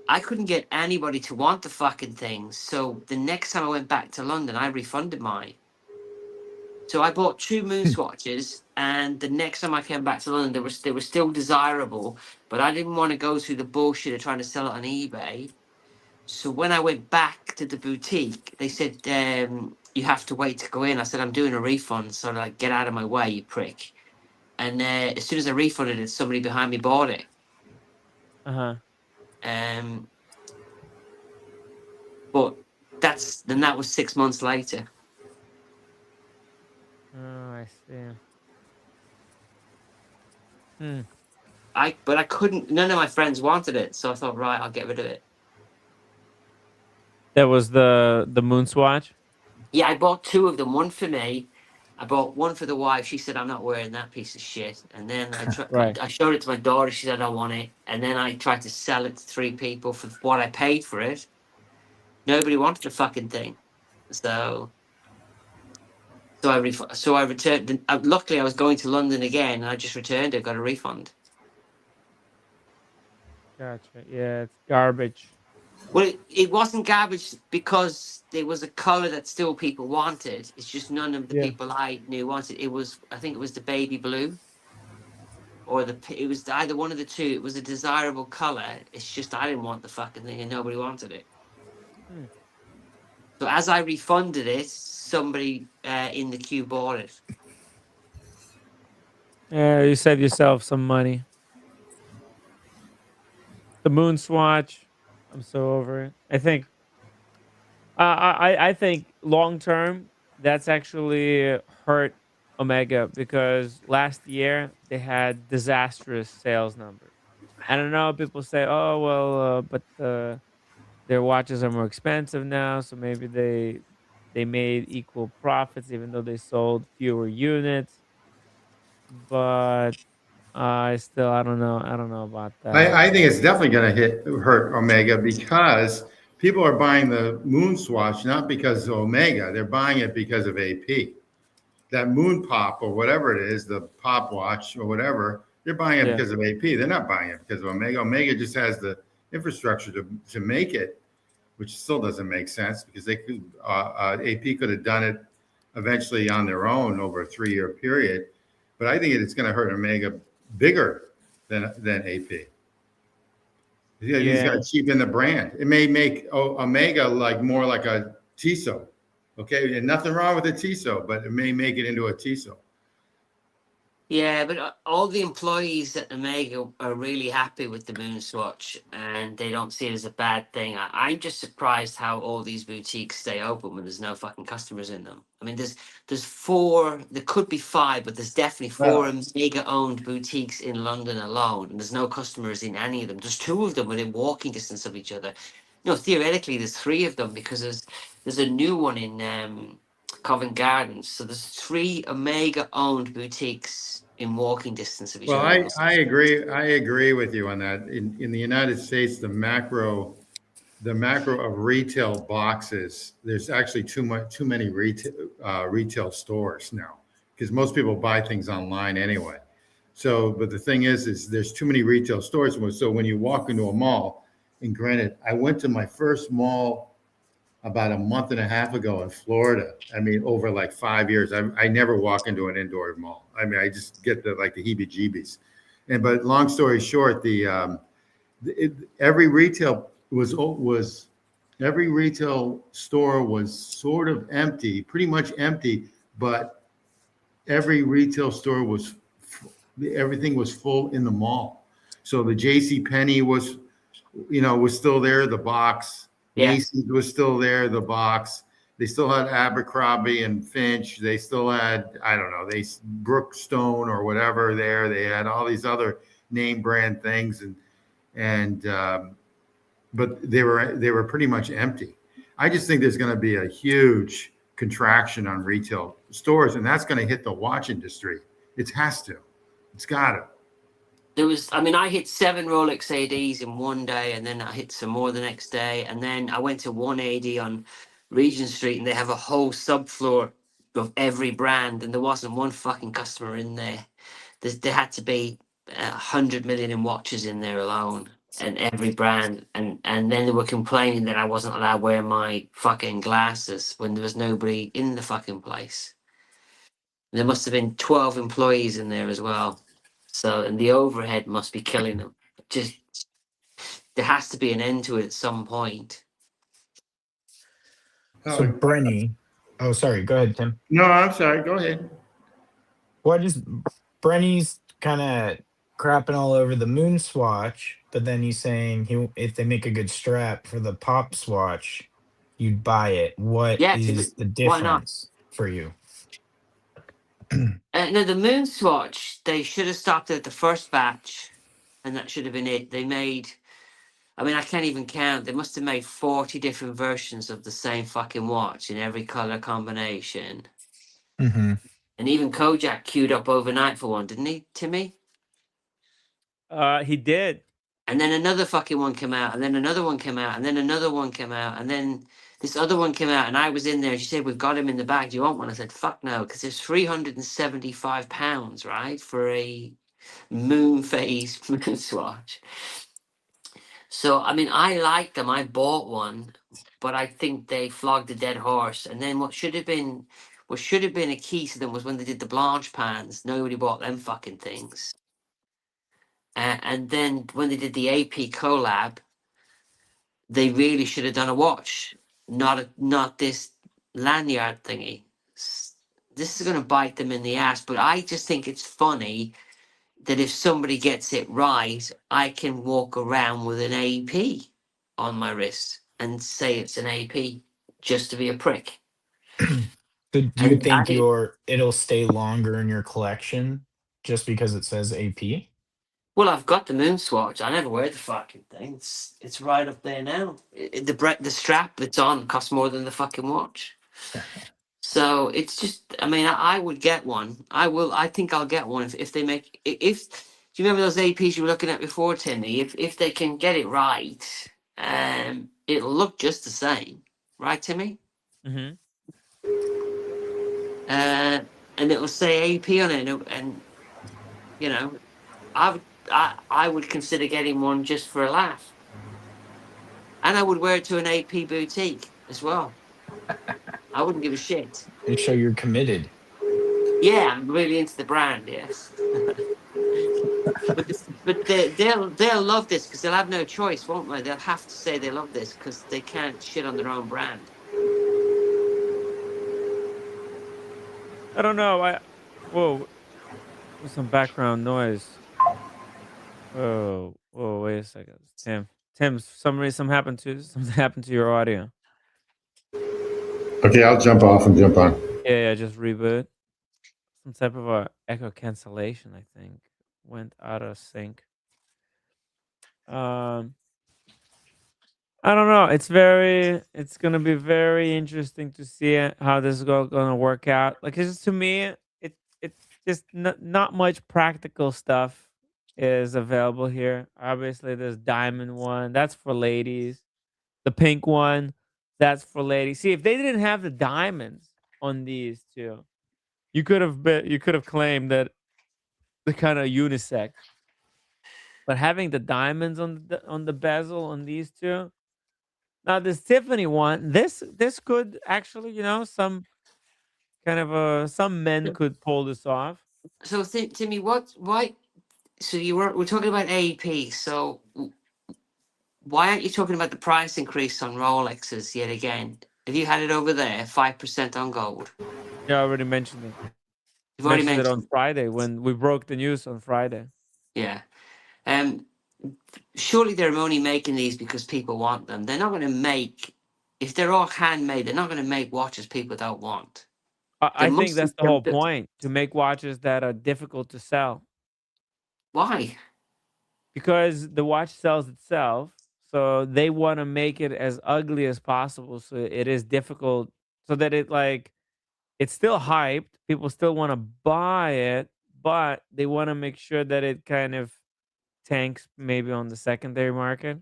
I couldn't get anybody to want the fucking thing. So the next time I went back to London, I refunded mine. So I bought 2 moon swatches, and the next time I came back to London, they were still desirable, but I didn't want to go through the bullshit of trying to sell it on eBay. So when I went back to the boutique, they said, "You have to wait to go in." I said, "I'm doing a refund, so like, get out of my way, you prick." And as soon as I refunded it, somebody behind me bought it. Uh-huh. But that was 6 months later. Oh, I see. But I couldn't. None of my friends wanted it, so I thought, right, I'll get rid of it. That was the moon swatch? Yeah, I bought 2 of them. One for me. I bought one for the wife. She said, "I'm not wearing that piece of shit." And then Right. I showed it to my daughter. She said, "I want it." And then I tried to sell it to 3 people for what I paid for it. Nobody wanted the fucking thing. So I returned. Luckily, I was going to London again, and I just returned it. Got a refund. Gotcha. Yeah, it's garbage. Well, it wasn't garbage because there was a color that still people wanted. It's just none of the Yeah. people I knew wanted. I think it was the baby blue, or it was either one of the 2. It was a desirable color. It's just I didn't want the fucking thing, and nobody wanted it. Hmm. So as I refunded it, somebody in the queue bought it. Yeah, you save yourself some money. The moon swatch, I'm so over it. I think I think long term that's actually hurt Omega because last year they had disastrous sales numbers. I don't know. People say, "Oh well," but their watches are more expensive now, so maybe they made equal profits even though they sold fewer units. But I don't know. I don't know about that. I think it's definitely going to hurt Omega because people are buying the Moon Swatch not because of Omega, they're buying it because of AP. That Moon Pop or whatever it is, the Pop Watch or whatever, they're buying it Yeah. because of AP. They're not buying it because of Omega. Omega just has the infrastructure to make it, which still doesn't make sense because they could AP could have done it eventually on their own over a 3-year period. But I think it's going to hurt Omega bigger than AP. He's got to cheapen the brand. It may make Omega like more like a Tissot. Okay, and nothing wrong with a Tissot, but it may make it into a Tissot. Yeah, but all the employees at Omega are really happy with the moon swatch, and they don't see it as a bad thing. I'm just surprised how all these boutiques stay open when there's no fucking customers in them. I mean, there's 4, there could be 5, but there's definitely 4 Omega-owned boutiques in London alone, and there's no customers in any of them. There's 2 of them within walking distance of each other. Theoretically, there's 3 of them because there's a new one in Covent Gardens. So there's 3 Omega-owned boutiques in walking distance of each Well, other. I agree. I agree with you on that. In the United States, the macro of retail boxes, there's actually too many retail stores now, because most people buy things online anyway. So, but the thing is there's too many retail stores. So when you walk into a mall, and granted, I went to my first mall about a month and a half ago in Florida. I mean, over like 5 years, I never walk into an indoor mall. I mean, I just get the heebie-jeebies. But long story short, every retail every retail store was sort of empty, pretty much empty, but every retail store everything was full in the mall. So the J.C. Penney was still there, the box. Yeah. Macy's was still there, the box. They still had Abercrombie and Finch. They still had, I don't know, Brookstone or whatever there. They had all these other name brand things, but they were pretty much empty. I just think there's going to be a huge contraction on retail stores, and that's going to hit the watch industry. It has to. It's got to. I hit 7 Rolex ADs in one day, and then I hit some more the next day. And then I went to one AD on Regent Street, and they have a whole subfloor of every brand, and there wasn't one fucking customer in there. There had to be 100 million in watches in there alone, and every brand. And then they were complaining that I wasn't allowed to wear my fucking glasses when there was nobody in the fucking place. There must have been 12 employees in there as well. So, and the overhead must be killing them. Just, there has to be an end to it at some point. So Brenny, oh sorry, go ahead, Tim. No, I'm sorry. Go ahead. Well, Brenny's kind of crapping all over the Moon Swatch, but then he's saying if they make a good strap for the Pop Swatch, you'd buy it. What Yeah, is the why not? difference for you? No, the Moon Swatch, they should have stopped at the first batch, and that should have been it. They made, I can't even count. They must have made 40 different versions of the same fucking watch in every color combination. Mm-hmm. And even Kojak queued up overnight for one, didn't he, Timmy? He did. And then another fucking one came out, and then another one came out, and then another one came out, and then this other one came out, and I was in there. She said, "We've got him in the bag. Do you want one?" I said, "Fuck no," because it's £375, right, for a moon phase moon swatch. So I liked them. I bought one, but I think they flogged a dead horse. And then what should have been a key to them was when they did the Blanche pans. Nobody bought them fucking things. And then when they did the AP collab, they really should have done a watch, not this lanyard thingy. This is going to bite them in the ass, but I just think it's funny that if somebody gets it right, I can walk around with an AP on my wrist and say it's an AP just to be a prick. So do you And think it'll stay longer in your collection just because it says AP? well, I've got the moon swatch. I never wear the fucking thing. It's right up there now. The strap that's on costs more than the fucking watch. So it's just, I would get one. I think I'll get one if they make, if, do you remember those APs you were looking at before, Timmy? If they can get it right, it'll look just the same. Right, Timmy? Mm-hmm. And it'll say AP on it. And I would consider getting one just for a laugh. And I would wear it to an AP boutique as well. I wouldn't give a shit. And show you're committed. Yeah, I'm really into the brand, yes. but they'll love this because they'll have no choice, won't they? They'll have to say they love this because they can't shit on their own brand. I don't know. Whoa, there's some background noise. Whoa, wait a second, Tim, something happened to your audio. Okay, I'll jump off and jump on. Yeah, just reboot. Some type of a echo cancellation, I think, went out of sync. I don't know. It's gonna be very interesting to see how this is gonna work out. Like, it's just, to me, it just not much practical stuff is available here. Obviously, there's diamond one. That's for ladies. The pink one, that's for ladies. See, if they didn't have the diamonds on these two, you could have claimed that they're kind of unisex. But having the diamonds on the bezel on these two. Now this Tiffany one, this could actually, some kind of some men could pull this off. So, Timmy, why? So we're talking about AEP. So why aren't you talking about the price increase on Rolexes yet again? Have you had it over there? 5% on gold. Yeah, I already mentioned it. You've already Mentioned it on mentioned. Friday when we broke the news on Friday. Yeah. Um. Surely they're only making these because people want them. They're not going to make. If they're all handmade, they're not going to make watches people don't want. There I think must be that's the whole point, to make watches that are difficult to sell, Why? because the watch sells itself. So they want to make it as ugly as possible, so it is difficult, so that it's still hyped. People still want to buy it, but they want to make sure that it kind of tanks maybe on the secondary market.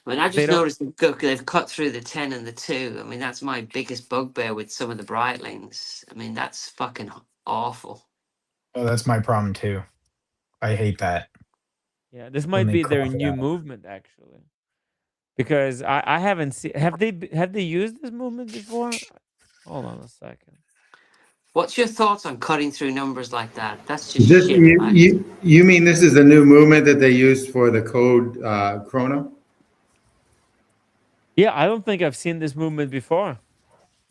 I mean, I They just don't. noticed they've cut through the 10 and the 2. I mean, that's my biggest bugbear with some of the Breitlings. I mean, that's fucking awful. Oh, that's my problem too. I hate that Yeah, this when might they be their crop it new out. movement actually, because I haven't seen. Have they used this movement before? Hold on a second. What's your thoughts on cutting through numbers like that? That's just Is this shit, man. you mean this is the new movement that they used for the code chrono? Yeah, I don't think I've seen this movement before.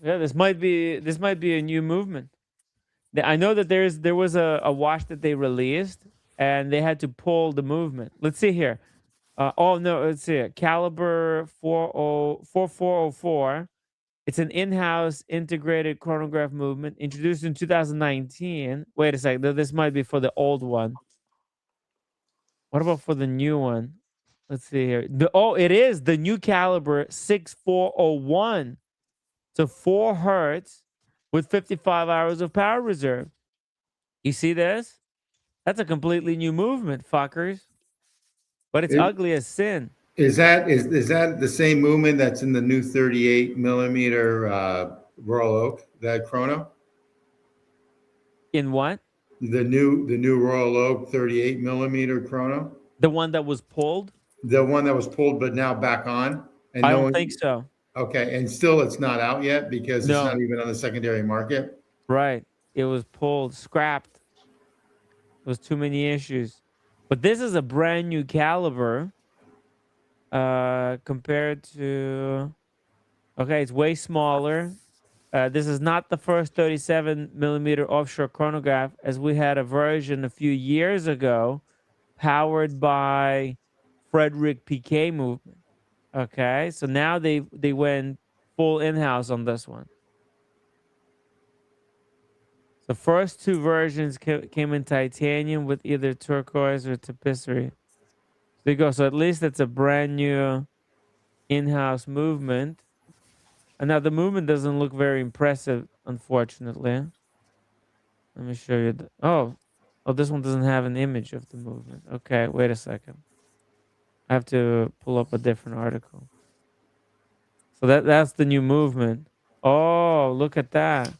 Yeah, this might be a new movement. I know that there was a watch that they released and they had to pull the movement. Let's see here. Oh no, let's see it. Caliber 4404. It's an in-house integrated chronograph movement introduced in 2019. Wait a second. This might be for the old one. What about for the new one? Let's see here. It is the new caliber 6401. So 4 hertz with 55 hours of power reserve. You see this? That's a completely new movement, fuckers. But it's It, ugly as sin. is that the same movement that's in the new 38 millimeter Royal Oak, that chrono? In what? The new Royal Oak 38 millimeter chrono? The one that was pulled? The one that was pulled but now back on, and I no don't think one. so. Okay, and still it's not out yet because it's not No. even on the secondary market. Right. It was pulled, scrapped. There was too many issues. But this is a brand new caliber compared to, okay, it's way smaller. This is not the first 37 millimeter offshore chronograph, as we had a version a few years ago powered by Frederick Piquet movement. Okay, so now they went full in-house on this one. The first two versions came in titanium with either turquoise or tapisserie. There you go. So at least it's a brand new in-house movement. And now the movement doesn't look very impressive, unfortunately. Let me show you. Oh, this one doesn't have an image of the movement. Okay, wait a second. I have to pull up a different article. So that's the new movement. Oh, look at that.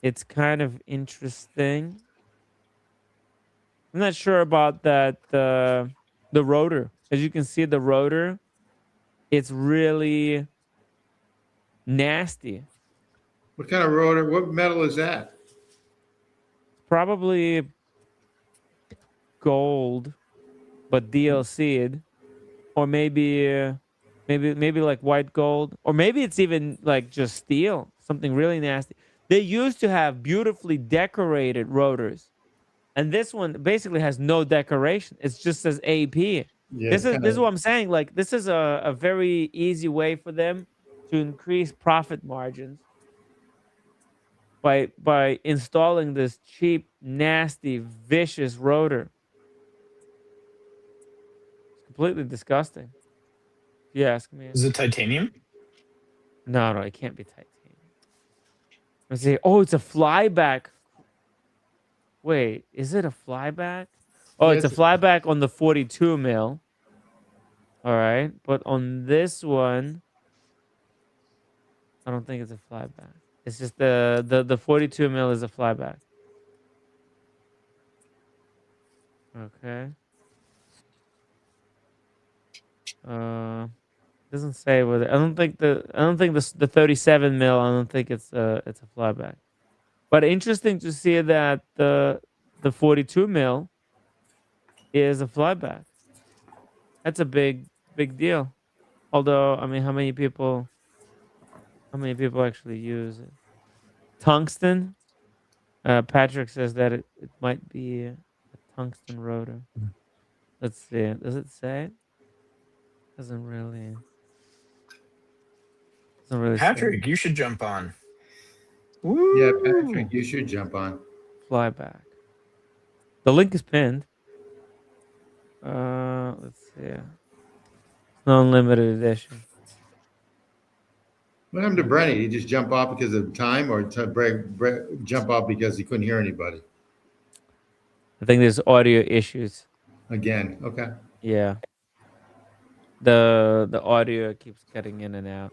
It's kind of interesting. I'm not sure about that. The rotor, as you can see, the rotor, it's really nasty. What kind of rotor? What metal is that? Probably gold, but DLC'd, or maybe like white gold, or maybe it's even like just steel, something really nasty. They used to have beautifully decorated rotors, and this one basically has no decoration. It's just says AP. Yeah, This it's is kind this is of. what I'm saying. Like, this is a very easy way for them to increase profit margins by installing this cheap, nasty, vicious rotor. completely disgusting. If you ask me. Is it titanium? No, it can't be titanium. Let's see. Oh, it's a flyback. Wait, is it a flyback? Oh, it's a Yes. flyback on the 42 mil. All right, but on this one, I don't think it's a flyback. It's just the 42 mil is a flyback. Okay. Doesn't say whether I don't think the 37 mil. I don't think it's a flyback. But interesting to see that the 42 mil is a flyback. That's a big deal. Although, I mean, how many people actually use it? Tungsten. Patrick says that it might be a tungsten rotor. Let's see. Does it say? Doesn't really say. Patrick, you should jump on. Yeah, Woo! Patrick, you should jump on. Flyback. The link is pinned. Let's see. It's an unlimited edition. What happened to Brenny? Did he just jump off because of time, or jump off because he couldn't hear anybody? I think there's audio issues. Again, okay. Yeah. The audio keeps cutting in and out.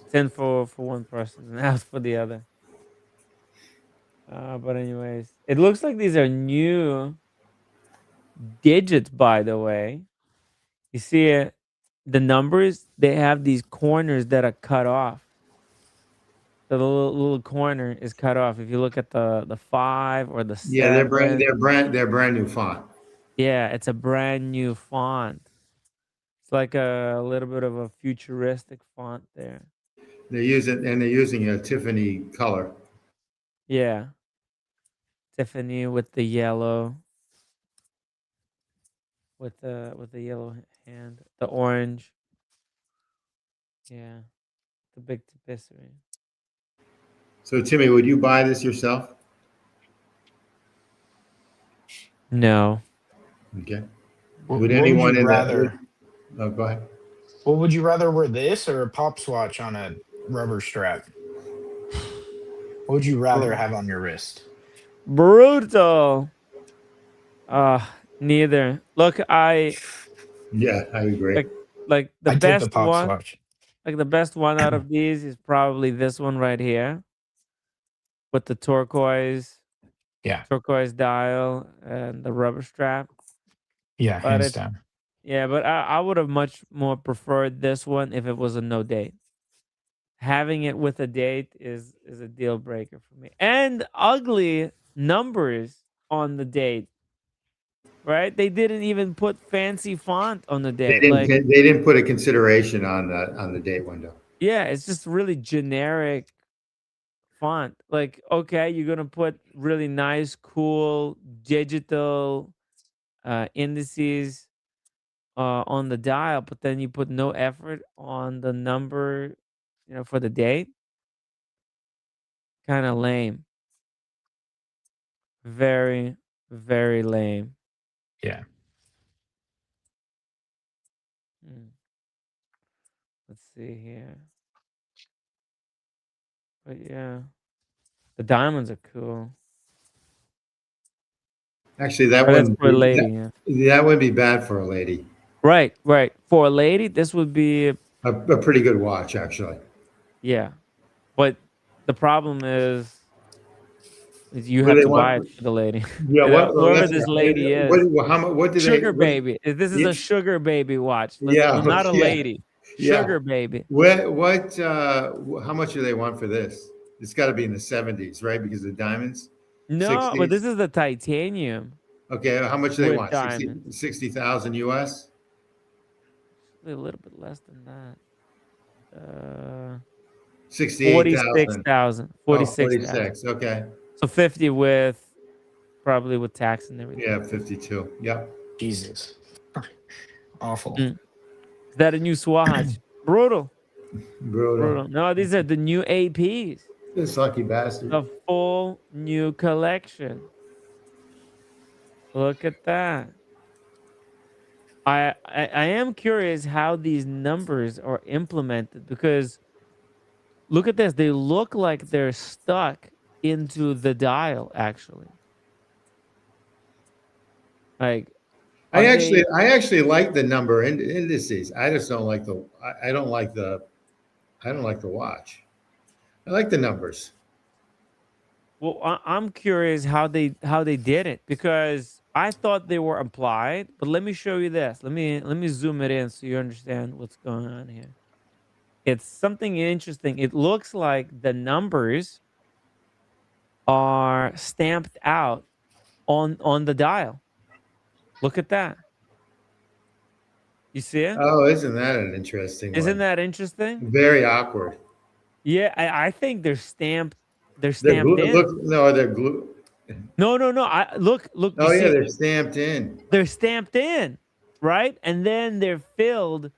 It's in for one person and out for the other. But anyways, it looks like these are new digits, by the way. You see it, the numbers, they have these corners that are cut off. The little corner is cut off. If you look at the 5 or the 7. Yeah, they're brand new font. Yeah, it's a brand new font. It's like a little bit of a futuristic font there. They're using a Tiffany color. Yeah. Tiffany with the yellow. With the yellow hand. The orange. Yeah. The big tapisserie. So, Timmy, would you buy this yourself? No. Okay. What Would would anyone you in rather? Oh, go ahead. Well, would you rather wear this or a pop swatch on a rubber strap? What would you rather have on your wrist? Brutal. Neither. Look, Yeah, I agree. like the I'd take the best pop one. swatch. Like the best one out of these is probably this one right here with the turquoise Yeah. dial and the rubber strap. Yeah, But hands down. yeah, but I would have much more preferred this one if it was a no date. Having it with a date is a deal breaker for me. And ugly numbers on the date. Right? They didn't even put fancy font on the date. They didn't put a consideration on the date window. Yeah, it's just really generic font. Like, okay, you're gonna put really nice, cool digital indices on the dial, but then you put no effort on the number, for the date. Kind of lame. Very, very lame. Yeah. Let's see here. But yeah, the diamonds are cool. Actually, that But that's wouldn't for a be, lady. Yeah. that wouldn't be bad for a lady. Right. For a lady, this would be A pretty good watch, actually. yeah. But the problem is you What have do they to buy it want? for the lady. Yeah, Whoever this lady is. What do Sugar they? baby. This is a sugar baby watch. Yeah, Well, not a yeah, lady. yeah. Sugar baby. How much do they want for this? It's got to be in the 70s, right? Because of the diamonds. No, but 60s? this is the titanium Okay, how much do they with want? diamonds. 60,000 US? A little bit less than that. 68,000. 46,000. Oh, 46,000. 46. Okay. So 50 with probably with tax and everything. Yeah, 52. Yep. Jesus. Awful. Is that a new swatch? Brutal. Brutal. No, these are the new APs. This lucky bastard. The full new collection. Look at that. I am curious how these numbers are implemented, because look at this. They look like they're stuck into the dial, actually. Like, are they? I actually like the number indices. I just don't like I don't like I don't like the watch. I like the numbers. Well, I'm curious how they did it, because I thought they were applied. But let me show you this. Let me zoom it in so you understand what's going on here. It's something interesting. It looks like the numbers are stamped out on the dial. Look at that. You see it? Oh, isn't that an interesting Isn't one? that interesting? Very awkward. Yeah, I think they're stamped. They're They're stamped glue. in. Look, no, they're glue. No. I look. You Oh yeah, see, they're stamped in they're stamped in, right? And then they're filled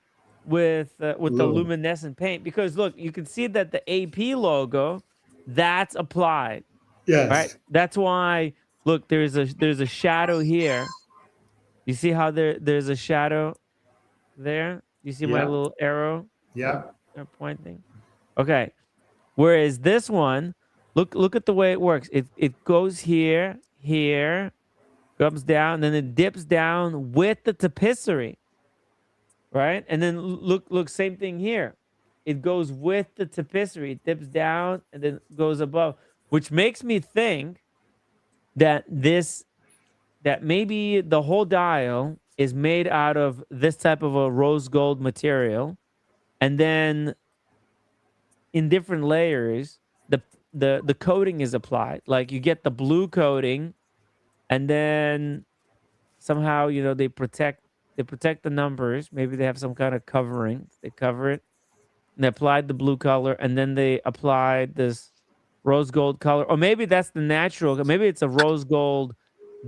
with the glue. luminescent paint. Because look, you can see that the AP logo, that's applied, right? Yes. That's why. Look, there's a shadow here. You see how there's a shadow there? You see my Yeah. little arrow Yeah. pointing? Okay. Whereas this one, look at the way it works. It goes here, comes down, then it dips down with the tapisserie, right? And then look, same thing here. It goes with the tapisserie. It dips down and then goes above, which makes me think that that maybe the whole dial is made out of this type of a rose gold material, and then in different layers, the coating is applied. Like, you get the blue coating, and then somehow, they protect the numbers. Maybe they have some kind of covering. They cover it, and they applied the blue color, and then they applied this rose gold color. Or maybe that's the natural. Maybe it's a rose gold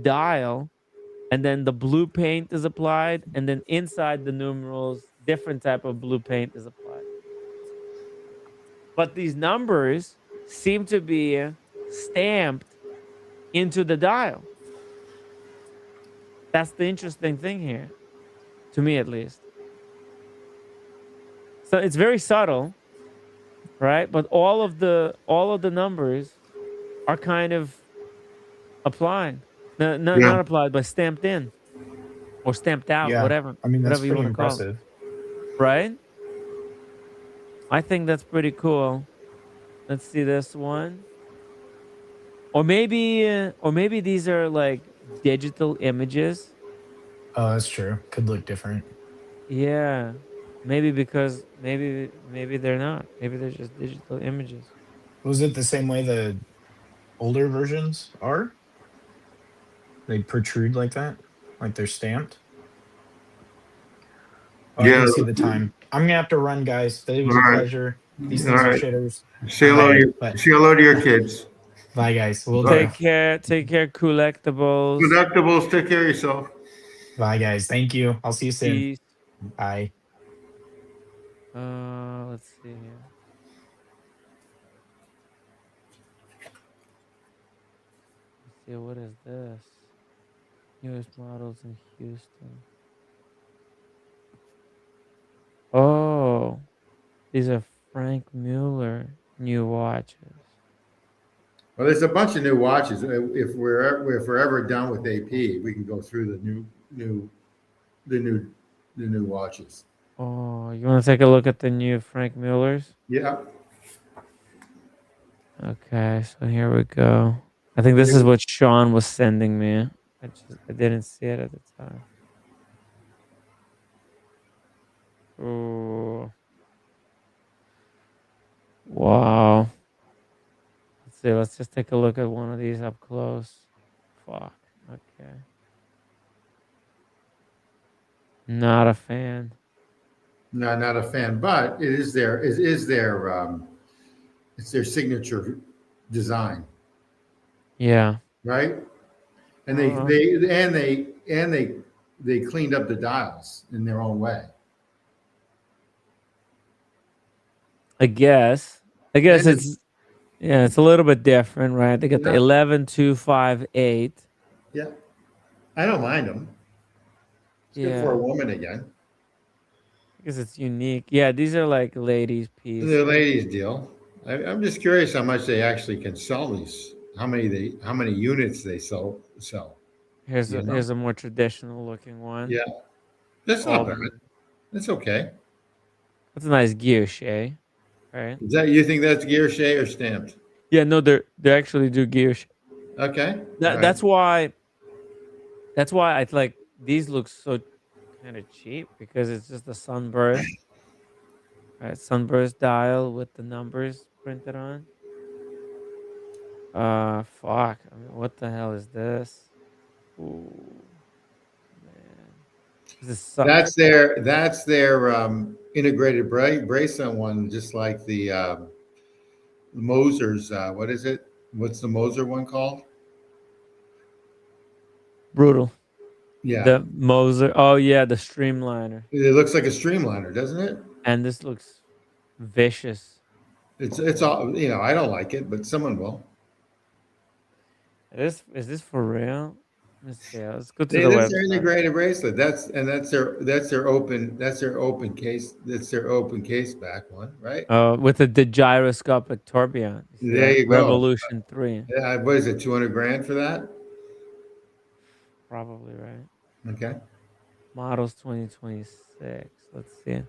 dial, and then the blue paint is applied, and then inside the numerals, different type of blue paint is applied. But these numbers seem to be stamped into the dial. That's the interesting thing here, to me at least. So it's very subtle, right? But all of the numbers are kind of applied. No, Yeah. not applied, but stamped in or stamped out, Yeah. I mean, that's whatever you pretty want to call it. impressive. Right? I think that's pretty cool. Let's see this one. Or maybe these are like digital images. Oh, that's true. Could look different. Yeah. Maybe because maybe they're not. Maybe they're just digital images. Was it the same way the older versions are? They protrude like that? Like they're stamped? Oh, I Yeah. didn't see the time. I'm gonna have to run, guys. Today All was a right. pleasure. These All things are right. shitters. Say hello to But say hello to your kids. bye, guys. We'll Bye. do. Take care, collectibles. Deductibles. Take care of yourself. Bye, guys. Thank you. I'll see you soon. Peace. Bye. Let's see here. Let's see, what is this? Newest models in Houston. Oh, these are Frank Mueller new watches. Well, there's a bunch of new watches. If we're ever done with AP, we can go through the new the new watches. Oh, you want to take a look at the new Frank Muellers? Yeah. Okay, so here we go. I think this is what Sean was sending me. I didn't see it at the time. Oh, wow. Let's see. Let's just take a look at one of these up close. Fuck. Okay. Not a fan. No, not a fan, but it is their it's their signature design, Yeah. right? And they cleaned up the dials in their own way. I guess And it's it's a little bit different, right? They got the Yeah. 11258. Yeah, I don't mind them. It's good for a Yeah, woman again. because it's unique. Yeah, these are like ladies' The pieces. ladies deal. I'm just curious how much they actually can sell these. How many units they sell. You know? Here's a more traditional looking one. Yeah, that's not All bad. the That's okay. That's a nice guilloche, right? Is that you think that's guilloche or stamped? Yeah, no, they actually do guilloche. Okay. All That right. that's why I like these look so kind of cheap because it's just a sunburst, right? Sunburst dial with the numbers printed on. Fuck. I mean, what the hell is this? Ooh, man. This is That's their integrated bracelet one, just like the Moser's. What is it? What's the Moser one called? brutal. Yeah, The Moser. Oh yeah, the streamliner. it looks like a streamliner, doesn't it? And this looks vicious. It's all I don't like it, but someone will. Is this for real? Let's see. Let's go to the That's their website. integrated bracelet. That's their open case back one, right? With the gyroscopic tourbillon. You see There that? you go. Revolution 3. Yeah, what is it? 200 grand for that? Probably right. Okay. Models 2026. Let's see.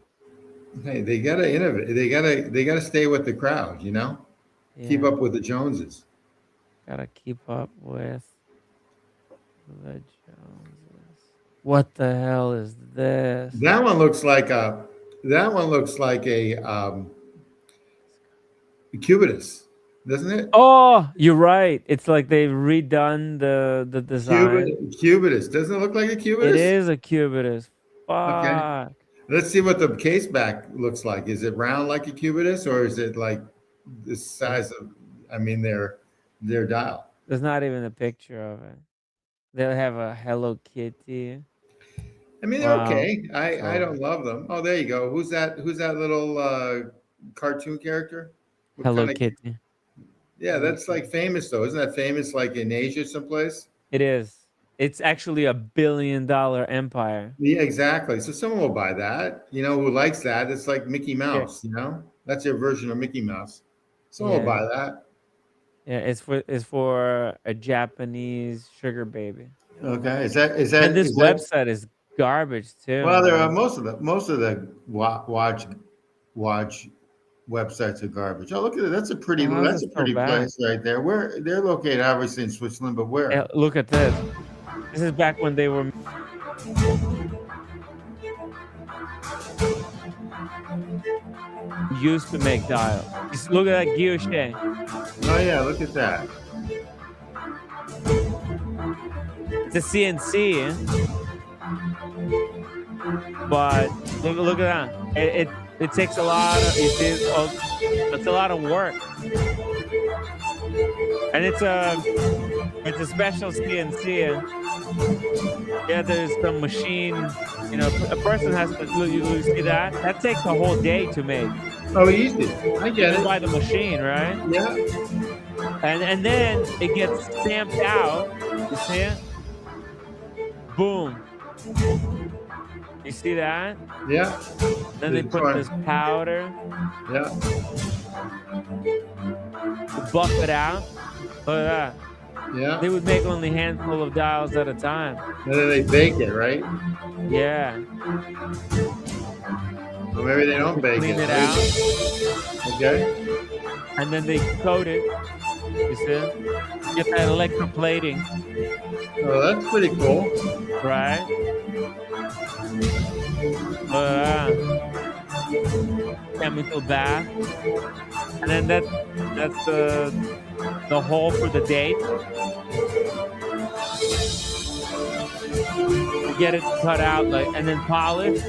Hey, they gotta innovate. They gotta stay with the crowd. Keep Yeah, up with the Joneses. gotta keep up with the Joneses. What the hell is this? That one looks like a. That one looks like a Cubitus, doesn't it? Oh, you're right. It's like they've redone the design. Cubitus. Doesn't it look like a It Cubitus? is a Cubitus. Okay. Fuck. Let's see what the case back looks like. Is it round like a Cubitus, or is it like the size of? I mean, their dial. There's not even a picture of it. They'll have a Hello Kitty. I mean, they're Wow. okay. I So don't love them. Oh, there you go. Who's that? Who's that little cartoon character? What Hello kind of? Kitty. Yeah, Hello that's like Kitty. famous though. Isn't that famous like in Asia someplace? It is. It's actually a billion-dollar empire. Yeah, exactly. So someone will buy that. Who likes that? It's like Mickey Yeah. Mouse. That's their version of Mickey Mouse. Someone will Yeah. buy that. Yeah, it's for a Japanese sugar baby. Okay. And this Is that? website is garbage too, Well, there are man. most of the watch websites are garbage. Oh, look at it. That's a pretty. How is That's a it so pretty bad? place right there. Where they're located, obviously in Switzerland, but where? Look at this. This is back when they were used to make dial. Just look at that guilloche. Oh yeah, look at that. It's a CNC, but look at that. It takes a lot of it's a lot of work, and it's a special CNC. Yeah, there's some machine. A person has to. You see that? That takes a whole day to make. Oh, easy. I get it. By the machine, right? Yeah. And then it gets stamped out. You see it? Boom. You see that? Yeah. Then they put this powder Yeah. to buff it out. Look at that. Yeah. They would make only a handful of dials at a time. And then they bake it, right? Yeah. Or maybe they don't bake Clean it. it out. Okay. And then they coat it. You see? Get that electroplating. Oh, that's pretty cool. Right? Chemical bath. And then that's the hole for the date. You get it cut out and then polished.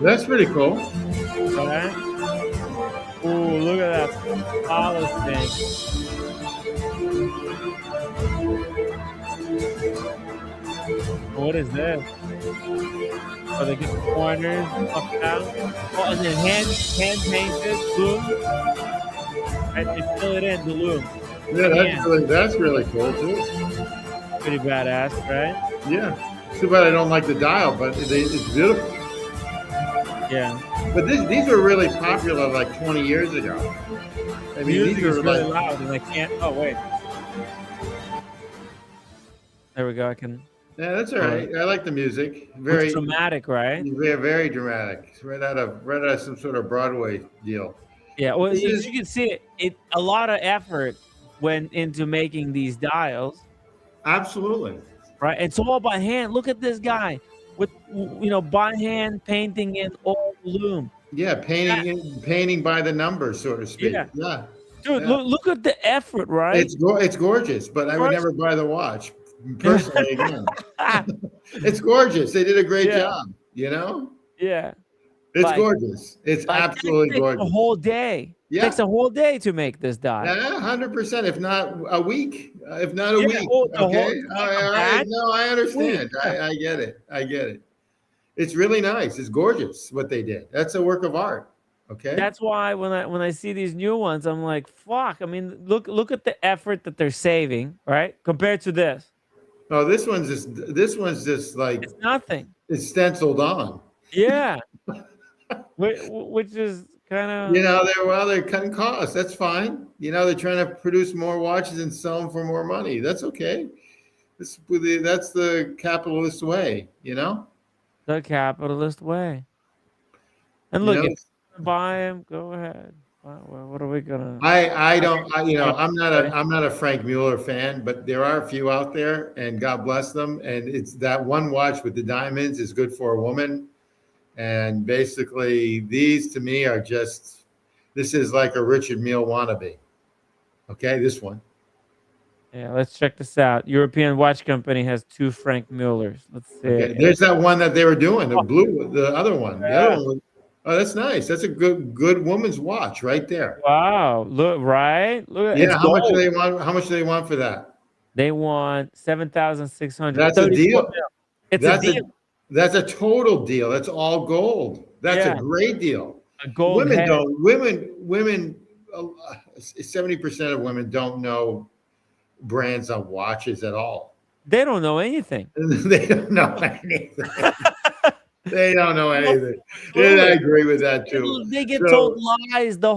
That's pretty cool. Right? Ooh, look at that polished thing. What is this? Oh, they get the corners up down. Oh, and then hand painted glue. And they fill it in the glue. Yeah, that's really cool too. Pretty badass, right? Yeah. Too bad I don't like the dial, but it's beautiful. Yeah. But these were really popular like 20 years ago. I mean, Music these is are really like loud, and I can't. Oh wait. There we go. I can. yeah, that's all right. I like the music. It's Very, dramatic, right? very dramatic. It's right out of some sort of Broadway deal. Yeah. Well, This as is you can see, it a lot of effort went into making these dials, absolutely. right? It's all by hand. Look at this guy with by hand painting in all loom. Yeah, That, painting by the numbers, so to speak. yeah, Yeah, dude, yeah. look at the effort, right? It's gorgeous, but I would First, never buy the watch personally. Again, it's gorgeous. They did a great yeah, job. You know, yeah. it's Like, gorgeous. It's that absolutely takes a gorgeous. whole day. Yeah, Takes a whole day to make this dial. yeah, 100%. If not a week, if not a Yeah, week. the whole Okay, like a all right. batch. No, I Week. understand. Yeah. I get it. I get it. It's really nice. It's gorgeous what they did. That's a work of art. Okay. That's why when I see these new ones, I'm like, fuck. I mean, look at the effort that they're saving, right? Compared to this. Oh, this one's just like It's nothing. it's stenciled on. Yeah. Which is kind You of know, they're cutting costs. That's fine. You know, they're trying to produce more watches and sell them for more money. That's okay. That's the capitalist way. You know. the capitalist way. And You look, know. if you wanna buy them, go ahead. What are we gonna? I don't. I'm not a Frank Mueller fan, but there are a few out there, and God bless them. And it's that one watch with the diamonds is good for a woman. And basically, these to me are just. This is like a Richard Mille wannabe. Okay, this one. Yeah, let's check this out. European Watch Company has 2 Frank Muellers. Let's see. Okay, there's that one that they were doing, the blue, the other one. The other Yeah. one. Oh, that's nice. That's a good woman's watch right there. Wow! Look, right? Look, Yeah, it's how much do gold. they want? How much do they want for that? They want 7,600. That's a deal. It's a That's deal. that's a total deal. That's all gold. That's Yeah. a great deal. A gold head. Women 70% of women don't know brands of watches at all. They don't know anything. They don't know anything. They don't know anything. Absolutely. And I agree with that too. They get So- told lies their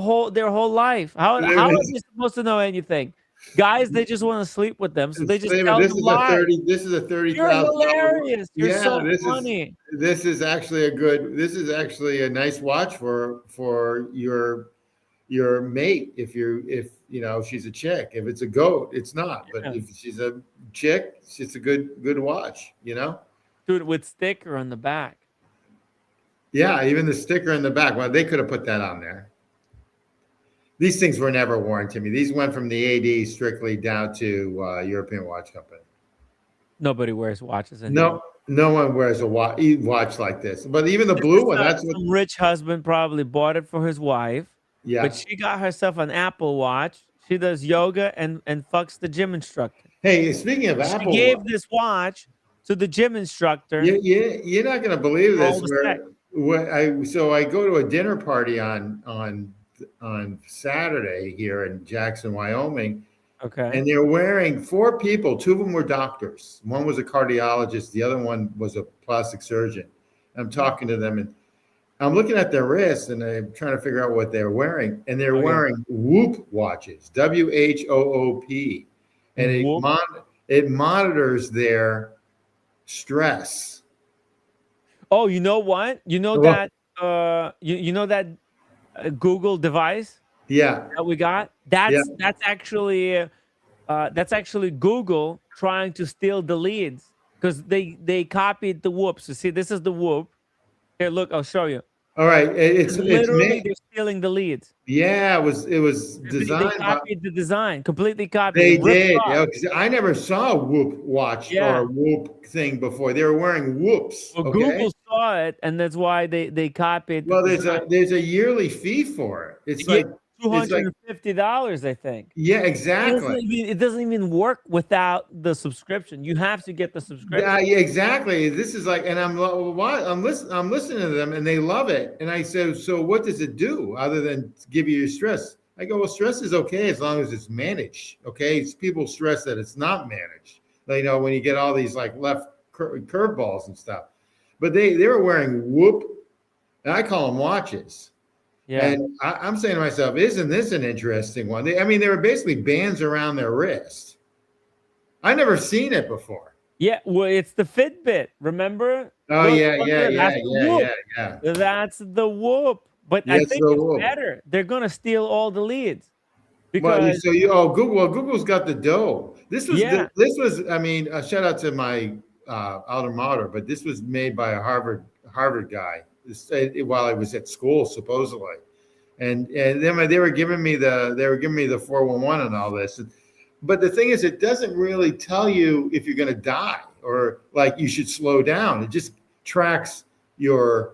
whole life. How are they supposed to know anything? Guys, they just want to sleep with them, so they just tell them lies. This is a You're $30,000. hilarious. You're Yeah, so this funny. This is actually a nice watch for your mate if you know she's a chick. If it's a goat, it's not. But Yeah. if she's a chick, it's a good watch, you know? Dude, with sticker on the back. Yeah, even the sticker in the back. Well, they could have put that on there. These things were never worn to me. These went from the AD strictly down to European Watch Company. Nobody wears watches anymore. No one wears a watch like this. But even the blue one, that's what. Some rich husband probably bought it for his wife, Yeah. but she got herself an Apple Watch. She does yoga and fucks the gym instructor. Hey, speaking of Apple, She gave this watch to the gym instructor. you're not going to believe this. All the So I go to a dinner party on Saturday here in Jackson, Wyoming, Okay. and they're wearing 4 people. 2 of them were doctors. One was a cardiologist. The other one was a plastic surgeon. I'm talking to them, and I'm looking at their wrists, and I'm trying to figure out what they're wearing. And they're wearing Whoop watches, WHOOP, and Whoop. it monitors their stress. Oh, you know what? You know What? that you know that Google device Yeah. that we got? That's actually Google trying to steal the leads because they copied the Whoops. So see, this is the Whoop. Here, look, I'll show you. All right. It's Literally made. they're stealing the leads. Yeah, it was They designed by. copied the design, completely copied. They it, ripped did. off. Yeah, 'cause I never saw a Whoop watch Yeah. or a Whoop thing before. They were wearing Whoops. Well, Okay. Google saw it, and that's why they copied. Well, the there's design. a yearly fee for it. It's Yeah, like $250, I think. yeah, It exactly. doesn't even work without the subscription. You have to get the subscription. Yeah, exactly. This is like, and I'm listening to them, and they love it. And I said, so what does it do other than give you your stress? I go, well, stress is okay as long as it's managed. Okay, people stress that it's not managed. You know, when you get all these like left curveballs and stuff. But they were wearing Whoop, and I call them watches. Yeah. And I'm saying to myself, isn't this an interesting one? They were basically bands around their wrist. I never seen it before. Yeah, well, it's the Fitbit. Remember? Oh Look, yeah, look yeah, at it. yeah, That's the yeah, Whoop. yeah, yeah. That's the Whoop. But I Yes, think the it's Whoop. better. They're gonna steal all the leads Well, because Google's got the dough. This was yeah, shout out to my alma mater, but this was made by a Harvard guy while I was at school supposedly, and then they were giving me the 411 and all this. But the thing is, it doesn't really tell you if you're going to die or like you should slow down. It just tracks your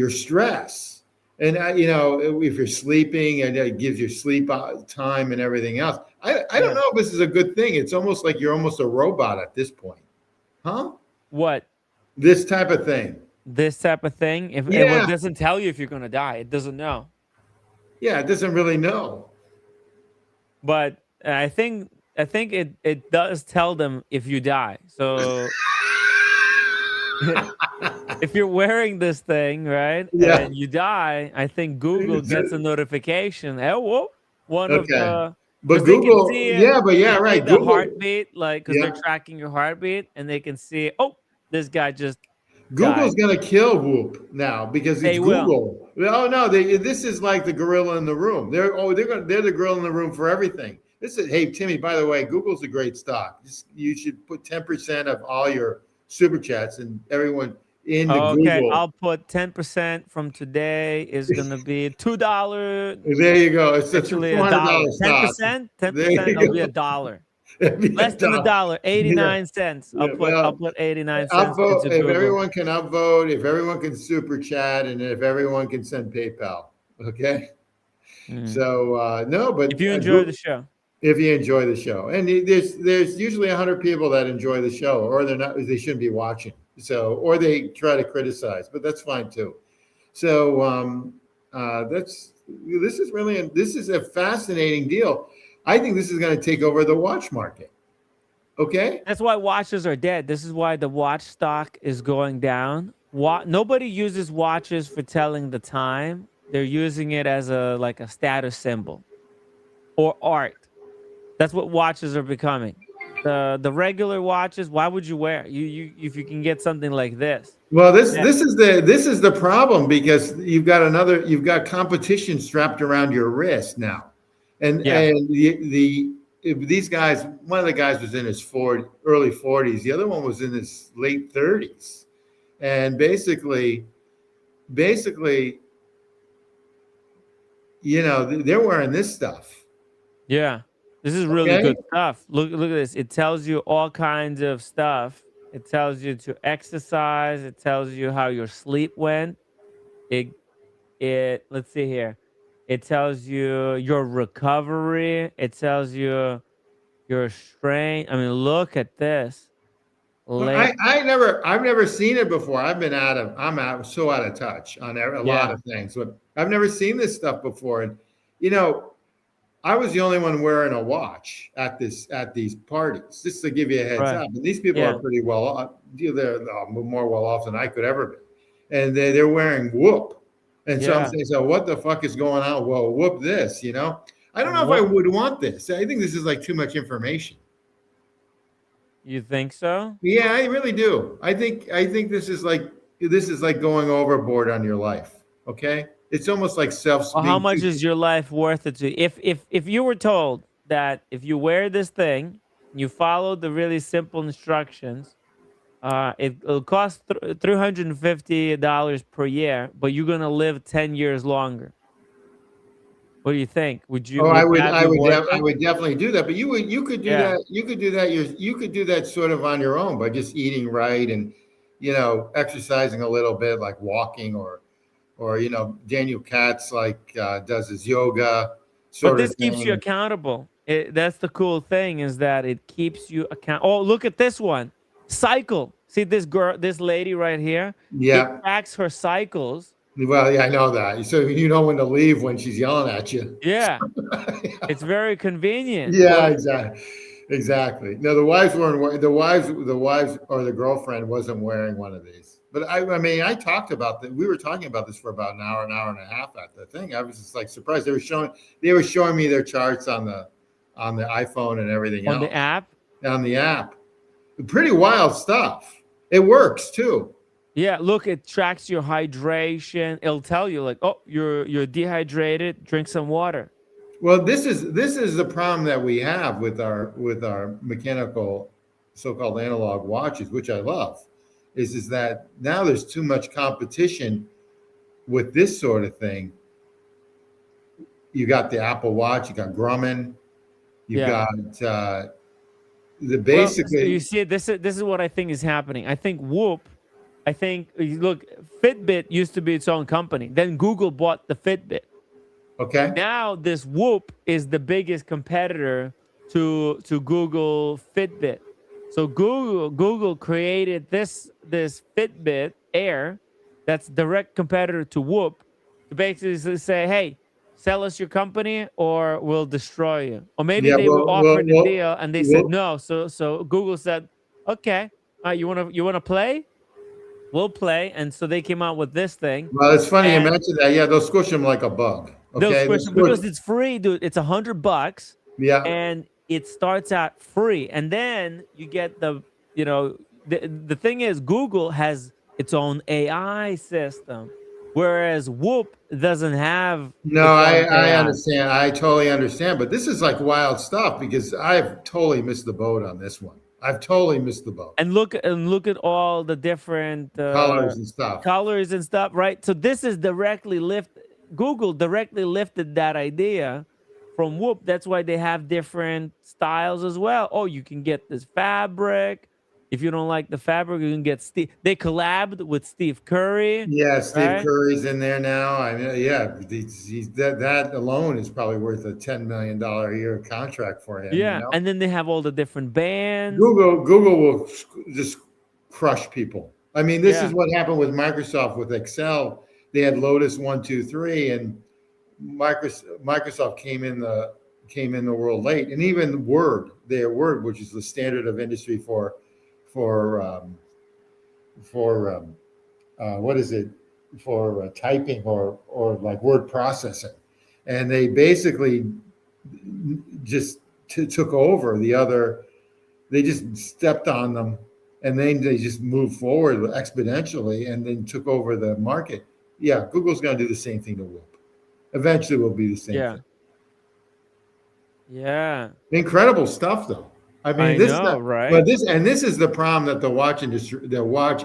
stress. And if you're sleeping, and it gives you sleep time and everything else. I don't know if this is a good thing. It's almost like you're almost a robot at this point, huh? what? This type of thing. This type of thing. If Yeah. it doesn't tell you if you're gonna die, it doesn't know. Yeah, it doesn't really know. But I think it does tell them if you die. So if you're wearing this thing, right, Yeah. and you die, I think Google gets a notification. Oh, whoa, one of Okay. the But 'cause they can Google, see it, yeah, but yeah, like right. the Google, heartbeat, like because yeah. they're tracking your heartbeat, and they can see, oh, this guy just Google's died. gonna kill Whoop now because They it's will. Google. Oh no, this is like the gorilla in the room. They're the gorilla in the room for everything. Hey Timmy, by the way, Google's a great stock. You should put 10% of all your super chats and everyone into Okay, Google. I'll put 10% from today is gonna be $2. There you go. It's Actually, a $1. $400 stock. 10%, There 10%. you It'll be go. $1. It'd be Less than $1, 89 cents. Yeah, I'll put 89 cents upvote into if Google. everyone can upvote, if everyone can super chat, and if everyone can send PayPal. Okay. So no, but if you enjoy the show. If you enjoy the show, and there's usually 100 people that enjoy the show, or they shouldn't be watching. So, or they try to criticize, but that's fine too. So this is a fascinating deal. I think this is going to take over the watch market. Okay. That's why watches are dead. This is why the watch stock is going down. Nobody uses watches for telling the time. They're using it as a status symbol or art. That's what watches are becoming. The regular watches, why would you wear if you can get something like this? Well, this is the problem because you've got competition strapped around your wrist now, and these guys, one of the guys was in his early 40s, the other one was in his late 30s, and basically, they're wearing this stuff. Yeah. This is really good stuff. Look at this. It tells you all kinds of stuff. It tells you to exercise. It tells you how your sleep went. Let's see here. It tells you your recovery. It tells you your strength. I mean, look at this. I've never seen it before. I'm so out of touch on a lot of things. But I've never seen this stuff before. And I was the only one wearing a watch at these parties, just to give you a heads up. And these people are pretty well, they're more well off than I could ever be, and they're wearing Whoop. And so I'm saying, so what the fuck is going on? Well, Whoop this, I don't know if I would want this. I think this is like too much information. You think so? Yeah, I really do. I think this is like going overboard on your life. Okay. It's almost like Well, how much is your life worth it to? If you were told that if you wear this thing, you follow the really simple instructions, it'll cost $350 per year, but you're gonna live 10 years longer. What do you think? Would you? Oh, I would definitely do that. But you could do that. You could do that. You could do that sort of on your own by just eating right and exercising a little bit, like walking or Daniel Katz does his yoga. But this keeps you accountable. That's the cool thing, is that it keeps you account. Oh, look at this one. Cycle. See this this lady right here? Yeah. It tracks her cycles. Well, yeah, I know that. So you know when to leave when she's yelling at you. Yeah. It's very convenient. Yeah, exactly. Exactly. No, the wives weren't. The wives or the girlfriend wasn't wearing one of these. But I mean, I talked about that. We were talking about this for about an hour and a half at the thing. I was just like surprised. They were showing me their charts on the iPhone and everything On the else app. on the app. Pretty wild stuff. It works too. Yeah, look, it tracks your hydration. It'll tell you like, oh, you're dehydrated. Drink some water. Well, this is the problem that we have with our mechanical, so-called analog watches, which I love, is that now there's too much competition with this sort of thing. You got the Apple Watch, you got Grumman, you Yeah. got Well, basically. you see, this is what I think is happening. I think Whoop. I think look, Fitbit used to be its own company. Then Google bought the Fitbit. Okay. Now this Whoop is the biggest competitor to Google Fitbit. So Google created this Fitbit Air that's direct competitor to Whoop to basically say, hey, sell us your company or we'll destroy you. Or maybe Yeah. they were Well, well, offered a well, deal and they said well, no. So Google said, okay, you wanna play? We'll play. And so they came out with this thing. well, it's funny you And mentioned that. Yeah, they'll squish them like a bug. they'll Okay. They'll squish them squish. because it's free, dude. It's $100 Yeah. and it starts out free. And then you get the thing is Google has its own AI system, whereas Whoop doesn't have No, its I, own I AI. understand. I totally understand. But this is like wild stuff because I've totally missed the boat on this one. I've totally missed the boat. And look at all the different Colors and stuff. colors and stuff, right? So this is Google directly lifted that idea from Whoop. That's why they have different styles as well. Oh, you can get this fabric. If you don't like the fabric, you can get Steve. They collabed with Steve Curry, Yeah, Steve right? Curry's in there now. I mean, yeah, that alone is probably worth a $10 million a year contract for him. Yeah, and then they have all the different bands. Google will just crush people. I mean, this Yeah, is what happened with Microsoft with Excel. They had Lotus 1, 2, 3, and Microsoft came in the world late, and even their Word, which is the standard of industry for what is it, for typing or like word processing, and they basically just took over the other. They just stepped on them, and then they just moved forward exponentially, and then took over the market. Yeah, Google's going to do the same thing to Whoop. Eventually, will be the same yeah, thing. yeah. Incredible stuff, though. I mean, I know, right? but this is the problem that the watch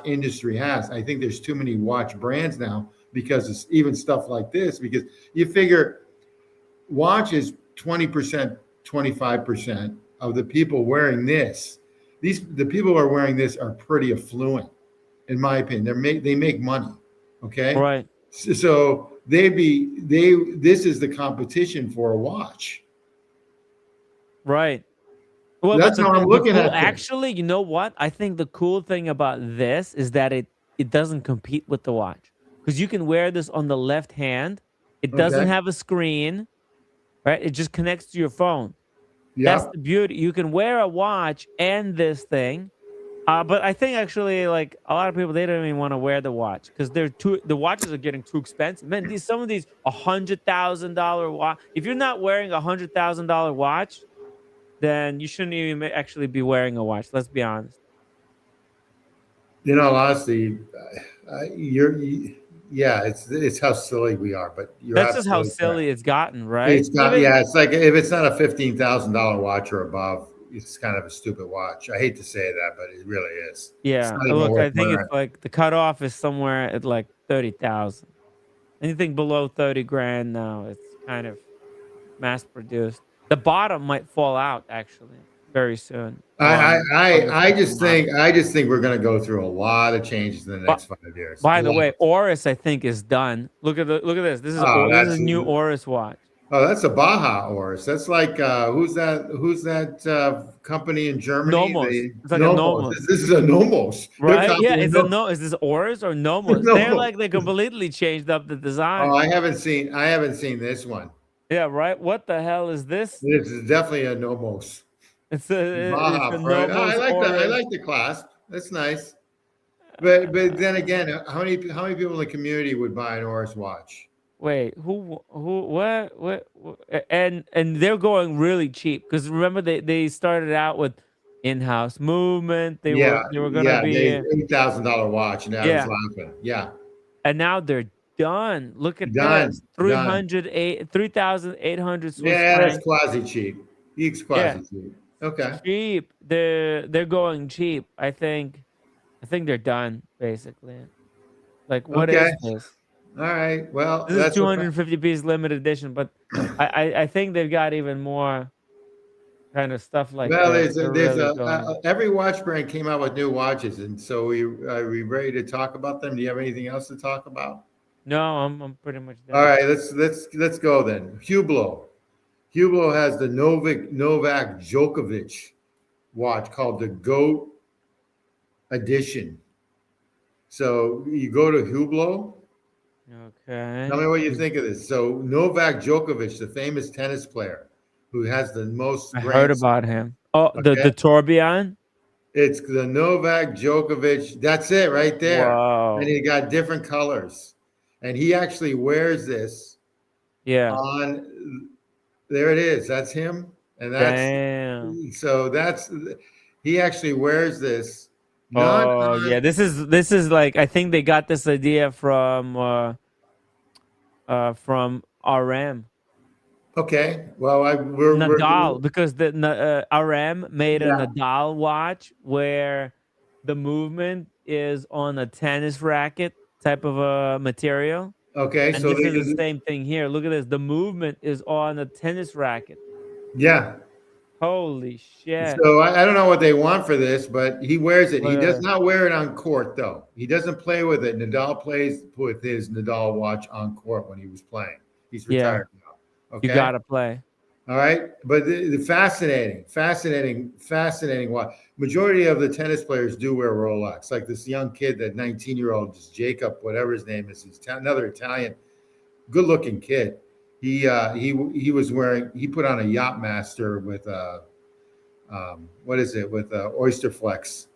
industry has. I think there's too many watch brands now because it's even stuff like this. Because you figure watch is 20%, 25% of the people wearing this. The people who are wearing this are pretty affluent, in my opinion. They make money. Okay, Right, so this is the competition for a watch. right. Well, but That's how I'm looking at things. actually, you know what? I think the cool thing about this is that it doesn't compete with the watch because you can wear this on the left hand. It doesn't Okay. have a screen, right? It just connects to your phone. That's Yeah. the beauty. You can wear a watch and this thing. But I think actually, like a lot of people, they don't even want to wear the watch because the watches are getting too expensive. Man, some of these $100,000 watch. If you're not wearing $100,000 watch, then you shouldn't even actually be wearing a watch. Let's be honest. Honestly, yeah, it's how silly we are, but you're That's just how absolutely correct. silly it's gotten, right? It's not, yeah, it's like if it's not a $15,000 watch or above, it's kind of a stupid watch. I hate to say that, but it really is. It's Yeah. not even Look, worth I think wearing. it's like the cutoff is somewhere at like 30,000. Anything below 30 grand now, it's kind of mass produced. The bottom might fall out actually very soon. I On the I just model. think we're going to go through a lot of changes in the next 5 years. By A the lot. way, Oris I think is done. Look at this. This is Oh, this that's is new Oris watch. that's a Baja Oris. That's like who's that company in Germany? Nomos. It's like a Nomos. Nomos. This is a Nomos. They're Right? Yeah, copying is this Oris or Nomos? They're Nomos. like they completely changed up the design. Oh, I haven't seen this one. Yeah, right. What the hell is this? This is definitely a Nomos. It's a Baja Pro. normal I like that. I orange. like the clasp. That's nice. But then again, how many people in the community would buy an Oris watch? Wait, and they're going really cheap because remember they started out with in-house movement. Yeah, They were gonna yeah. They be $8,000 watch, and I was yeah, laughing. Yeah, and now they're done. Look at done, this, done. 3,800 Swiss Yeah, that's francs. quasi cheap. It's Yeah, quasi cheap. Okay. cheap. They're going cheap. I think they're done basically. Like, what Okay. is this? All right. Well, This is that's what. 250 piece limited edition, but I think they've got even more kind of stuff like Well, this. there's a, They're there's really a, going. every watch brand came out with new watches, and so are we ready to talk about them? Do you have anything else to talk about? No, I'm pretty much All done. right, let's go then. Hublot. Hublot has the Novak Djokovic watch called the GOAT Edition. So you go to Hublot. Okay. Tell me what you think of this. So Novak Djokovic, the famous tennis player, who has the most I heard Grand about him. Oh, Okay, the tourbillon. it's the Novak Djokovic. That's it right there. And Wow. he got different colors, and he actually wears this Yeah. on. There it is. That's him, and Damn. that's he actually wears this not Oh yeah. on. This is like I think they got this idea from RM. Okay, well, we're Nadal because RM made a yeah. Nadal watch where the movement is on a tennis racket type of a material, Okay, and so this they is the same thing here. Look at this. The movement is on a tennis racket. yeah. Holy shit! So I don't know what they want for this, but he wears it. He does Look, not wear it on court, though. He doesn't play with it. Nadal plays with his Nadal watch on court when he was playing. He's yeah, retired now. you Okay. gotta play. All right. But the fascinating watch. Majority of the tennis players do wear Rolex. Like this young kid, that 19-year-old, just Jacob, whatever his name is, he's another Italian, good looking kid. He was wearing, he put on a Yacht Master with what is it, with Oyster Flex,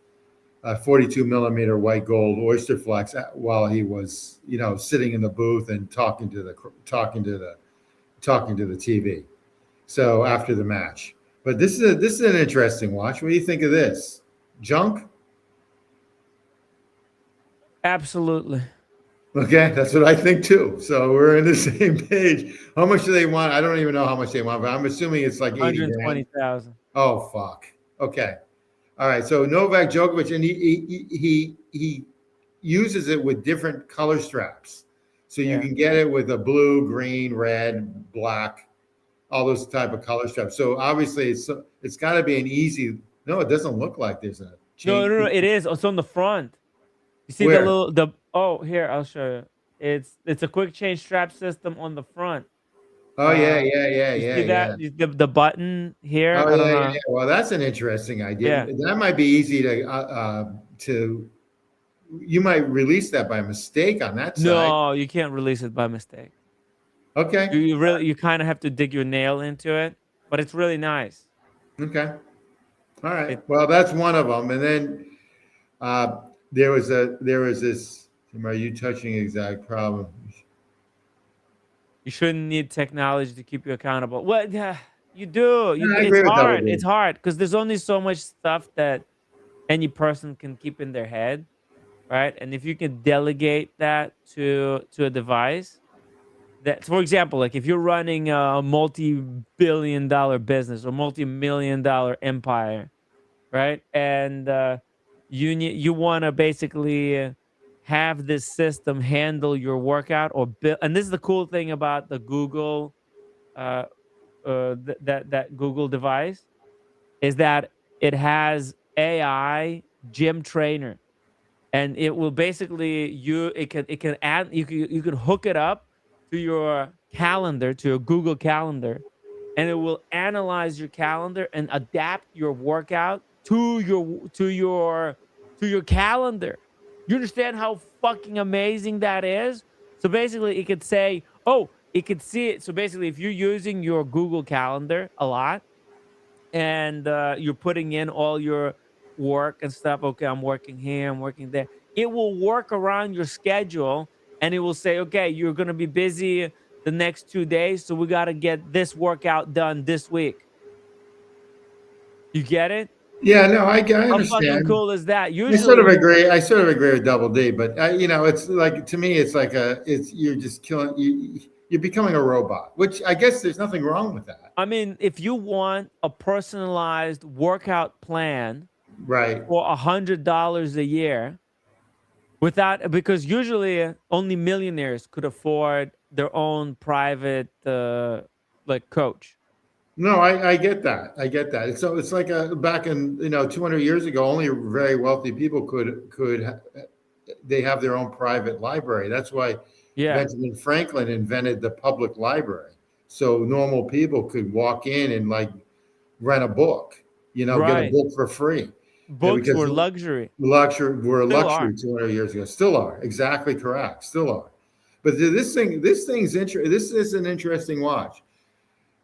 42 millimeter white gold Oyster Flex, while he was sitting in the booth and talking to the TV. So after the match, but this is an interesting watch. What do you think of this? Junk? Absolutely. Okay, that's what I think too. So we're in the same page. How much do they want? I don't even know how much they want, but I'm assuming it's like 80 grand. 120,000. Oh fuck. Okay. All right. So Novak Djokovic, and he uses it with different color straps. So you Yeah. can get it with a blue, green, red, black, all those type of color straps. So obviously it's got to be an easy. No, it doesn't look like there's a No, chain. no, no. It is. It's on the front. You see Where? here, I'll show you. It's a quick change strap system on the front. Oh yeah. You see that? The button here? Oh I don't yeah. know. Well, that's an interesting idea. Yeah. That might be easy to. You might release that by mistake on that side. No, you can't release it by mistake. Okay. You kind of have to dig your nail into it, but it's really nice. Okay. All right. It, Well, that's one of them, and then there was this. Are you touching exact problem? you shouldn't need technology to keep you accountable. Well, yeah, you do. Yeah, I It's agree with that. hard. It's hard because there's only so much stuff that any person can keep in their head, right? And if you can delegate that to a device, that, for example, like if you're running a multi-billion-dollar business or multi-million-dollar empire, right? And you want to basically have this system handle your workout or build. And this is the cool thing about the Google, that Google device, is that it has AI gym trainer, and it will basically it can add you can hook it up to your calendar, to your Google calendar, and it will analyze your calendar and adapt your workout to your calendar. You understand how fucking amazing that is? So basically it could say, oh, it could see it. So basically if you're using your Google calendar a lot, and you're putting in all your work and stuff. Okay, I'm working here, I'm working there. It will work around your schedule, and it will say, okay, you're going to be busy the next 2 days, so we got to get this workout done this week. You get it? Yeah, no, I How fucking understand. cool is that? I sort of Usually, agree. I sort of agree with Double D, but it's like, to me, it's like you're just killing you. You're becoming a robot, which I guess there's nothing wrong with that, I mean, if you want a personalized workout plan right? for $100 a year, without, because usually only millionaires could afford their own private like coach. No, I get that. I get that. So it's like back in 200 years ago, only very wealthy people they have their own private library. That's why Yeah, Benjamin Franklin invented the public library, so normal people could walk in and like rent a book, get a right. book for free. Books Because were luxury. luxury were a Still are. luxury 200 years ago, still are, exactly correct, still are. But this is an interesting watch.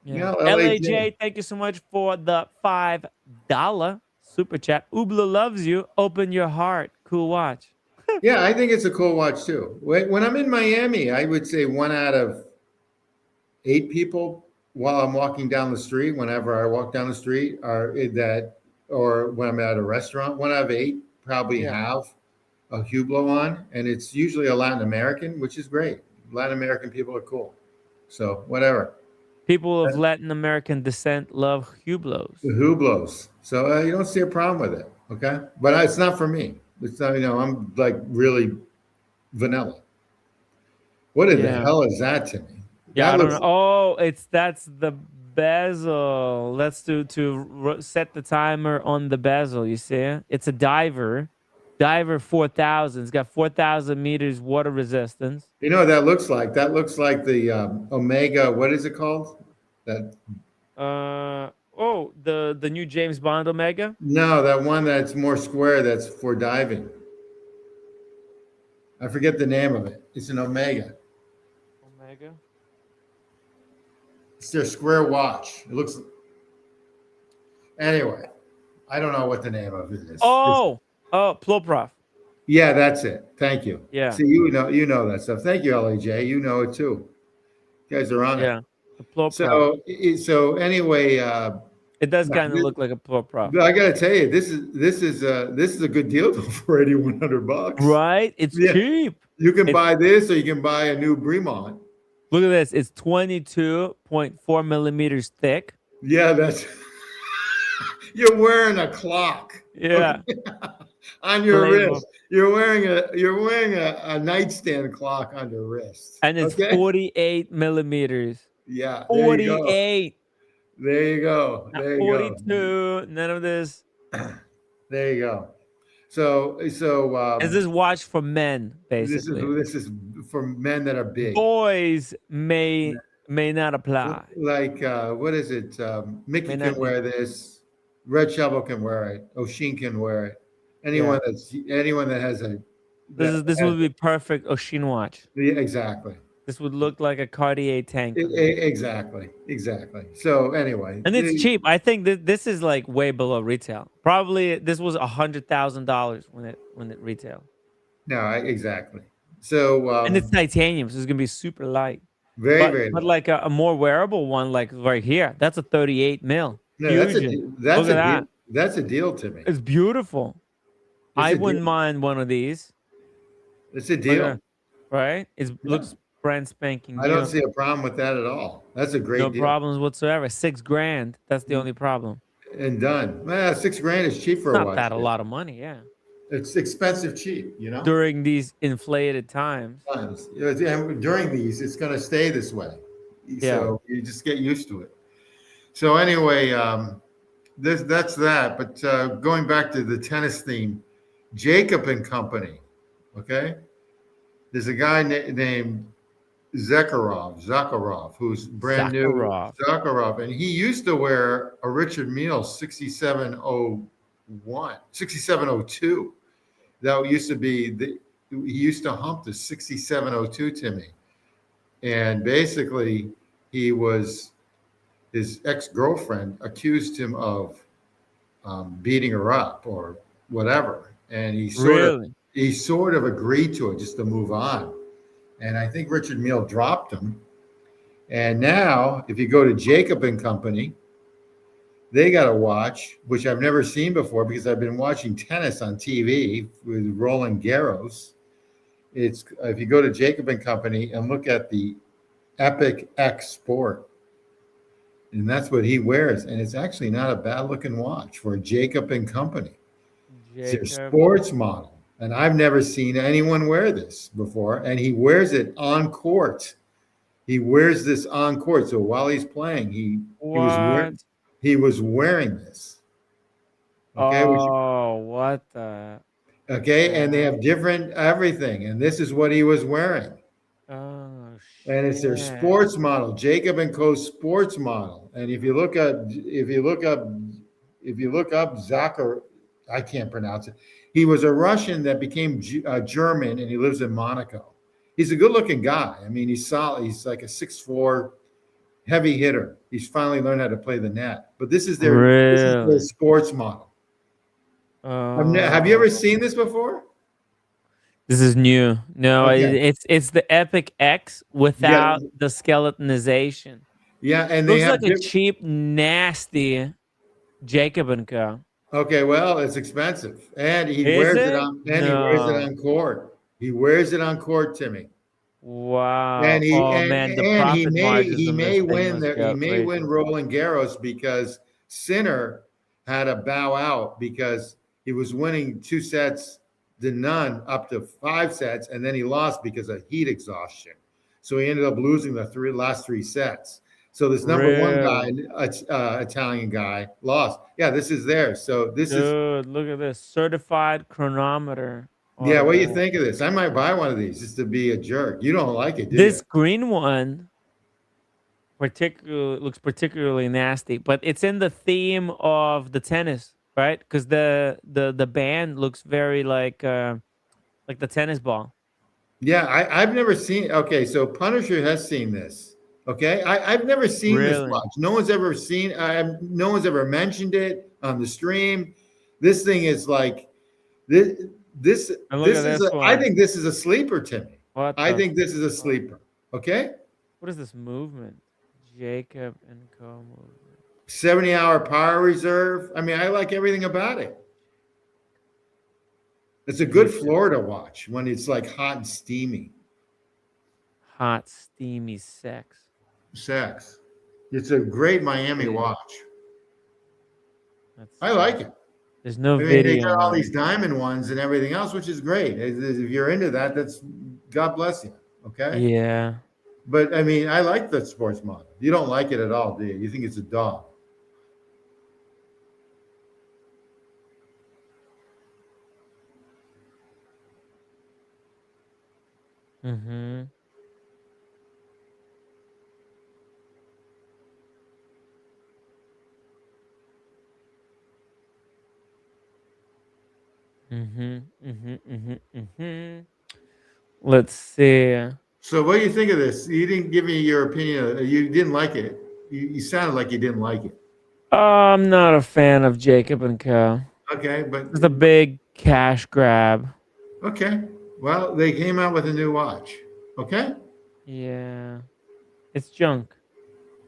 Yeah. LAJ. LAJ, thank you so much for the $5 super chat. Ubla loves you. Open your heart. Cool watch. Yeah, I think it's a cool watch too. When I'm in Miami, I would say 1 out of 8 people while I'm walking down the street, whenever I walk down the street, or when I'm at a restaurant, 1 out of 8 probably Yeah. have a Hublot on, and it's usually a Latin American, which is great. Latin American people are cool. So whatever. People of Latin American descent love Hublots. The Hublots. So you don't see a problem with it. Okay. But it's not for me. It's not, I'm like really vanilla. What in the Yeah. hell is that to me? Yeah, That I don't know. looks, Oh, that's the bezel. Let's set the timer on the bezel. You see, it's a diver 4000. It's got 4,000 meters water resistance. what that looks like? That looks like the Omega. What is it called? That The new James Bond Omega. No, that one that's more square. That's for diving. I forget the name of it. It's an Omega. Omega. It's their square watch. It looks. Anyway, I don't know what the name of it is. Ploprof. Yeah, that's it. Thank you. Yeah. See, you know that stuff. Thank you, LAJ. You know it too. You guys are on it. Yeah, the Ploprof. So anyway, It does kind of look like a Ploprof. I got to tell you, this is a good deal though for $8,100. Right? It's cheap. You can buy this, or you can buy a new Bremont. Look at this. It's 22.4 millimeters thick. Yeah, that's. You're wearing a clock. Yeah. On your Unbelievable. wrist. You're wearing a nightstand clock on your wrist. And it's 48 millimeters. Yeah. 48. There you go. Not There you 42. None of this. go. There you go. So Is this watch for men, basically? this is for men that are big. Boys may not apply. Like what is it? Mickey May can not be. wear this. Red Shovel can wear it. Oshin can wear it. Anyone that has a. This would be perfect Oshin watch. Yeah, exactly. This would look like a Cartier tank. Exactly. So anyway, And it's cheap. I think this is like way below retail. Probably this was $100,000 when it retailed. No, exactly. So And it's titanium, so it's gonna be super light. very But like a more wearable one, like right here, that's a 38 mil. no, Fusion. that's Look a at that. deal. That's a deal to me. It's beautiful. It's I a wouldn't deal. mind one of these. It's a Look deal. at that, right? It looks brand spanking new. I don't see a problem with that at all. That's a great No deal. problems whatsoever. $6,000. That's the only problem. And done. $6,000 is cheap for a Not watch. that a lot of money, yeah. It's expensive cheap, During these inflated times. Times. And during these, it's going to stay this way. So you just get used to it. So anyway, that's that. But going back to the tennis theme, Jacob and Company. Okay, there's a guy named Zakharov, who's brand new. Zakharov, and he used to wear a Richard Mille 6702. That used to be he used to hump the 6702 to me, and basically he was his ex-girlfriend accused him of beating her up or whatever, and Really? he sort of agreed to it just to move on. And I think Richard Mille dropped him. And now, if you go to Jacob and Company, they got a watch, which I've never seen before because I've been watching tennis on TV with Roland Garros. It's if you go to Jacob and Company and look at the Epic X Sport, and that's what he wears, and it's actually not a bad looking watch for Jacob and Company. It's their Jacob. sports model, and I've never seen anyone wear this before. And he wears it on court. He wears this on court. So while he's playing, What? he was wearing this. Okay, Oh, what the? okay, and they have different everything, and this is what he was wearing. Oh, And it's their shit. sports model, Jacob and Co. sports model. And if you look up Zachar, I can't pronounce it. He was a Russian that became German, and he lives in Monaco. He's a good-looking guy. I mean, he's solid. He's like a 6'4", heavy hitter. He's finally learned how to play the net. But this is their sports model. Have you ever seen this before? This is new. No, Okay. it's the Epic X without the skeletonization. Yeah, and they Looks have like a cheap, nasty Jacob and Co. Okay, well, it's expensive, and he Is wears it? it on, and he wears it on court. He wears it on court, Timmy. Wow. And Oh man, the profit margins he on may this thing win must be he may win outrageous. Roland Garros because Sinner had to bow out because he was winning 2-0 up to 5 sets, and then he lost because of heat exhaustion. So he ended up losing the last 3 sets. So this number one guy, Italian guy, lost. Yeah, this is theirs. So this is. Dude, look at this certified chronometer. Yeah, what do you think of this? I might buy one of these just to be a jerk. You don't like it, do This you? green one looks particularly nasty, but it's in the theme of the tennis, right? Because the band looks very like the tennis ball. Yeah, I've never seen. Okay, so Punisher has seen this. Okay, I've never seen this Really? watch. No one's ever seen. No one's ever mentioned it on the stream. This thing is like this. And look at this I one. think this is a sleeper, Timmy. What I the think this is a sleeper. Okay, What is this movement? Jacob and Co. movement. 70-hour power reserve. I mean, I like everything about it. It's a good Florida watch when it's like hot and steamy. Hot, steamy sex. Sex. It's a great Miami watch. I like it. There's no I mean, video. they got all on these it. diamond ones and everything else, which is great. If you're into that, that's God bless you. Okay. Yeah. But I mean, I like the sports model. You don't like it at all, do you? You think it's a dog? Mm-hmm. Mm-hmm. Mm-hmm. Mm-hmm. Mm-hmm. Let's see. So, what do you think of this? You didn't give me your opinion. You didn't like it. You sounded like you didn't like it. I'm not a fan of Jacob and Co. Okay, but It's a big cash grab. okay. Well, they came out with a new watch. Okay. Yeah. It's junk.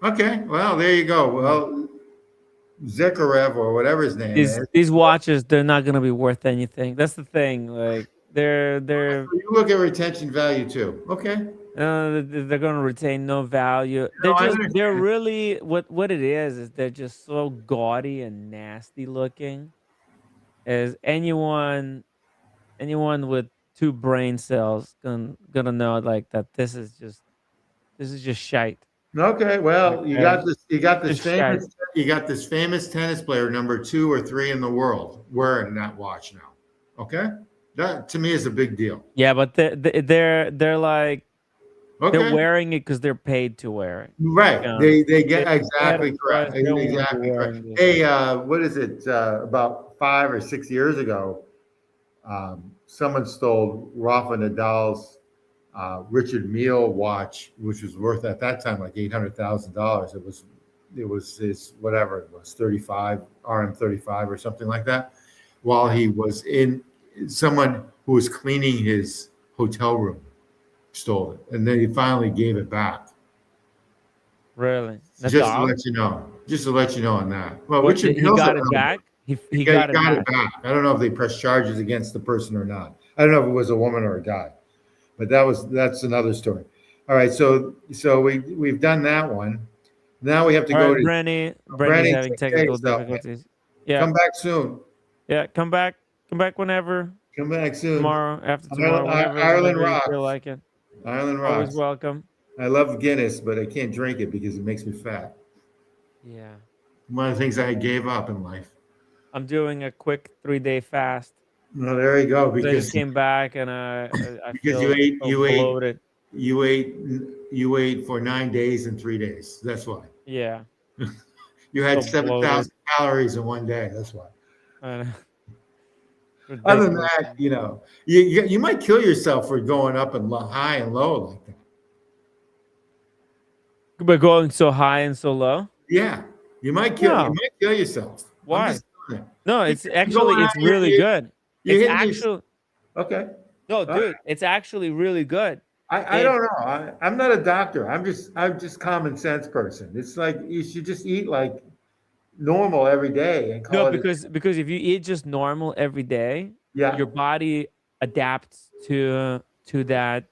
Okay. Well, there you go. Well, Zekarev or whatever his name is. These watches, they're not gonna be worth anything. That's the thing. Like they're You look at retention value too. Okay. they're gonna retain no value. No, I They're understand. really what it is they're just so gaudy and nasty looking. As anyone with 2 brain cells gonna know like that this is just shite. Okay. Well, you got Okay. this. Just shite. You got this famous tennis player, number 2 or 3 in the world, wearing that watch now. Okay. That to me is a big deal. Yeah, but they're like Okay. they're wearing it because they're paid to wear it. Right. Yeah. They get They- exactly correct. they don't want to be Exactly correct. wearing this. Hey, what is it? About 5 or 6 years ago, someone stole Rafa Nadal's Richard Mille watch, which was worth at that time like $800,000. It it was his whatever it was, 35 RM35 or something like that, while he was in. Someone who was cleaning his hotel room stole it, and then he finally gave it back. Really? The Just to dog? let you know, just to let you know on that. Well, What Richard he Mills, got it back? He got it got back. it back. I don't know if they pressed charges against the person or not. I don't know if it was a woman or a guy, but that's another story. All right, so we've done that one. Now we have to All go right, to Brenny's Brenny. having Take care of technical yourself, man. difficulties. Yeah, Come back soon. yeah, come back whenever. Come back soon. Tomorrow, after tomorrow, Ireland whenever you rocks. feel like it. Ireland Always rocks. welcome. I love Guinness, but I can't drink it because it makes me fat. Yeah. One of the things I gave up in life. I'm doing a quick 3-day fast. No, there you go. I just came back and I Because feel so bloated. you ate for 9 days and 3 days. That's why. Yeah. You had So 7,000 calories in one day. That's why. Other than Ridiculous. that, you might kill yourself for going up and high and low like that. But going so high and so low? Yeah, you might kill yourself. Why? I'm No, it's really good. It's actually okay. No, dude, it's actually really good. I don't know. I'm not a doctor. I'm just common sense person. It's like you should just eat like normal every day and call it. Because if you eat just normal every day, Yeah. your body adapts to that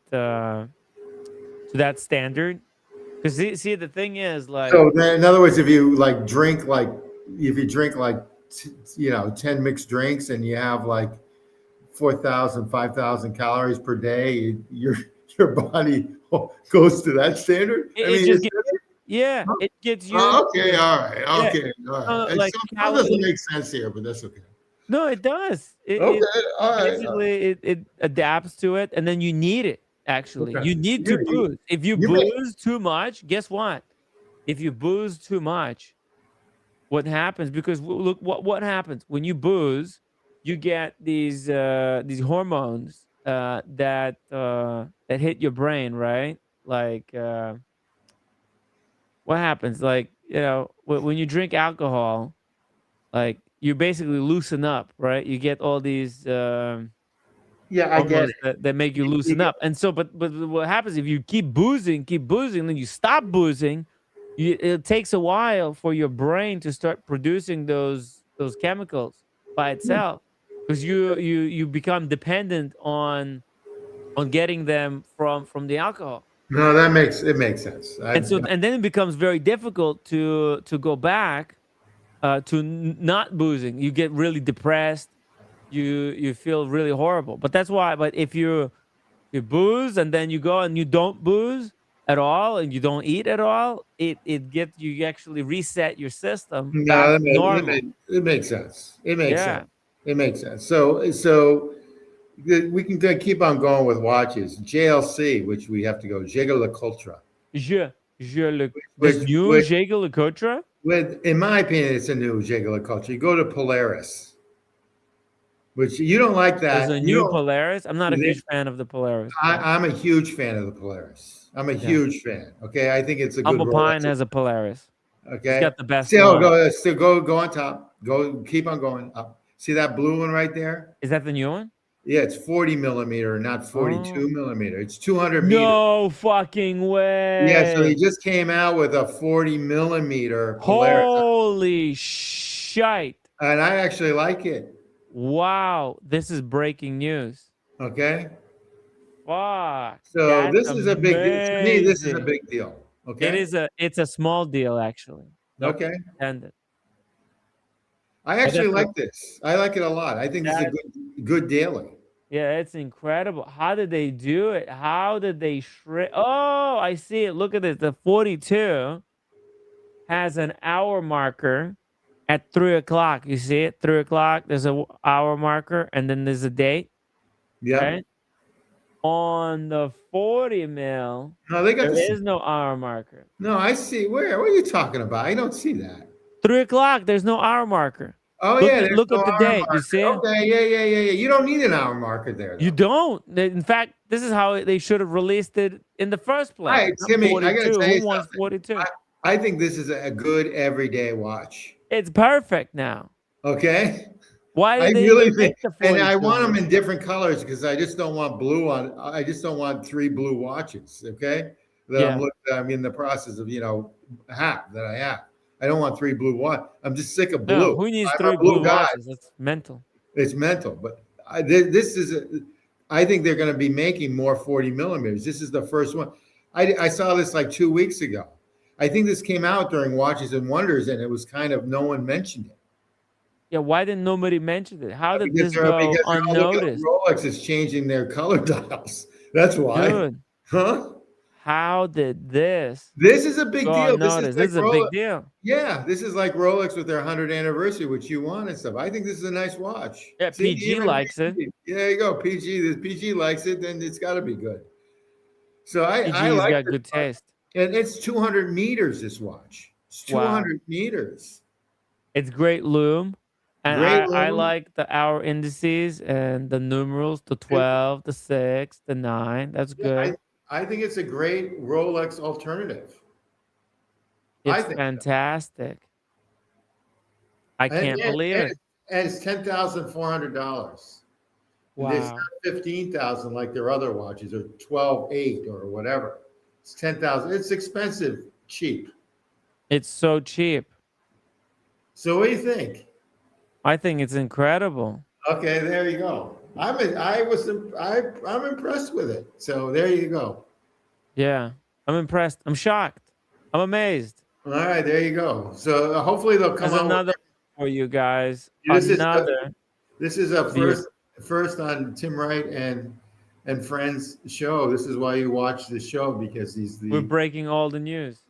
standard. Because see, the thing is, like, So then, in other words, if you drink 10 mixed drinks and you have like 4,000, 5,000 calories per day, your body goes to that standard. It gets you. Okay, all right, okay, all right. Like that doesn't make sense here, but that's okay. No, it does. Okay, all right. Basically, it adapts to it, and then you need it. Actually, Okay. you need to booze. If you booze too much, guess what? If you booze too much, what happens? Because look, what happens when you booze? You get these hormones that hit your brain, right? Like what happens? Like, when you drink alcohol, like you basically loosen up, right? You get all these I get it. that make you loosen up. And so, but what happens if you keep boozing, then you stop boozing, it takes a while for your brain to start producing those chemicals by itself, because you become dependent on getting them from the alcohol. No, it makes sense. And then it becomes very difficult to go back to not boozing. You get really depressed. You feel really horrible. But that's why. But if you booze and then you go and you don't booze at all and you don't eat at all, you actually reset your system back to normal. It makes sense. It makes Yeah. sense. It makes sense. So we can keep on going with watches. JLC, which we have to go. Jaeger LeCoultre. This new Jaeger LeCoultre? In my opinion, it's a new Jaeger LeCoultre. You go to Polaris, which you don't like that. There's a new Polaris. I'm not a huge fan of the Polaris. I'm a huge fan of the Polaris. I'm a huge fan. Okay, I think it's a good. Humble Pine has a Polaris. Okay, it's got the best. Still go on top. Keep on going up. See that blue one right there? Is that the new one? Yeah, it's 40 millimeter, not 42 millimeter. It's 200 meters. No fucking way. Yeah, so he just came out with a 40 millimeter Polaris. Holy shite. And I actually like it. Wow, this is breaking news. Okay. Fuck. So this is a big deal. To me, this is a big deal. Okay. It's a small deal, actually. Okay. Intended. I actually like this. I like it a lot. I think this is a good daily. Yeah, it's incredible. How did they do it? How did they shred? Oh, I see it. Look at this. The 42 has an hour marker at 3 o'clock. You see it? 3 o'clock. There's an hour marker, and then there's a date. Yeah. Right? On the 40 mil, there is no hour marker. No, I see. Where? What are you talking about? I don't see that. 3 o'clock. There's no hour marker. Oh, look at the date. Marker. You see it? Okay, yeah. You don't need an hour marker there. Though. You don't. In fact, this is how they should have released it in the first place. Right, Timmy, 42. I gotta tell you Who wants something. 42? I think this is a good everyday watch. It's perfect now. Okay. Why I did they really even think, make the and I 42 want them minutes? in different colors because I just don't want blue on. I just don't want 3 blue watches. Okay, Yeah. I'm in the process of that I have. I don't want 3 blue watch. I'm just sick of No, blue. who needs I'm 3 a blue blue guy. watches? That's mental. It's mental, but this is. I think they're going to be making more 40 millimeters. This is the first one. I saw this like 2 weeks ago. I think this came out during Watches and Wonders, and it was kind of no one mentioned it. Yeah, why didn't nobody mention it? How did Because this go they're all looking at unnoticed? Rolex is changing their color dials. That's why. Dude, Huh? how did this This is a big go deal. This is unnoticed? This like is a Rolex. big deal. Yeah, this is like Rolex with their 100th anniversary, which you want and stuff. I think this is a nice watch. Yeah, See, PG likes it. yeah, there you go. PG. This PG likes it, then it's got to be good. So I PG's like got this good watch. taste. And it's 200 meters. This watch. It's Wow. 200 meters. It's great lume. And Great I lume. like the hour indices and the numerals, the 12, the 6, the 9. That's Yeah, good. I think it's a great Rolex alternative. I It's think so. fantastic. I can't believe it. And it's $10,400. Wow. It's not 15,000 like their other watches, or 12,800 or whatever. It's 10,000. It's expensive, cheap. It's so cheap. So what do you think? I think it's incredible. Okay, there you go. I'm impressed with it. So there you go. Yeah. I'm impressed. I'm shocked. I'm amazed. All right, there you go. So hopefully they'll come There's out another for you guys. This is Another. This is a first on Tim Wright and Friends show. This is why you watch the show, because We're breaking all the news.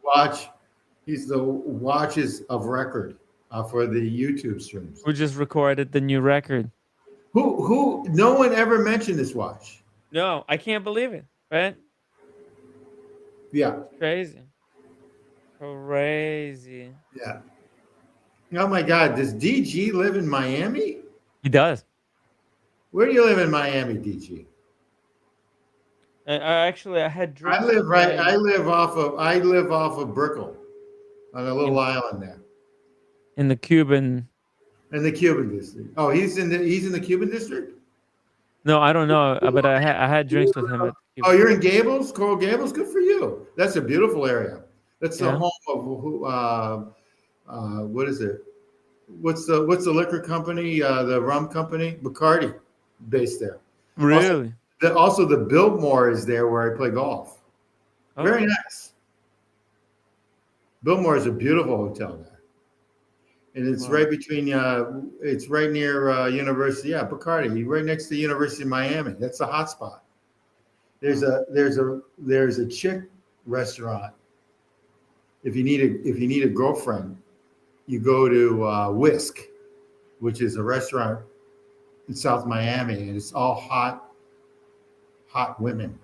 he's the watches of record for the YouTube streams. We just recorded the new record. Who no one ever mentioned this watch. No, I can't believe it. Right? Yeah. Crazy. Crazy. Yeah. Oh my God, does DG live in Miami? He does. Where do you live in Miami, DG? Actually, I had drinks. I live off of Brickell, on a little island there. In the Cuban. In the Cuban district. Oh, he's in the Cuban district? No, I don't know, but I had drinks with him. Oh, you're in Gables, Coral Gables. Good for you. That's a beautiful area. That's the Yeah. home of what is it? What's the liquor company? The rum company, Bacardi, based there. Really? Also, the Biltmore is there where I play golf. Oh. Very nice. Biltmore is a beautiful hotel there, and it's right between. It's right near University. Yeah, Bacardi, right next to University of Miami. That's the hot spot. There's a chick restaurant. If you need a girlfriend, you go to Whisk, which is a restaurant in South Miami, and it's all hot women.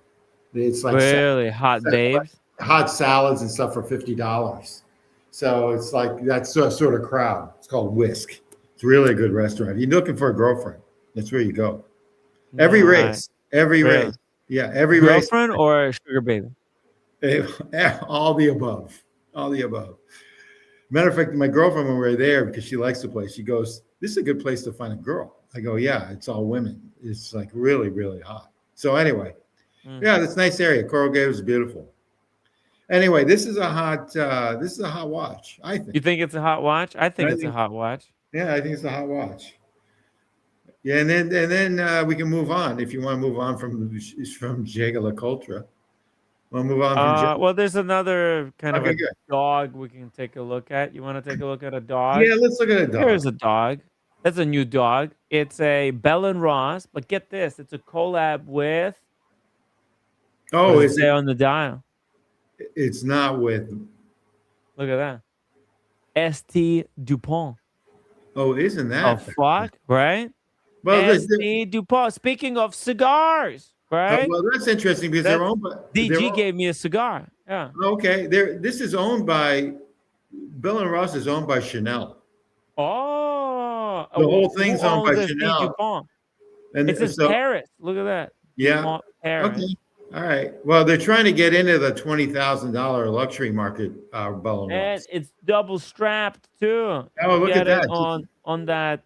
It's like really hot babes, hot salads and stuff for $50. So it's like that sort of crowd. It's called Whisk. It's really a good restaurant. If you're looking for a girlfriend, that's where you go. Every race, every Really? race, yeah, every girlfriend or sugar baby. all the above, all the above. Matter of fact, my girlfriend, when we were there, because she likes the place, she goes, "This is a good place to find a girl." I go, "Yeah, it's all women. It's like really, really hot." So anyway, yeah, this nice area. Coral Gables is beautiful. Anyway, this is a hot watch. I think. You think it's a hot watch? I think it's a hot watch. Yeah, I think it's a hot watch. Yeah, and then we can move on if you want to move on from Jaeger LeCoultre. We'll move on from. Well, there's another kind of a good. dog we can take a look at. You want to take a look at a dog? Yeah, let's look at a dog. Here's a dog. That's a new dog. It's a Bell and Ross, but get this, it's a collab with. Oh, is it on the dial? It's not with. Look at that. St. Dupont. Oh, isn't that? Oh, fuck, right? Well, St. Dupont. Speaking of cigars, right? well, that's interesting because they're owned by. DG gave me a cigar. Yeah. Okay, this is owned by. Bell and Ross is owned by Chanel. Oh, the whole thing's who owned by owns St. Chanel. Dupont? And It says Paris. Look at that. Yeah. Dupont, Paris. Okay. All right. Well, they're trying to get into the $20,000 luxury market, Bell and And Ross. it's double strapped too. Oh, You look at get it that. on that.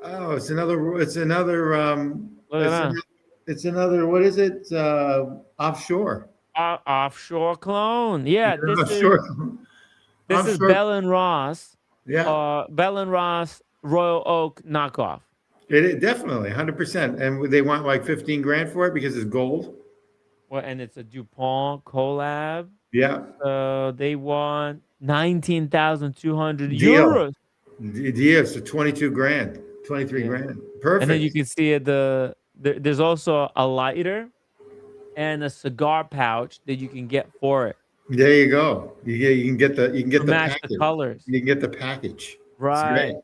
Oh, it's another. It's another. Look at that. It's another. What is it? Offshore. Offshore clone. Yeah, Yeah, offshore. this is Offshore. Bell and Ross. Yeah. Bell and Ross Royal Oak knockoff. Definitely 100%. And they want like 15 grand for it because it's gold. Well, and it's a DuPont collab. Yeah. So they want 19,200 Deal. euros. Yeah. So 22 grand, 23 Yeah. grand. And then you Perfect. can see there's also a lighter and a cigar pouch that you can get for it There you go. You can get to the match the package. colors. You can get the package. It's Right. great.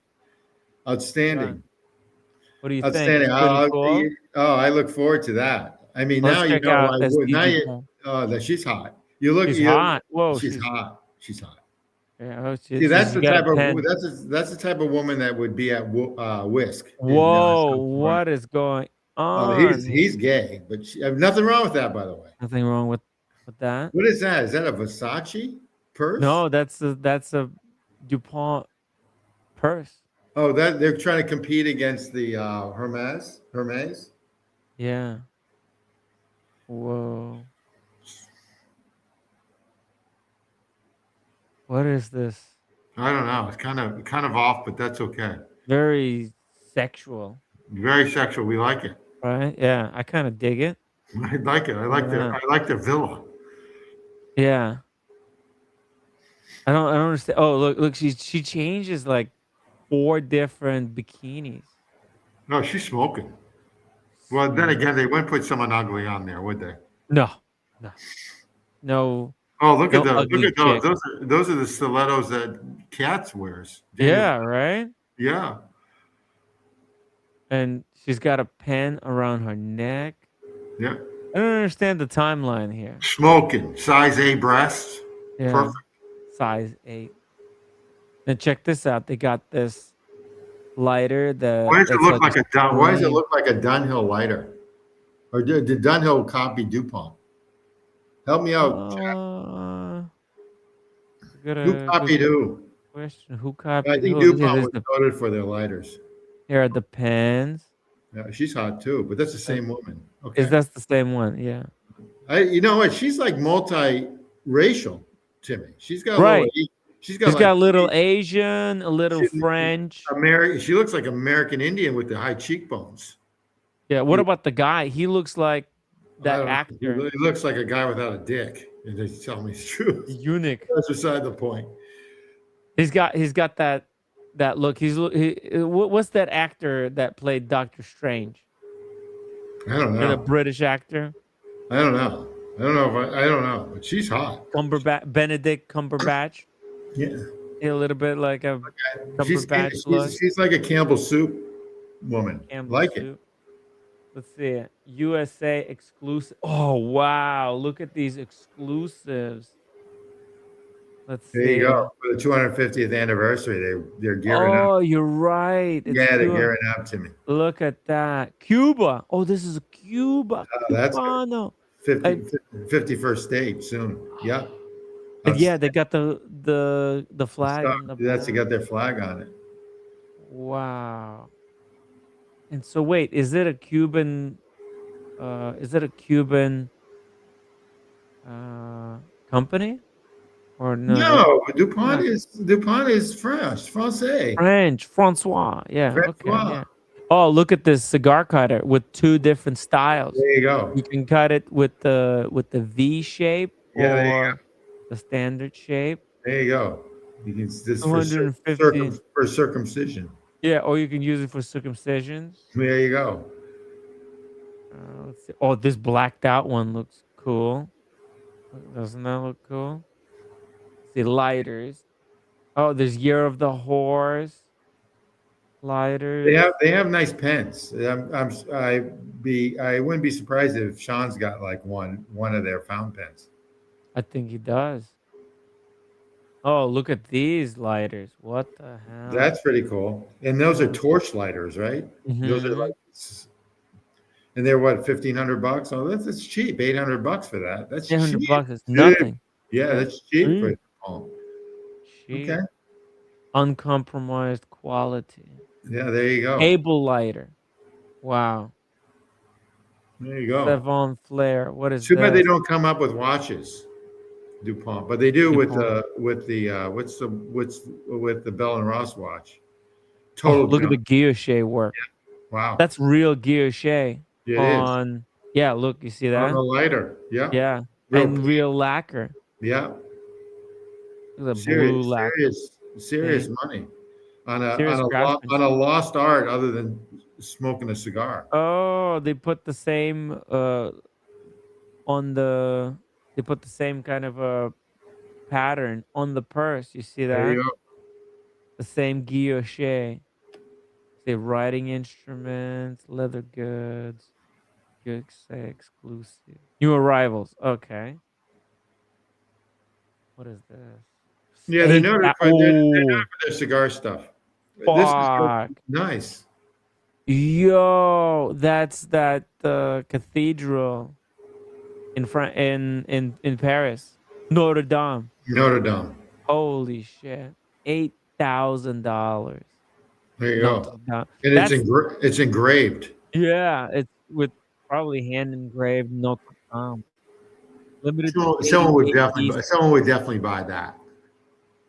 Outstanding. What do you think? Outstanding. It's pretty cool. I look forward to that. I mean, Let's now you check know out why. this Now you, DuPont. that she's hot. You look. She's hot. Whoa, She's hot. She's hot. Yeah, oh, See, that's she's the got type a of pen. that's the type of woman that would be at Whisk. Whoa, what is going Oh, on here? he's gay, but nothing wrong with that, by the way. Nothing wrong with that. What is that? Is that a Versace purse? No, that's a DuPont purse. Oh, that they're trying to compete against the Hermes. Yeah. Whoa. What is this? I don't know. It's kind of off, but that's okay. Very sexual. Very sexual. We like it. Right? Yeah, I kind of dig it. I like it. I like their villa. Yeah. I don't understand. Oh, look, she changes like 4 different bikinis. No, she's smoking. Well, then again, they wouldn't put someone ugly on there, would they? No. No. Oh, look at those! ugly Look at those! chick. Those are the stilettos that Cats wears. Yeah, right? Yeah. And she's got a pen around her neck. Yeah. I don't understand the timeline here. Smoking, size A breasts. Yeah. Perfect. Size 8. And check this out. They got this lighter that. Why does it look like Why does it flame. look like a Dunhill lighter? Or did Dunhill copy DuPont? Help me out, Jack. Who copied who? Question. Who copied I think who? DuPont was noted for their lighters. Here are the pens. Yeah, she's hot too, but that's the same woman. Okay. That's the same one? Yeah. You know what? She's like multi-racial, Timmy. She's got Right. She's got like a little Asian, a little French. She looks like American Indian with the high cheekbones. Yeah. What about the guy? He looks like that actor. He looks like a guy without a dick. And they tell me it's true. Eunuch. That's beside the point. He's got that look. What's that actor that played Doctor Strange? I don't know. The British actor. I don't know. I don't know. But she's hot. Benedict Cumberbatch. Yeah. A little bit like a Cumberbatch look. She's like a Campbell soup woman. Like it. Let's see it. USA exclusive. Oh wow! Look at these exclusives. Let's see. There you go. For the 250th anniversary, they're gearing up. Oh, you're right. Yeah, they're gearing up to me. Look at that. Cuba. Oh, this is a Cuba. That's Cubano. 51st state soon. Yeah. Yeah, they got the flag. They got their flag on it. Wow. And so wait, is it a Cuban company? Or no? No, DuPont is Francais. Francois. Yeah. Francois. Okay. Yeah. Oh, look at this cigar cutter with 2 different styles. There you go. You can cut it with the V shape or the standard shape. There you go. You can this for circumcision. Yeah, or you can use it for circumcision. There you go. Let's see. Oh, this blacked out one looks cool. Doesn't that look cool? See, lighters. Oh, there's Year of the Horse. Lighters. They have nice pens. I wouldn't be surprised if Sean's got like one of their fountain pens. I think he does. Oh, look at these lighters. What the hell? That's pretty cool. And those are torch lighters, right? Mm-hmm. Those are like And they're what, $1,500? Oh, that's cheap. $800 for that. That's cheap. $800 is Cheap. nothing. Yeah, that's cheap for Cheap. DuPont. Cheap. Okay. Uncompromised quality. Yeah, there you go. Cable lighter. Wow. There you go. Savon Flare. What is Too bad they this? don't come up with watches, DuPont, but they do with DuPont. with the Bell and Ross watch. Oh, Total look at the junk. guilloche work. Wow. That's real guilloche It is. on. Yeah, look, you see On that? the lighter. Yeah. Yeah, Real and clean. real lacquer. Yeah. Look at the blue lacquer. Serious See? money on a Serious on a craftsmanship. lost art other than smoking a cigar. Oh, they put the same on the. They put the same kind of a pattern on the purse. You see There that? you go. The same guilloche. Say writing instruments, leather goods, good say exclusive. New arrivals. Okay. What is this? Yeah, they're noted for Oh, their cigar stuff. This is fuck. nice. Yo, that's that cathedral in front in Paris, Notre Dame. Notre Dame. Holy shit, $8,000. There you Notre go. Dame. And That's it's engraved. yeah. It's with probably hand engraved Notre Dame. Limited Someone would edition. definitely buy that.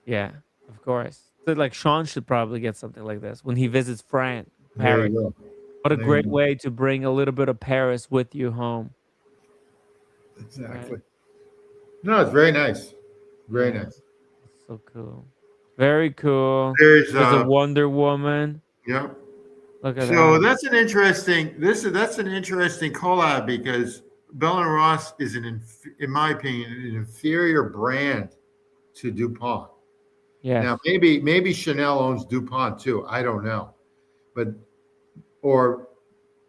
Yeah, of course. So like Sean should probably get something like this when he visits France, There Paris. you go. What a There you great go. way to bring a little bit of Paris with you home. Exactly. No, it's very nice. Very Yeah. nice. That's so cool. Very cool. There's a Wonder Woman. yeah. Look at So that. that's an interesting collab because Bell and Ross is in my opinion, an inferior brand to DuPont. Yes. Now maybe Chanel owns DuPont too. I don't know, but or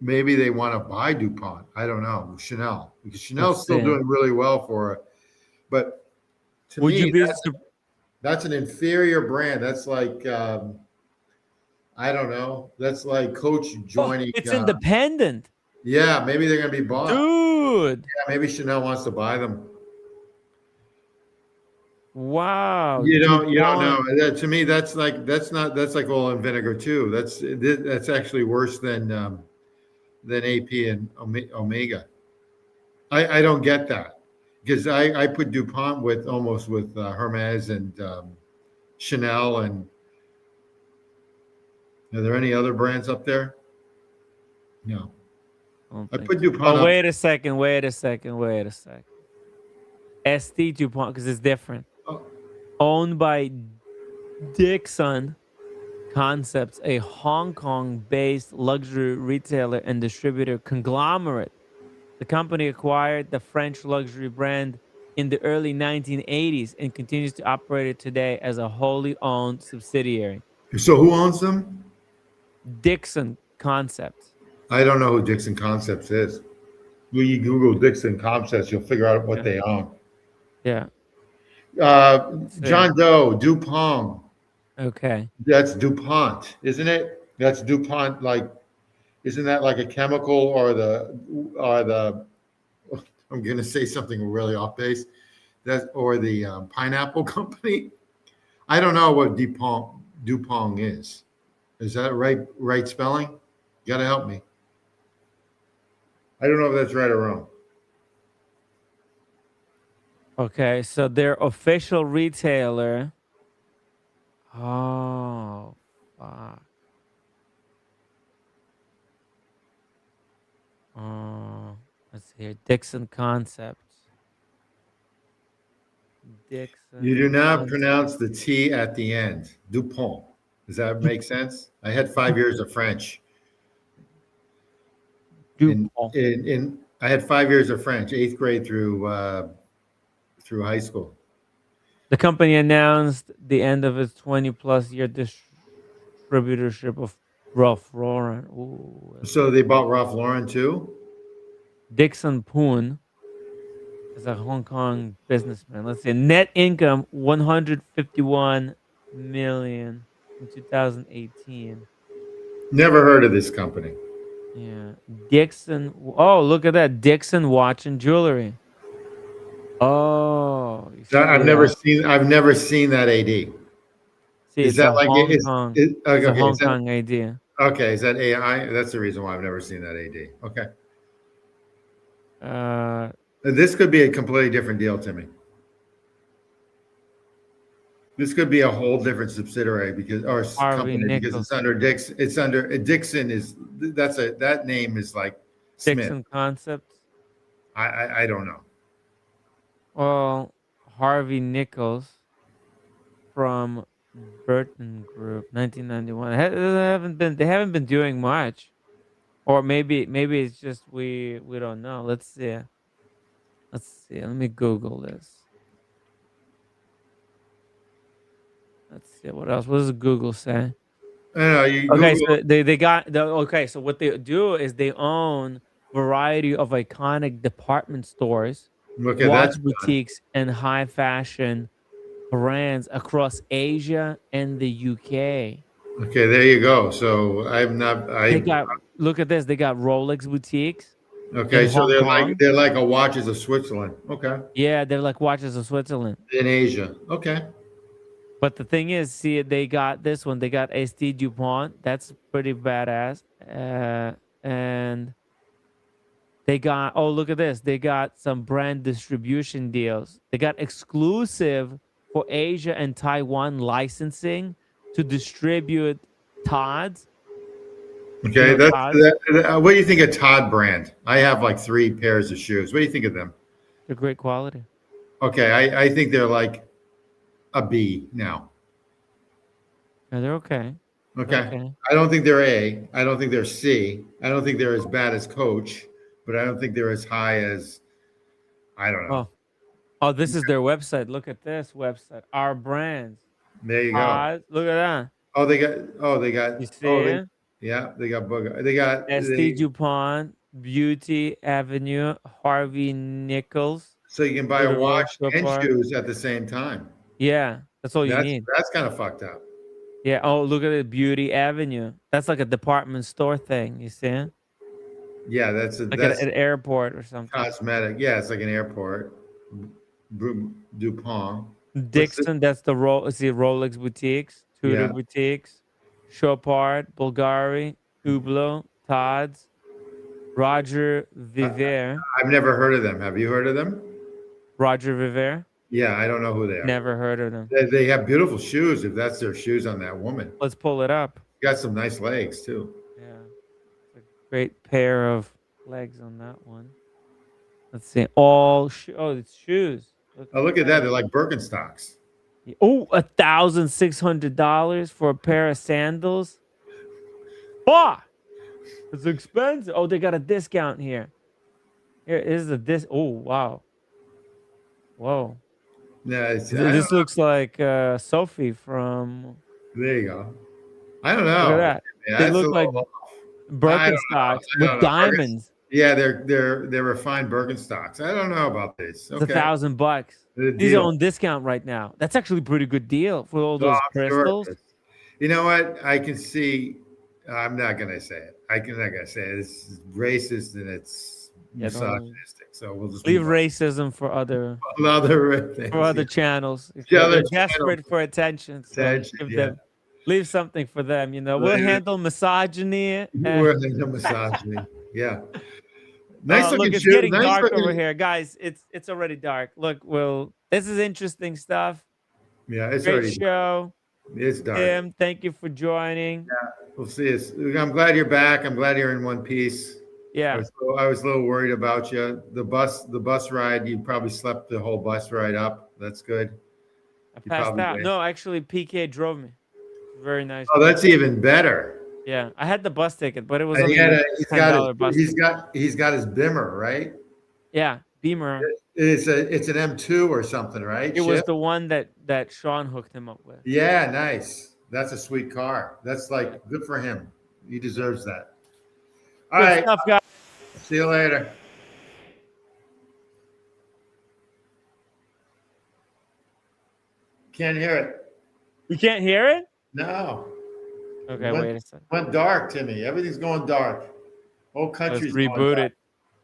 maybe they want to buy DuPont. I don't know. Chanel, because Chanel's Let's still see. doing really well for it. But to Would me, you be that's an inferior brand. That's like I don't know. That's like Coach joining. it's independent. Yeah, maybe they're gonna be bought. Dude. Yeah, maybe Chanel wants to buy them. Wow. You don't know. DuPont. To me, that's like oil and vinegar too. That's actually worse than AP and Omega. I don't get that because I put DuPont with almost with Hermes and Chanel, and are there any other brands up there? No. I put DuPont up. Wait a second. ST DuPont, because it's different. Oh. Owned by Dixon Concepts, a Hong Kong-based luxury retailer and distributor conglomerate. The company acquired the French luxury brand in the early 1980s and continues to operate it today as a wholly owned subsidiary. So who owns them? Dixon Concepts. I don't know who Dixon Concepts is. When you Google Dixon Concepts, you'll figure out what they own. Yeah. John Doe, DuPont. Okay. That's DuPont, isn't it? That's DuPont. Like, isn't that like a chemical or the? I'm going to say something really off base. Or the pineapple company. I don't know what DuPont is. Is that right spelling? You got to help me. I don't know if that's right or wrong. Okay, so their official retailer. Oh, fuck. Let's see here. Dixon Concepts. Dixon. You do not Concepts. pronounce the T at the end. DuPont. Does that make sense? I had 5 years of French. DuPont. I had 5 years of French, 8th grade through high school. The company announced the end of its 20-plus year distributorship of Ralph Lauren. Ooh, So they bought Ralph Lauren too? Dixon Poon is a Hong Kong businessman. Let's see. Net income 151 million in 2018. Never heard of this company. Yeah. Dixon. Oh, look at that. Dixon watch and jewelry. Oh, you see that? I've never seen that AD. See, Is it's that a like Hong Kong. It's okay, a okay, Hong Kong idea. okay, is that AI? That's the reason why I've never seen that AD. Okay. Uh, This could be a completely different deal to me. This could be a whole different subsidiary because or Harvey company because Nichols. it's under Dix. It's under Dixon is that name is like Smith. Dixon Concepts. I don't know. Well, Harvey Nichols from Burton Group, 1991. They haven't been doing much, or maybe it's just we don't know. Let's see. Let's see. Let me Google this. Let's see what else. What does Google say? I don't know. You Okay, Google. so they got the okay. So what they do is they own variety of iconic department stores, Okay, watch that's fun. boutiques, and high fashion brands across Asia and the UK. Okay, there you go. So I'm not. They I got look at this. They got Rolex boutiques in okay. So Hong Kong. they're like a watches of Switzerland. Okay, Yeah, they're like watches of Switzerland. in Asia. Okay. But the thing is, see, they got this one. They got ST DuPont. That's pretty badass. And they got, oh, look at this. They got some brand distribution deals. They got exclusive for Asia and Taiwan licensing to distribute Todd's. You Okay, know, Todd's. what do you think of Todd brand? I have like 3 pairs of shoes. What do you think of them? They're great quality. Okay, I think they're like a B now. Yeah, they're okay. They're Okay, okay. I don't think they're A. I don't think they're C. I don't think they're as bad as Coach, but I don't think they're as high as I don't know. Oh, oh, this is their website. Look at this website. Our brands. There you go. Todd. Look at that. Oh, they got. You Oh, see it? yeah, they got Booger. They got ST DuPont, Beauty Avenue, Harvey Nichols, so you can buy a Tudor Road watch and Park. shoes at the same time. Yeah, that's all you need. That's kind of fucked up. Yeah. Oh, look at it, Beauty Avenue. That's like a department store thing. You see it? Yeah, Like that's at an airport or something. cosmetic. Yeah, it's like an airport. DuPont. What's the, Dixon, that's the see Rolex boutiques, Tudor yeah. boutiques, Chopard, Bulgari, Hublot, Todd's, Roger Viver. I've never heard of them. Have you heard of them? Roger Viver. Yeah, I don't know who they are. Never heard of them. They have beautiful shoes. If that's their shoes on that woman, Let's pull it up. got some nice legs too. Yeah. It's a great pair of legs on that one. Let's see. Oh, it's shoes. Oh, look at that. They're like Birkenstocks. Oh, $1,600 for a pair of sandals. Oh, it's expensive. Oh, they got a discount here. Here is a Oh, wow. Whoa. Yeah, This looks like Sophie from. there you go. I don't Look know. at that. Yeah, They that's look like Birkenstocks with diamonds. Yeah, they're refined Birkenstocks. I don't know about this. It's Okay. $1,000. The These are deal. on discount right now. That's actually a pretty good deal for all Oh, those I'm sure it crystals. is. You know what? I can see. I'm not gonna say it. I'm not gonna say it. It's racist and it's Yeah, misogynistic. So we'll just leave move on. racism for other Things, for other channels. If Yeah, they're other desperate channels. for attention, so Attention, give yeah. them, leave something for them. You know, we'll Later. handle misogyny. We're into misogyny. Yeah. Nice Look, looking it's shoe. getting Nice dark looking. over here, guys. It's already dark. Look, this is interesting stuff. Yeah, it's Great already. show. It's dark. Tim, thank you for joining. We'll see you. I'm glad you're back. I'm glad you're in one piece. Yeah, I was a little worried about you. The bus ride, you probably slept the whole bus ride up. That's good. I You passed probably out. did. No, actually, PK drove me. Very nice. Oh, that's even better. Yeah, I had the bus ticket, but it was And only $10 bus. he's got his Bimmer, right? Yeah, Beamer. It's an M2 or something, right? It was Chip? the one that Sean hooked him up with. Yeah, nice. That's a sweet car. That's like good for him. He deserves that. All Good right. stuff, guys. See you later. Can't hear it. You can't hear it? No. Okay, wait a second. Went dark, Timmy. Everything's going dark. Whole Let's country's going reboot dark. it.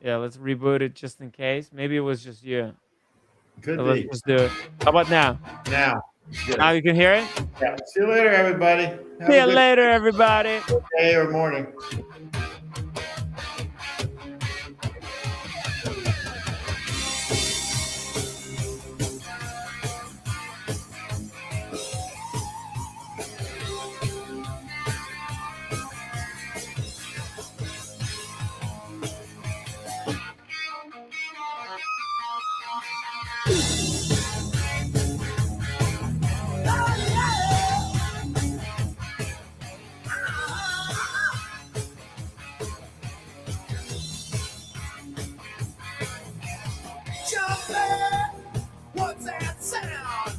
Yeah, let's reboot it just in case. Maybe it was just you. Could So let's be. just do it. How about now? Now. Good. Now you can hear it? Yeah. See you later, everybody. Have See a you good later, everybody. day or morning. Jumping, what's that sound?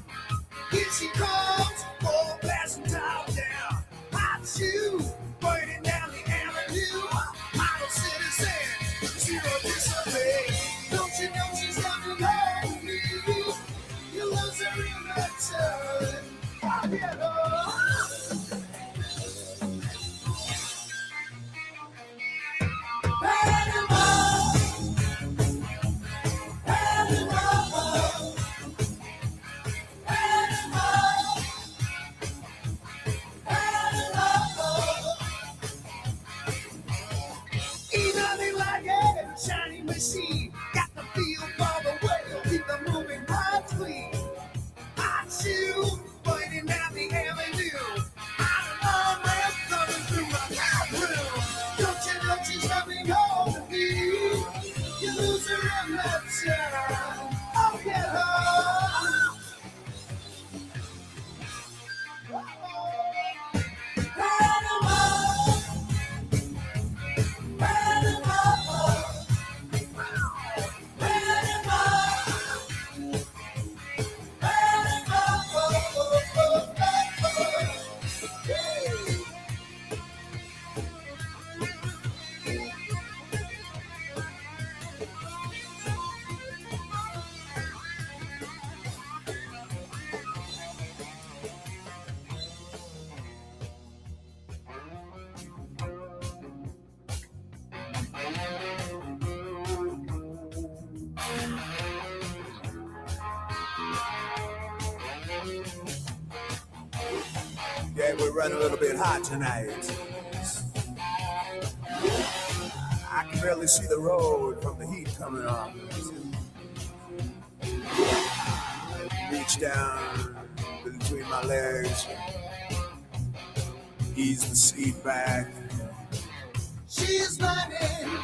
Here she comes, full passion top down. Hot shoe, burning down the avenue. Model citizen, zero disobey. Don't you know she's coming home to you? You lose her in the turn. Shiny machine, got the feel all the way, keep the moving parts clean. Hot shoe, pointing down the avenue. I'm red coming through my room. Don't you know she's coming home to me? You lose her in that turn. Oh, get her. Yeah, we're running a little bit hot tonight. I can barely see the road from the heat coming on. Reach down between my legs, ease the seat back. She's running